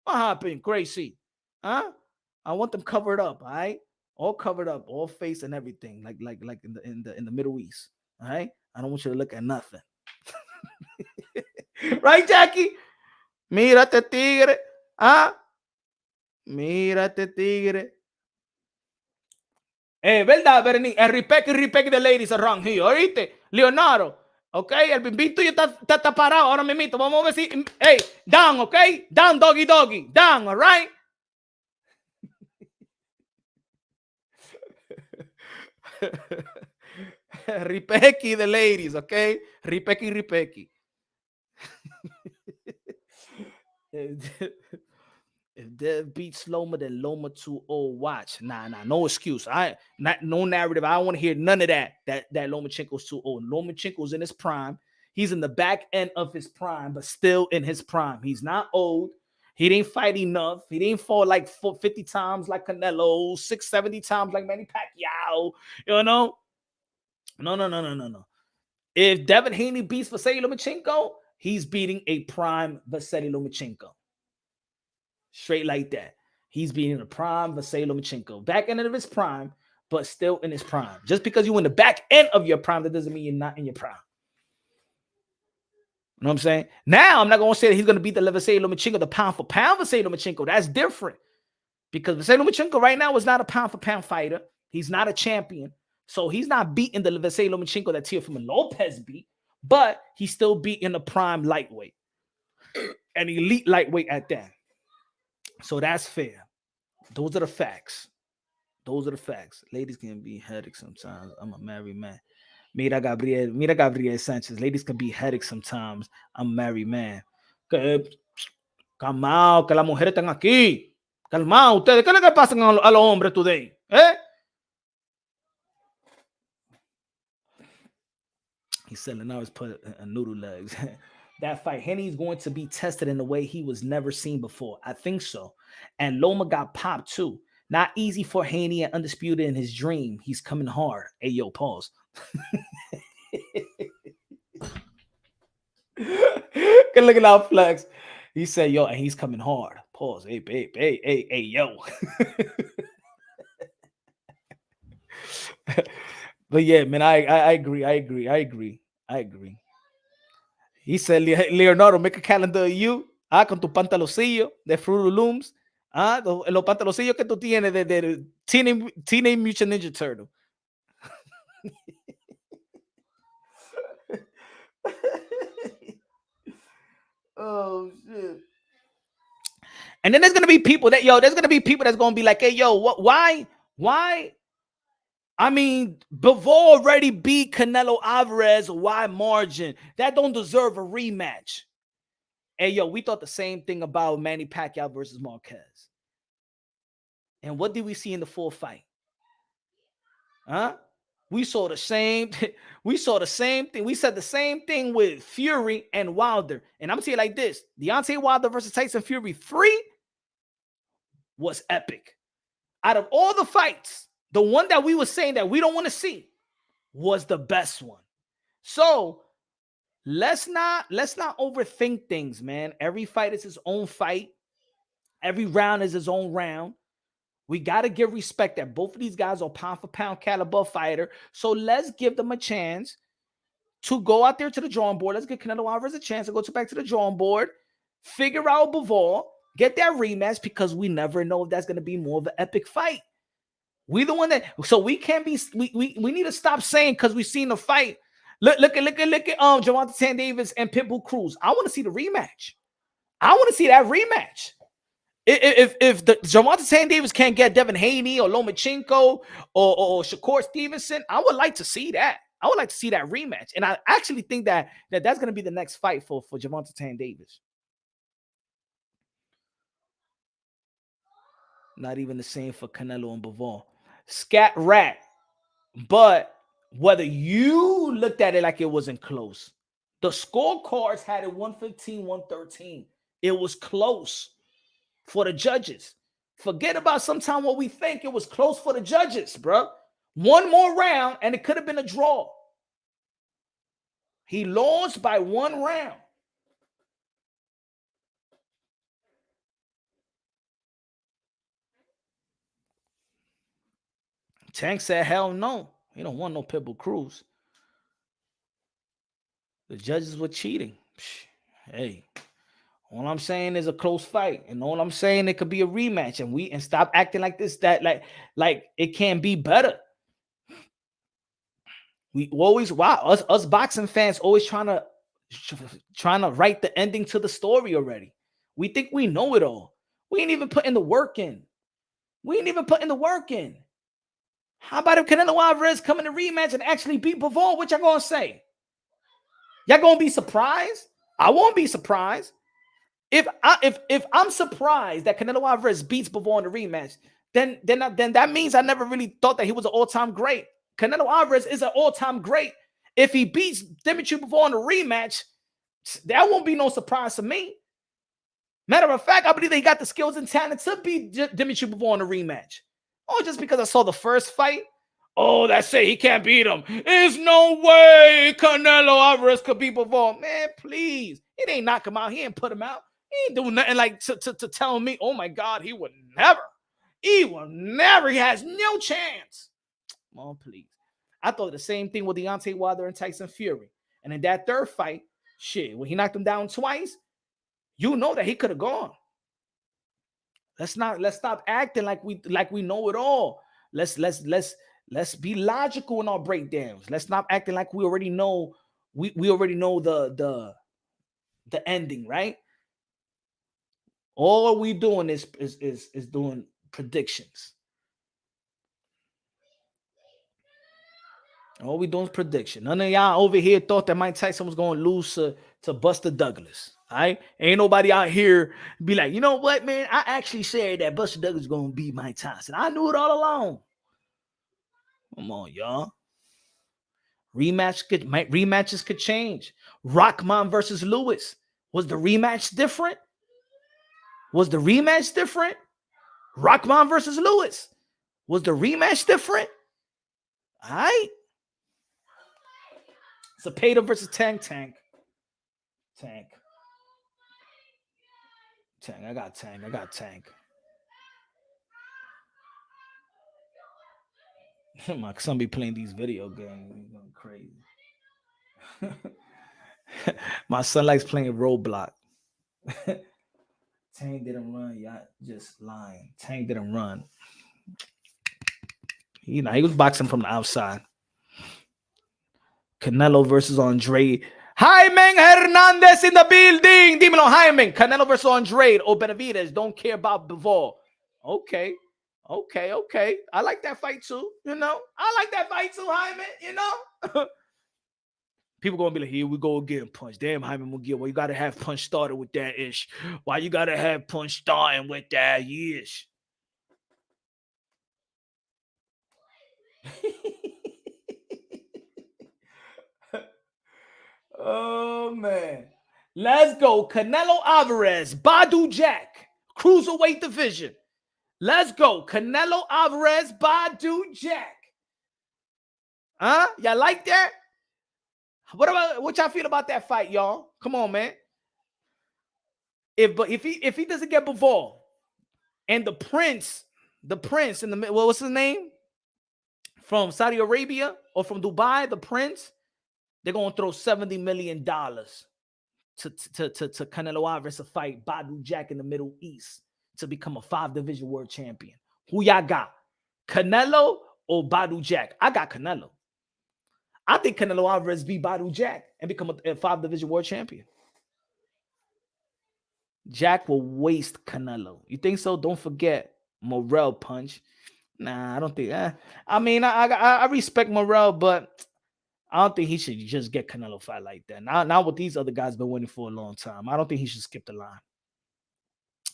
What happened, Gracie? Huh? I want them covered up, all right? All covered up, all face and everything, like in the Middle East, all right? I don't want you to look at nothing. Right, Jackie? Mírate, tigre. ¿Ah? Mírate, tigre. ¿Verdad, Bernie? El respect the ladies around here, ¿oíste? Leonardo, ok, el bimbito ya está parado ahora mismo. Vamos a ver si... Hey, down, ok? Down, doggy, down, all right? Ripeki the ladies, okay? Ripeki. If Dev beats Loma, then Loma 2-0. Watch. Nah, no excuse. No narrative. I don't want to hear none of that Lomachenko's 2-0. Lomachenko's in his prime. He's in the back end of his prime, but still in his prime. He's not old. He didn't fight enough. He didn't fall like 50 times like Canelo, 670 times like Manny Pacquiao. You know? No. If Devin Haney beats Vasily Lomachenko, he's beating a prime Vasily Lomachenko. Straight like that. He's beating a prime Vasily Lomachenko. Back end of his prime, but still in his prime. Just because you're in the back end of your prime, that doesn't mean you're not in your prime. You know what I'm saying? Now, I'm not going to say that he's going to beat the Vasily Lomachenko, the pound for pound Vasily Lomachenko. That's different. because Vasily Lomachenko right now is not a pound-for-pound fighter. He's not a champion. So he's not beating the Vasily Lomachenko that Teofimo Lopez beat, but he's still beating a prime lightweight, an elite lightweight at that. So that's fair. Those are the facts. Those are the facts. Ladies can be headaches sometimes. I'm a married man. Mira Gabriel Sanchez. Ladies can be headaches sometimes. I'm a married man. Calmao, que las mujeres están aquí. Calmao, ustedes. ¿Qué es lo que pasa a los hombres today? He's selling ours put noodle legs. That fight, Haney is going to be tested in a way he was never seen before. I think so. And Loma got popped too. Not easy for Haney and Undisputed in his dream. He's coming hard. Hey, yo, pause. Good looking out, Flex. He said, yo, and he's coming hard. Pause. Hey, babe. Hey, yo. But yeah, man, I agree. He said, Leonardo, make a calendar of you, con tu pantaloncillo de Fruit Looms, los pantaloncillos que tú tienes de Teenage Mutant Ninja Turtle. Oh, shit. And then there's going to be people that's going to be like, hey, yo, why? I mean, Bivol already beat Canelo Alvarez. Why margin? That don't deserve a rematch. Hey, yo, we thought the same thing about Manny Pacquiao versus Marquez. And what did we see in the full fight? We saw the same thing. We said the same thing with Fury and Wilder. And I'm going to say it like this. Deontay Wilder versus Tyson Fury 3 was epic. Out of all the fights, the one that we were saying that we don't want to see was the best one. So let's not overthink things, man. Every fight is his own fight. Every round is his own round. We got to give respect that both of these guys are pound for pound caliber fighter. So let's give them a chance to go out there to the drawing board. Let's give Canelo Alvarez a chance to go back to the drawing board, figure out Bivol, get that rematch, because we never know if that's going to be more of an epic fight. We the one that, so we can't be, we need to stop saying because we've seen the fight. Look at Gervonta Tank Davis and Pitbull Cruz. I want to see the rematch. I want to see that rematch. If the Gervonta Tank Davis can't get Devin Haney or Lomachenko or Shakur Stevenson, I would like to see that. I would like to see that rematch. And I actually think that's going to be the next fight for Gervonta Tank Davis. Not even the same for Canelo and Bivol. Scat rat. But whether you looked at it like it wasn't close, the scorecards had it 115, 113. It was close for the judges. Forget about sometime what we think. It was close for the judges, bro. One more round and it could have been a draw. He lost by 1 round. Tank said, hell no. He don't want no Pitbull Cruz. The judges were cheating. Hey, all I'm saying is a close fight. And all I'm saying, it could be a rematch. And stop acting like this, that like it can be better. We always, us boxing fans always trying to write the ending to the story already. We think we know it all. We ain't even putting the work in. How about if Canelo Alvarez come in the rematch and actually beat Bivol? What y'all gonna say? Y'all gonna be surprised? I won't be surprised. If I'm surprised that Canelo Alvarez beats Bivol in the rematch, then that means I never really thought that he was an all-time great. Canelo Alvarez is an all-time great. If he beats Dimitri Bivol in the rematch, that won't be no surprise to me. Matter of fact, I believe that he got the skills and talent to beat Dimitri Bivol in the rematch. Oh, just because I saw the first fight? Oh, that's it. He can't beat him. There's no way Canelo Alvarez could beat Bivol. Man, please. It ain't knock him out. He ain't put him out. He ain't doing nothing like to tell me, oh my God, he would never. He will never. He has no chance. Come on, please. I thought the same thing with Deontay Wilder and Tyson Fury. And in that third fight, shit, when he knocked him down twice, you know that he could have gone. Let's stop acting like we know it all. Let's be logical in our breakdowns. Let's not acting like we already know. We already know the ending, right? All we doing is doing predictions. All we doing is prediction. None of y'all over here thought that Mike Tyson was going to lose to Buster Douglas. All right? Ain't nobody out here be like, you know what, man? I actually said that Buster Douglas is going to beat Mike Tyson. I knew it all along. Come on, y'all. Rematches could change. Rockman versus Lewis. Was the rematch different? Was the rematch different? Rockman versus Lewis. Was the rematch different? All right. Cepeda versus Tank. I got Tank. My son be playing these video games. He's going crazy. My son likes playing Roblox. Tank didn't run. Y'all just lying. Tank didn't run. He was boxing from the outside. Canelo versus Andre. Jaime Hernandez in the building. Dímelo, Jaime. Canelo versus Andre or Benavidez. Don't care about Bivol. Okay. I like that fight too. You know, I like that fight too, Jaime. You know, people gonna be like, here we go again, punch. Damn, Jaime Munguia. Well, you gotta have punch started with that ish. Why you gotta have punch starting with that ish? Oh man, let's go. Canelo Alvarez, Badu Jack, cruiserweight division. Let's go. Canelo Alvarez, Badu Jack. Huh? Y'all like that? What y'all feel about that fight, y'all? Come on, man. If he doesn't get Bivol and the prince in the what's his name? From Saudi Arabia or from Dubai, the prince, they're gonna throw $70 million to Canelo Alvarez to fight Badu Jack in the Middle East to become a 5-division world champion. Who y'all got? Canelo or Badu Jack? I got Canelo. I think Canelo Alvarez beat Badu Jack and become a 5-division world champion. Jack will waste Canelo. You think so? Don't forget Morrell punch. Nah, I don't think. I mean, I respect Morrell, but I don't think he should just get Canelo fight like that. Now what these other guys been winning for a long time. I don't think he should skip the line.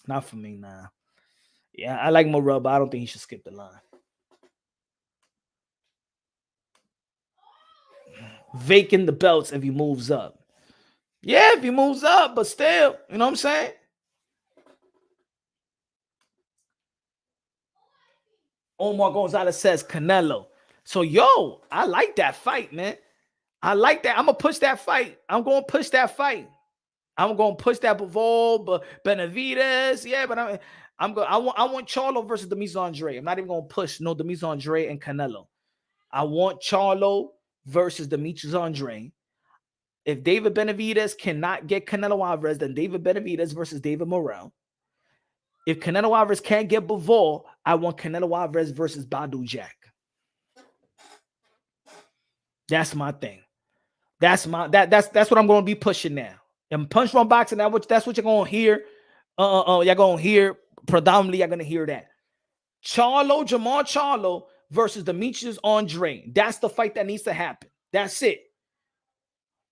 Not for me, nah. Yeah, I like Morrell, but I don't think he should skip the line. Vacant the belts if he moves up. Yeah, if he moves up, but still, you know what I'm saying? Omar Gonzalez says Canelo. So, yo, I like that fight, man. I like that. I'm going to push that fight. I'm going to push that fight. I'm going to push that Bivol, but Benavidez. Yeah, but I want Charlo versus Demise Andre. I'm not even going to push no Demise Andre and Canelo. I want Charlo versus Demetrius Andre. If David Benavidez cannot get Canelo Alvarez, then David Benavidez versus David Morrell. If Canelo Alvarez can't get Bivol, I want Canelo Alvarez versus Badu Jack. That's my thing. That's what I'm going to be pushing now. And punch run boxing, that's what you're going to hear. You're going to hear predominantly. You're going to hear that. Jamal Charlo versus Demetrius Andre. That's the fight that needs to happen. That's it.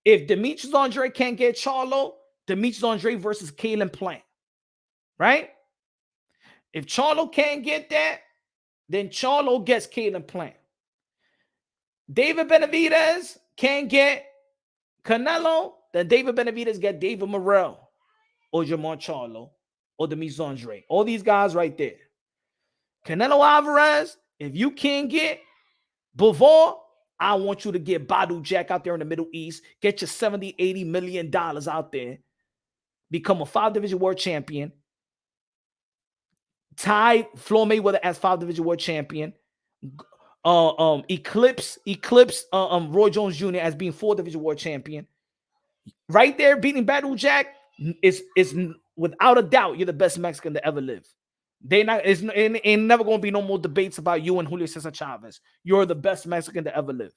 If Demetrius Andre can't get Charlo, Demetrius Andre versus Caleb Plant. Right? If Charlo can't get that, then Charlo gets Caleb Plant. David Benavidez can't get Canelo, then David Benavidez get David Morrell or Jamal Charlo or Demetrius Andre. All these guys right there. Canelo Alvarez, if you can't get Bivol, I want you to get Badu Jack out there in the Middle East. Get your $70, $80 million out there. Become a 5-division world champion. Tie Floyd Mayweather as 5-division world champion. Eclipse Roy Jones Jr. as being 4-division world champion. Right there, beating Badu Jack is without a doubt, you're the best Mexican to ever live. Ain't never gonna be no more debates about you and Julio Cesar Chavez. You're the best Mexican to ever live.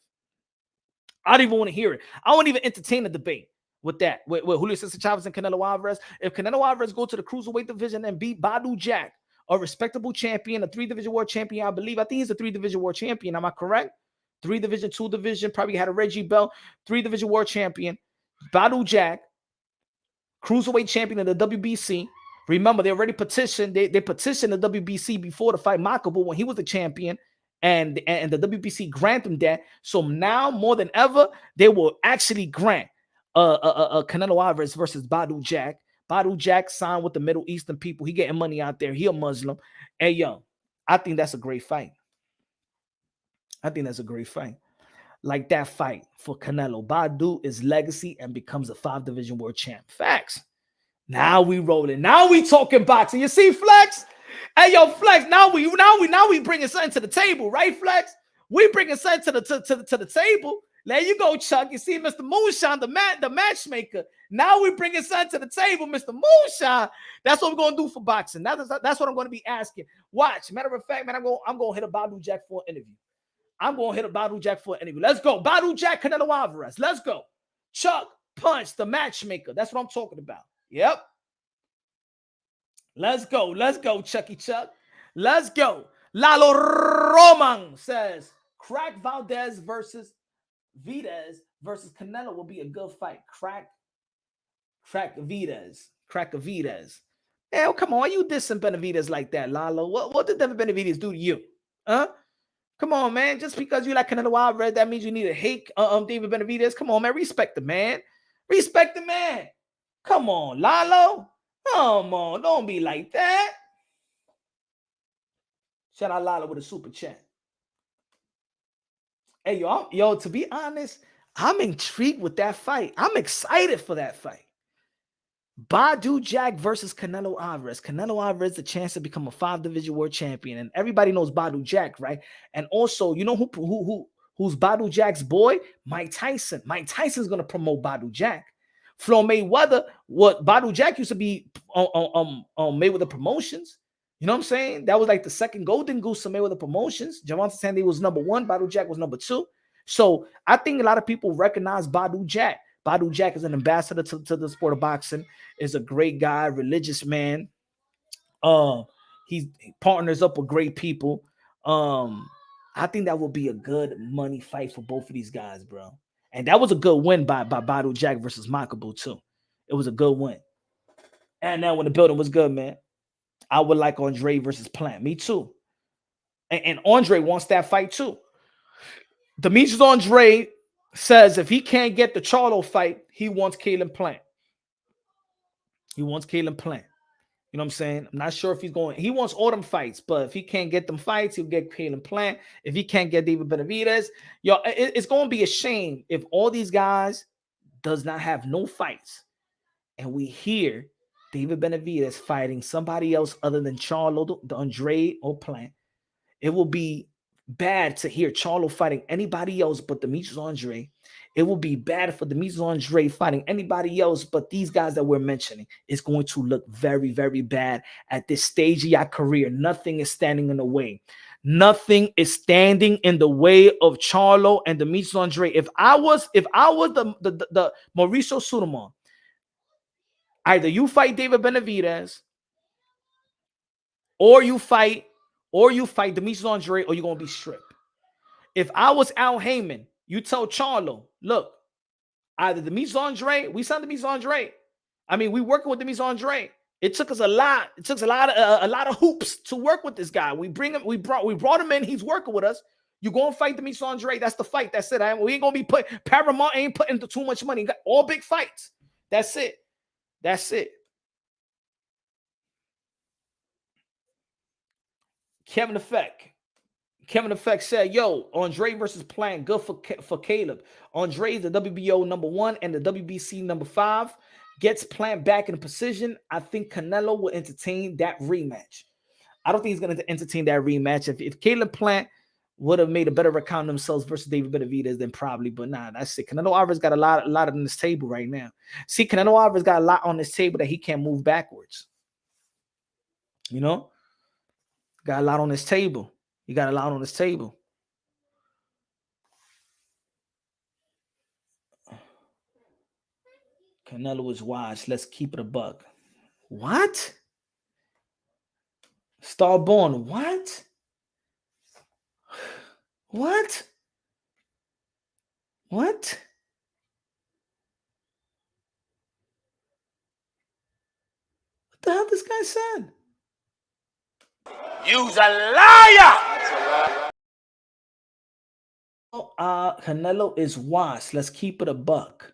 I don't even want to hear it. I won't even entertain a debate with that. With Julio Cesar Chavez and Canelo Alvarez. If Canelo Alvarez go to the cruiserweight division and beat Badu Jack, a respectable champion, a 3-division world champion, I believe. I think he's a 3-division world champion. Am I correct? 3-division, 2-division, probably had a Reggie belt, 3-division world champion. Badu Jack, cruiserweight champion of the WBC. Remember, they already petitioned. They petitioned the WBC before the fight Makabu when he was the champion, and the WBC granted him that. So now more than ever, they will actually grant Canelo Alvarez versus Badu Jack. Badu Jack signed with the Middle Eastern people. He getting money out there. He a Muslim. Hey, yo, I think that's a great fight. I think that's a great fight. Like that fight for Canelo. Badu is legacy and becomes a 5-division world champ. Facts. Now we rolling. Now we talking boxing. You see, Flex? Hey, yo, Flex. Now we bringing something to the table, right, Flex? We bringing something to the table. There you go, Chuck. You see, Mr. Moonshine, the matchmaker. Now we bringing something to the table, Mr. Moonshine. That's what we're gonna do for boxing. That's what I'm gonna be asking. Watch. Matter of fact, man, I'm gonna hit a Badu Jack for an interview. I'm gonna hit a Badu Jack for an interview. Let's go, Badu Jack, Canelo Alvarez. Let's go, Chuck Punch, the matchmaker. That's what I'm talking about. Yep. Let's go, Chucky Chuck. Let's go. Lalo Roman says Crack Valdez versus Videz versus Canelo will be a good fight. Crack Videz. Hey, come on, why you dissing Benavidez like that, Lalo? What did Benavidez do to you? Huh? Come on, man. Just because you like Canelo Alvarez, that means you need to hate David Benavidez. Come on, man. Respect the man. Respect the man. Come on, Lalo. Come on. Don't be like that. Shout out Lalo with a super chat. Hey, yo, to be honest, I'm intrigued with that fight. I'm excited for that fight. Badu Jack versus Canelo Alvarez. Canelo Alvarez the chance to become a 5-division world champion, and everybody knows Badu Jack, right? And also, you know who's Badu Jack's boy? Mike Tyson. Mike Tyson's gonna promote Badu Jack. Floyd Mayweather, what Badu Jack used to be on Mayweather Promotions. You know what I'm saying? That was like the second golden goose of Mayweather Promotions. Gervonta Sandy was number 1. Badu Jack was number 2. So I think a lot of people recognize Badu Jack. Badu Jack is an ambassador to the sport of boxing. Is a great guy, religious man. He partners up with great people. I think that will be a good money fight for both of these guys, bro. And that was a good win by Badu Jack versus Makabu too. It was a good win. And now when the building was good, man, I would like Andre versus Plant. Me too. And Andre wants that fight too. Demetrius Andre says if he can't get the Charlo fight, he wants Caleb Plant. He wants Caleb Plant. You know what I'm saying? I'm not sure if he's going. He wants all them fights, but if he can't get them fights, he'll get Caleb Plant. If he can't get David Benavidez, yo, it's going to be a shame if all these guys does not have no fights, and we hear David Benavidez fighting somebody else other than Charlo, the Andre, or Plant. It will be bad to hear Charlo fighting anybody else but Demetrius Andre. It will be bad for Demetrius Andre fighting anybody else but these guys that we're mentioning. It's going to look very, very bad at this stage of your career. Nothing is standing in the way. Nothing is standing in the way of Charlo and Demetrius Andre. If I was the Mauricio Sulaiman, either you fight David Benavidez, or you fight Demetrius Andre, or you're gonna be stripped. If I was Al Heyman, you tell Charlo, look, either Demetrius Andre, we signed Demetrius Andre. I mean, we working with Demetrius Andre. It took us a lot. It took a lot of hoops to work with this guy. We brought him in. He's working with us. You go and fight Demetrius Andre. That's the fight. That's it. We ain't gonna be Paramount ain't putting too much money. Got all big fights. That's it. That's it. Kevin Effect said, yo, Andre versus Plant, good for Caleb. Andre is the WBO number 1 and the WBC number 5. Gets Plant back in position. I think Canelo will entertain that rematch. I don't think he's going to entertain that rematch. If Caleb Plant would have made a better account of themselves versus David Benavidez, then probably. But nah, that's it. Canelo Alvarez got a lot on this table right now. See, Canelo Alvarez got a lot on this table that he can't move backwards. You know? Got a lot on this table. You got a lot on this table. Canelo is wise. Let's keep it a buck. What? Starborn, what? What? What? What the hell this guy said? You's a liar! Canelo is wise. Let's keep it a buck.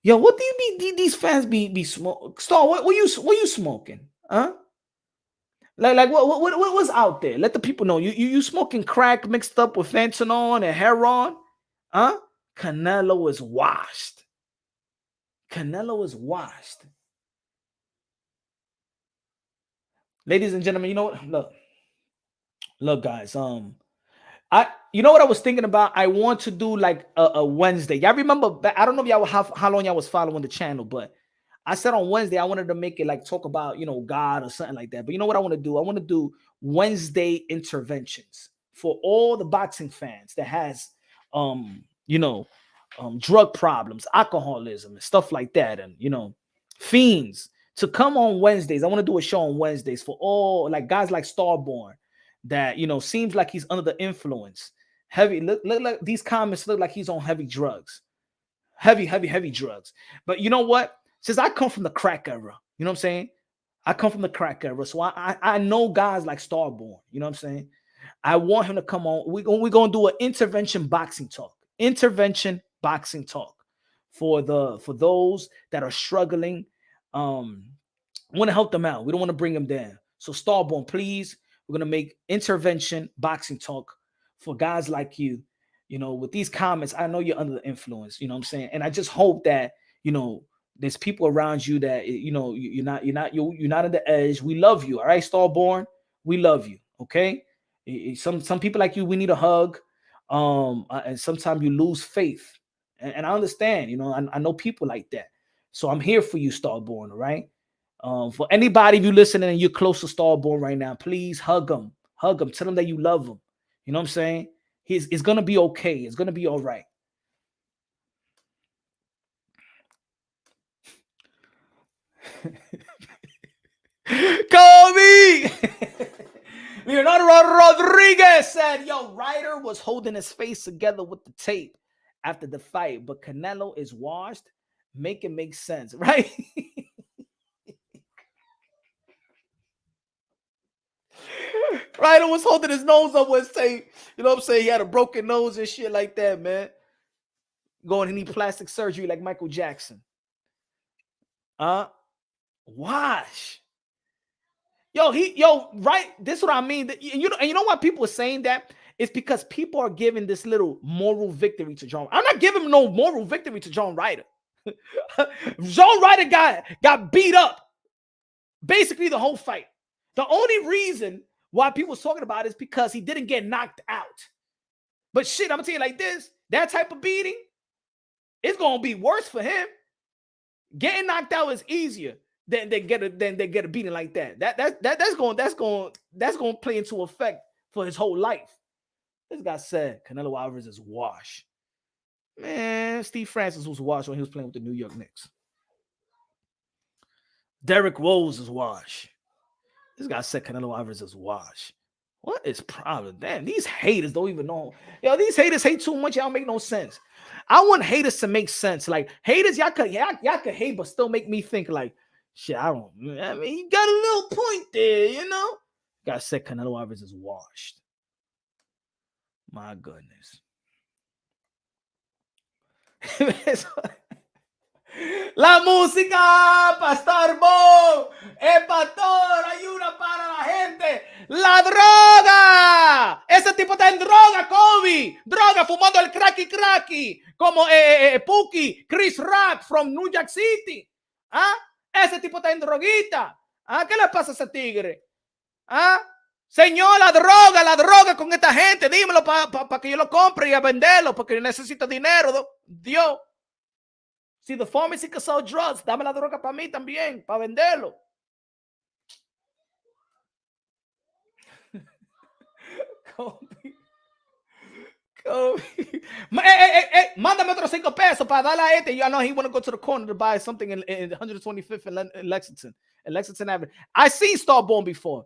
Yo, what do you mean these fans be smoking? Star, what you smoking? Huh? Like what was out there? Let the people know. You smoking crack mixed up with fentanyl and heroin? Huh? Canelo is washed. Canelo is washed. Ladies and gentlemen, you know what? Look, guys. You know what I was thinking about? I want to do like a Wednesday. Y'all remember? I don't know if y'all how long y'all was following the channel, but I said on Wednesday I wanted to make it like talk about God or something like that. But you know what I want to do? I want to do Wednesday interventions for all the boxing fans that has drug problems, alcoholism, and stuff like that, and fiends to come on Wednesdays. I want to do a show on Wednesdays for all like guys like Starborn that seems like he's under the influence. Heavy look like these comments look like he's on heavy drugs. Heavy drugs. But you know what? Since I come from the crack era, you know what I'm saying? I come from the crack era. So I know guys like Starborn, you know what I'm saying? I want him to come on. We're going to do an intervention boxing talk. Intervention boxing talk for those that are struggling. Want to help them out. We don't want to bring them down. So Starborn, please, we're going to make intervention boxing talk for guys like you. With these comments, I know you're under the influence, you know what I'm saying? And I just hope that, there's people around you that, you're not on the edge. We love you. All right, Starborn, we love you. Okay. Some people like you, we need a hug. And sometimes you lose faith. And I understand, I know people like that. So I'm here for you, Starborn. All right. For anybody, if you're listening and you're close to Starborn right now, please hug him. Hug him. Tell him that you love him. You know what I'm saying? It's going to be okay. It's going to be all right. Kobe! Leonardo Rodriguez said, yo, Ryder was holding his face together with the tape after the fight, but Canelo is washed. Make it make sense, right? Ryder was holding his nose up with tape. You know what I'm saying? He had a broken nose and shit like that, man. Going to need plastic surgery like Michael Jackson. Wash. Right? This is what I mean. And you know why people are saying that? It's because people are giving this little moral victory to John. I'm not giving no moral victory to John Ryder. John Ryder got beat up basically the whole fight. The only reason why people was talking about it is because he didn't get knocked out. But shit, I'm gonna tell you like this: that type of beating, it's gonna be worse for him. Getting knocked out is easier than they get a beating like that. That's going to play into effect for his whole life. This guy said Canelo Alvarez is washed. Man, Steve Francis was washed when he was playing with the New York Knicks. Derrick Rose is washed. This guy said Canelo Alvarez is washed. What is problem? Damn, these haters don't even know. Yo, these haters hate too much. Y'all make no sense. I want haters to make sense. Like haters, y'all could hate, but still make me think like, shit, I mean, you got a little point there, you know? Guy said Canelo Alvarez is washed. My goodness. La música, Pastor Bo, pastor, ayuda para la gente. La droga. Ese tipo está en droga, Kobe. Droga, fumando el cracky. Como Pookie, Chris Rock from New York City. ¿Ah? Ese tipo está en droguita. ¿Ah? ¿Qué le pasa a ese tigre? ¿Ah? Señor, la droga con esta gente. Dímelo para que yo lo compre y a venderlo porque yo necesito dinero. Dios. Si the pharmacy can sell drugs, dame la droga para mí también, para venderlo. Kobe. Hey, mándame otros 5 pesos para darle a este. I know he want to go to the corner to buy something in 125th in Lexington Avenue. I seen Starborn before.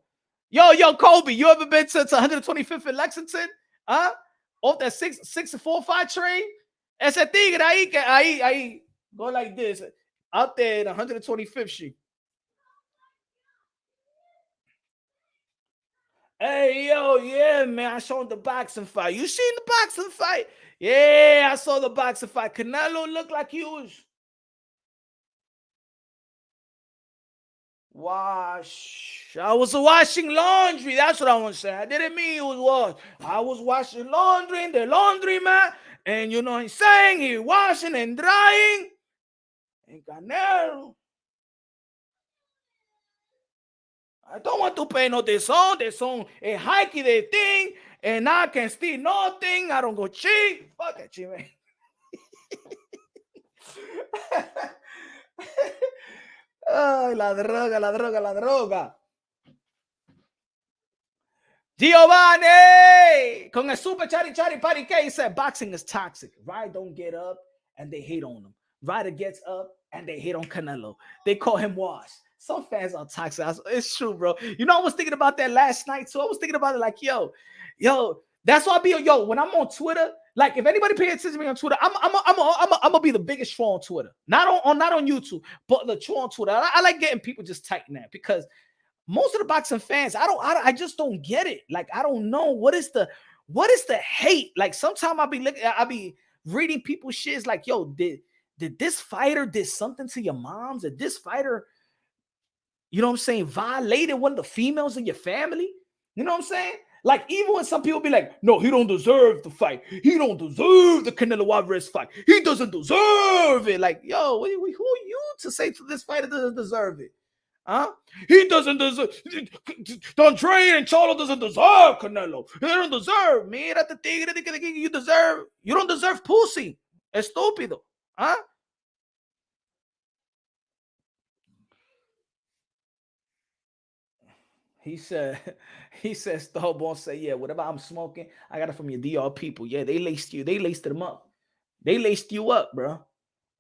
Yo, Kobe, you ever been to 125th in Lexington? Huh? Off that 645 train? Ese tigre ahí, go like this. Out there in 125th Street. Hey, yo, yeah, man, I saw the boxing fight. You seen the boxing fight? Yeah, I saw the boxing fight. Canelo looked like he was I was washing laundry. That's what I want to say. I didn't mean it was wash. I was washing laundry in the laundry mat. And you know what I'm saying? He washing and drying. And Canelo. I don't want to pay no this song a hikey the thing, and I can steal nothing. I don't go cheat. Fuck that shit, man. Ay, la droga. Giovanni con el super chatty party K said boxing is toxic. Ryder don't get up and they hate on him. Ryder gets up and they hate on Canelo. They call him wash. Some fans are toxic. It's true, bro. You know, I was thinking about that last night. So I was thinking about it like, yo, that's why I be, when I'm on Twitter, like if anybody pays attention to me on Twitter, I'm gonna be the biggest troll on Twitter. Not on YouTube, but the troll on Twitter. I like getting people just tighten that because most of the boxing fans, I just don't get it. Like, I don't know what is the hate. Like sometimes I'll be reading people's shit like, yo, did this fighter did something to your moms? Did this fighter, you know what I'm saying, violated one of the females in your family? You know what I'm saying? Like, even when some people be like, no, he don't deserve the fight. He don't deserve the Canelo Alvarez fight. He doesn't deserve it. Like, yo, who are you to say to this fighter doesn't deserve it? Huh? He doesn't deserve. Andre and Cholo doesn't deserve Canelo. They don't deserve. Mira the tigre you deserve. You don't deserve pussy. Estúpido. Huh? He says, Starborn say, yeah, whatever I'm smoking, I got it from your DR people. Yeah, they laced them up. They laced you up, bro.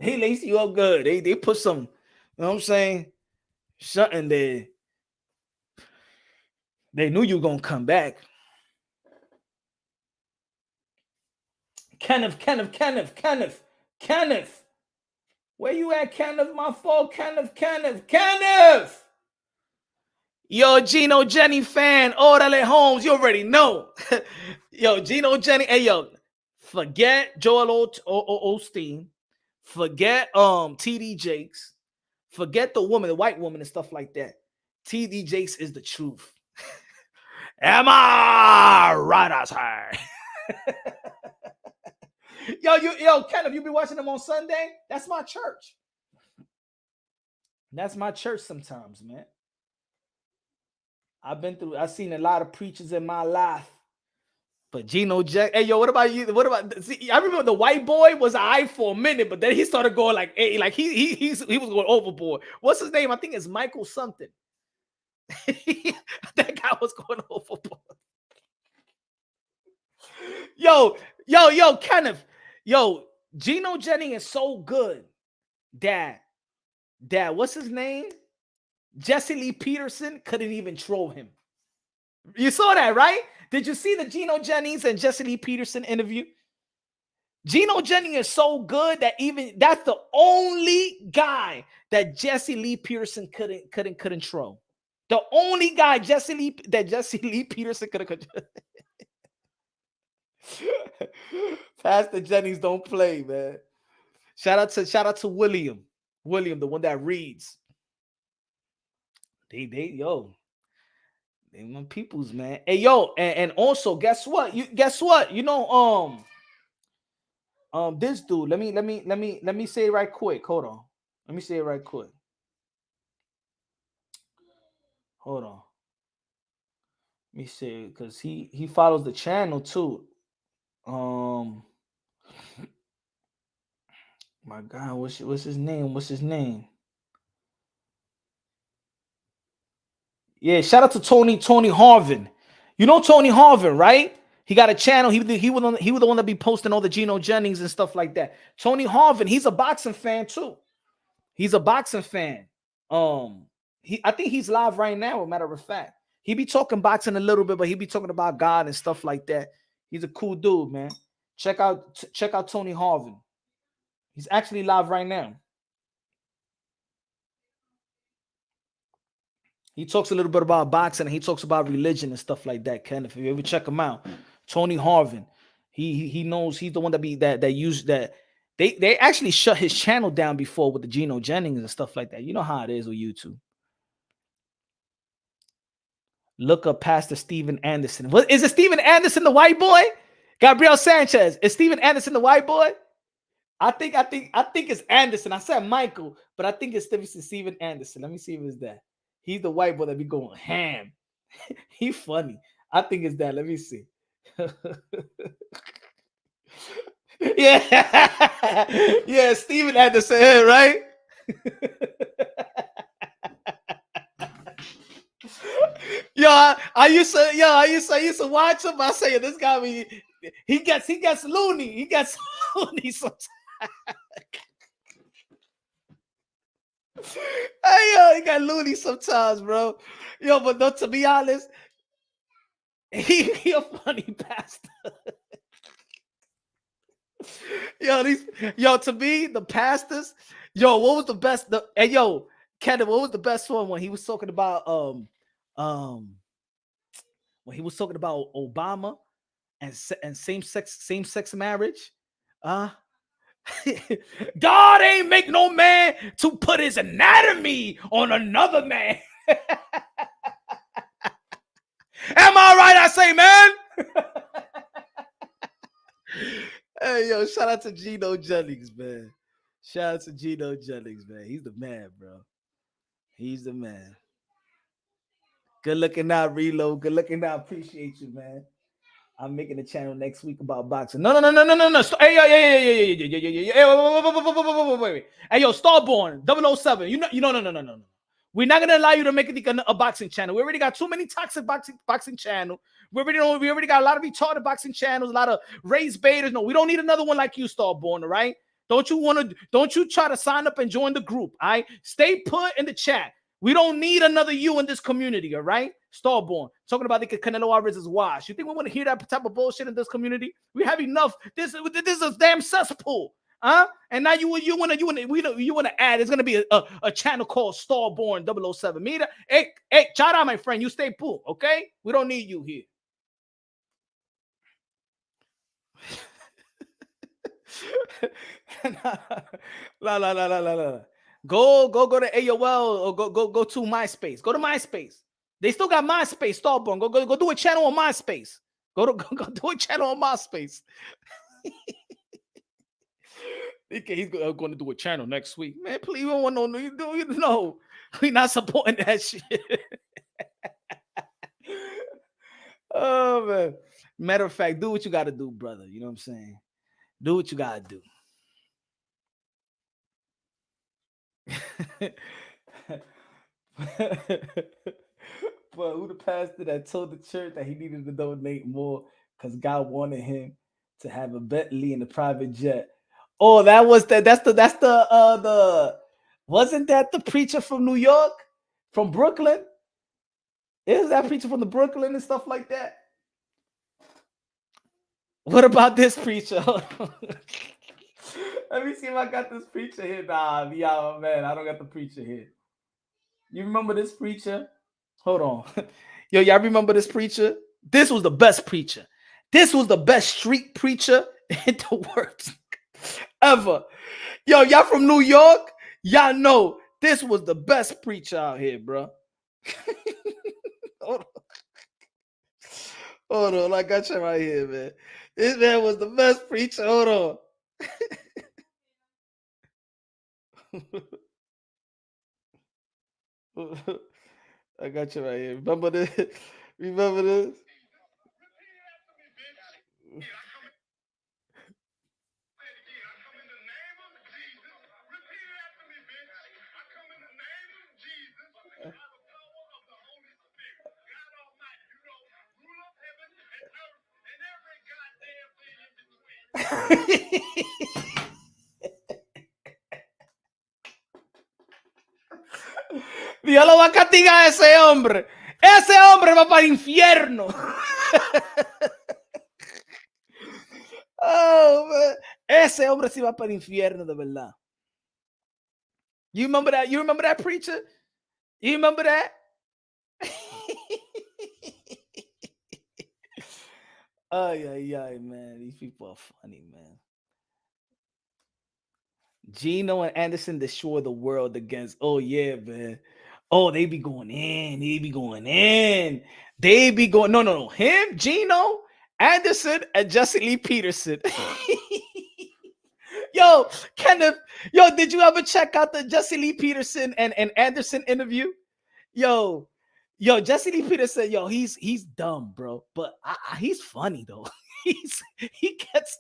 They laced you up good. They put some, you know what I'm saying? Something there. They knew you were gonna come back. Kenneth. Where you at, Kenneth? My fault, Kenneth. Yo, Gino Jenny fan, Orale Holmes, you already know. Yo, Gino Jenny, hey yo, forget Joel Osteen, forget TD Jakes, forget the white woman and stuff like that. TD Jakes is the truth. Am I right outside? Yo, Kenneth, you be watching them on Sunday? That's my church. That's my church sometimes, man. I've seen a lot of preachers in my life. But Gino Jack, hey yo, what about you? See, I remember the white boy was aight for a minute, but then he started going like, hey, like he was going overboard. What's his name? I think it's Michael something. That guy was going overboard. Yo, Kenneth. Yo, Gino Jennings is so good that what's his name? Jesse Lee Peterson couldn't even troll him. You saw that, right? Did you see the Gino Jennings and Jesse Lee Peterson interview? Gino Jennings is so good that that's the only guy that Jesse Lee Peterson couldn't troll. The only guy Jesse Lee Peterson couldn't. Pastor Jennings don't play, man. Shout out to William, the one that reads. They my peoples, man. Hey, yo, and also guess what? You know, this dude. Let me say it right quick. Hold on. Let me say it right quick. Hold on. Let me see, because he follows the channel too. My God, what's his name? Yeah, shout out to Tony Harvin. You know Tony Harvin, right? He got a channel. He was the one that be posting all the Geno Jennings and stuff like that. Tony Harvin, he's a boxing fan too. He's a boxing fan. I think he's live right now. As a matter of fact, he be talking boxing a little bit, but he be talking about God and stuff like that. He's a cool dude, man. Check out Tony Harvin. He's actually live right now. He talks a little bit about boxing and he talks about religion and stuff like that. Ken, if you ever check him out, Tony Harvin, he knows he's the one that used that. They actually shut his channel down before with the Geno Jennings and stuff like that. You know how it is with YouTube. Look up Pastor Steven Anderson. What is it? Steven Anderson, the white boy? Gabriel Sanchez. Is Steven Anderson the white boy? I think it's Anderson. I said Michael, but I think it's Steven Anderson. Let me see if it's that. He's the white boy that be going ham. He funny. I think it's that. Let me see. Yeah, Steven Anderson, right? I used to watch him. I say this guy, he gets loony. He gets loony sometimes. Hey, he got loony sometimes, bro. But no, to be honest, he a funny pastor. To me, the pastors, what was the best? Canada, what was the best one when he was talking about when he was talking about Obama and same sex marriage? God ain't make no man to put his anatomy on another man. Am I right? I say, man. Hey, shout out to Geno Jennings, man. Shout out to Geno Jennings, man. He's the man, bro. He's the man. Good looking out, Reload. Good looking out. Appreciate you, man. I'm making a channel next week about boxing. No. Hey, wait. Hey, yo, Starborn 007. No. We're not gonna allow you to make a boxing channel. We already got too many toxic boxing channel. We already got a lot of retarded boxing channels, a lot of race baiters. No, we don't need another one like you, Starborn. All right? Don't you try to sign up and join the group. All right? Stay put in the chat. We don't need another you in this community, all right? Starborn. Talking about the Canelo Alvarez is washed. You think we want to hear that type of bullshit in this community? We have enough. This is a damn cesspool. Huh? And now you want to add, it's gonna be a channel called Starborn 007. Hey, shout out, my friend. You stay put, okay? We don't need you here. La. Go to AOL or go to MySpace. Go to MySpace. They still got MySpace, Starborn. Go do a channel on MySpace. Go do a channel on MySpace. He's going to do a channel next week. Man, please, you don't want no. We're not supporting that shit. Oh, man. Matter of fact, do what you got to do, brother. You know what I'm saying? Do what you got to do. But who the pastor that told the church that he needed to donate more because God wanted him to have a Bentley and a private jet? Oh, that's the wasn't that the preacher from New York, from Brooklyn? Is that preacher from the Brooklyn and stuff like that? What about this preacher? Let me see if I got this preacher here. Nah, man, I don't got the preacher here. You remember this preacher? Hold on. Yo, y'all remember this preacher? This was the best preacher. This was the best street preacher in the world ever. Yo, y'all from New York? Y'all know this was the best preacher out here, bro. Hold on. I got you right here, man. This man was the best preacher. Hold on. I got you right here. Remember this? Remember this? Dios lo va a castigar a ese hombre. Ese hombre va para el infierno. Oh, man. Ese hombre sí va para el infierno de verdad. You remember that? You remember that, preacher? You remember that? Ay, man. These people are funny, man. Gino and Anderson destroy the world against. Oh, yeah, man. Oh, they be going in. They be going in. They be going. No. Him, Gino, Anderson, and Jesse Lee Peterson. Yo, Kenneth. Yo, did you ever check out the Jesse Lee Peterson and Anderson interview? Yo, Jesse Lee Peterson. Yo, he's dumb, bro, but he's funny though. He gets.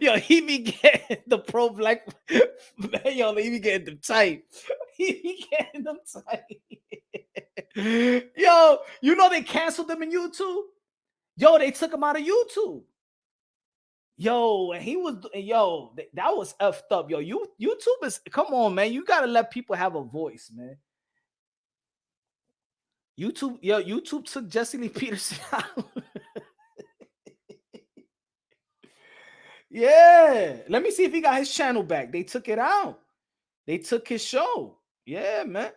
Yo, he be getting the pro black. Yo, he be getting them tight. He be getting them tight. Yo, you know they canceled them in YouTube. Yo, they took him out of YouTube. Yo, and he was that was effed up. Yo, YouTube is, come on, man. You gotta let people have a voice, man. YouTube took Jesse Lee Peterson out. Yeah, let me see if he got his channel back. They took it out. They took his show. Yeah, man.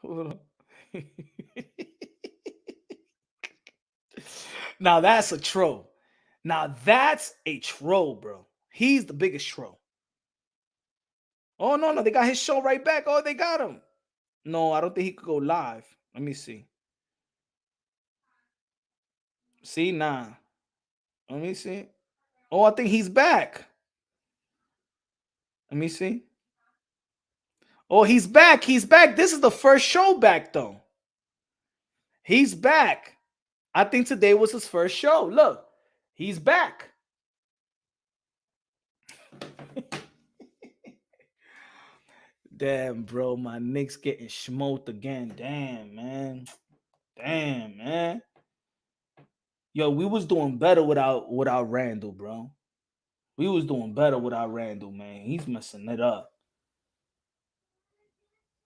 Hold on. Now that's a troll. Now that's a troll, bro. He's the biggest troll. Oh, no, they got his show right back. Oh, they got him. No, I don't think he could go live. Let me see. See, nah. Let me see. Oh, I think he's back. Let me see. Oh, he's back. He's back. This is the first show back, though. He's back. I think today was his first show. Look, he's back. Damn, bro, my Knicks getting smoked again. Damn, man. Yo, we was doing better without Randall, bro. We was doing better without Randall, man. He's messing it up.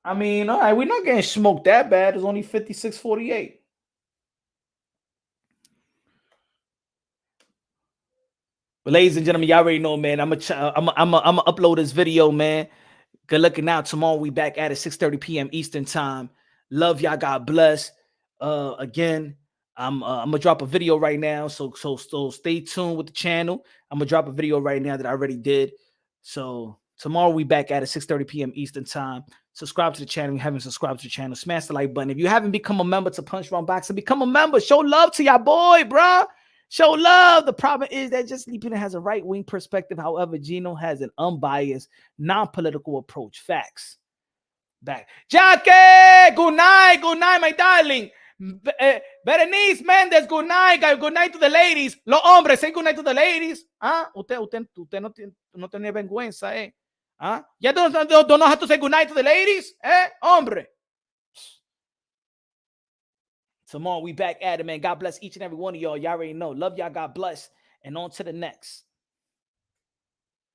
I mean, all right, we're not getting smoked that bad. It's only 56-48. But ladies and gentlemen, y'all already know, man. I'm gonna upload this video, man. Good looking out. Tomorrow we back at it 6:30 p.m. Eastern time. Love y'all. God bless. Again, I'm gonna drop a video right now. So stay tuned with the channel. I'm gonna drop a video right now that I already did. So tomorrow we back at it 6:30 p.m. Eastern time. Subscribe to the channel. If you haven't subscribed to the channel, smash the like button. If you haven't become a member to Punch Wrong Boxing, become a member. Show love to y'all boy, bro. Show love. The problem is that just Lee Peter has a right-wing perspective. However, Gino has an unbiased, non-political approach. Facts. Back. Jackie! Good night, my darling. Berenice Mendez, good night, guys. Good night to the ladies. Los hombres, say good night to the ladies. Ah, usted no tiene vergüenza, eh? Ah, ya don't know how to say good night to the ladies, eh? Hombre. Tomorrow we back at it, man. God bless each and every one of y'all. Y'all already know. Love y'all. God bless. And on to the next.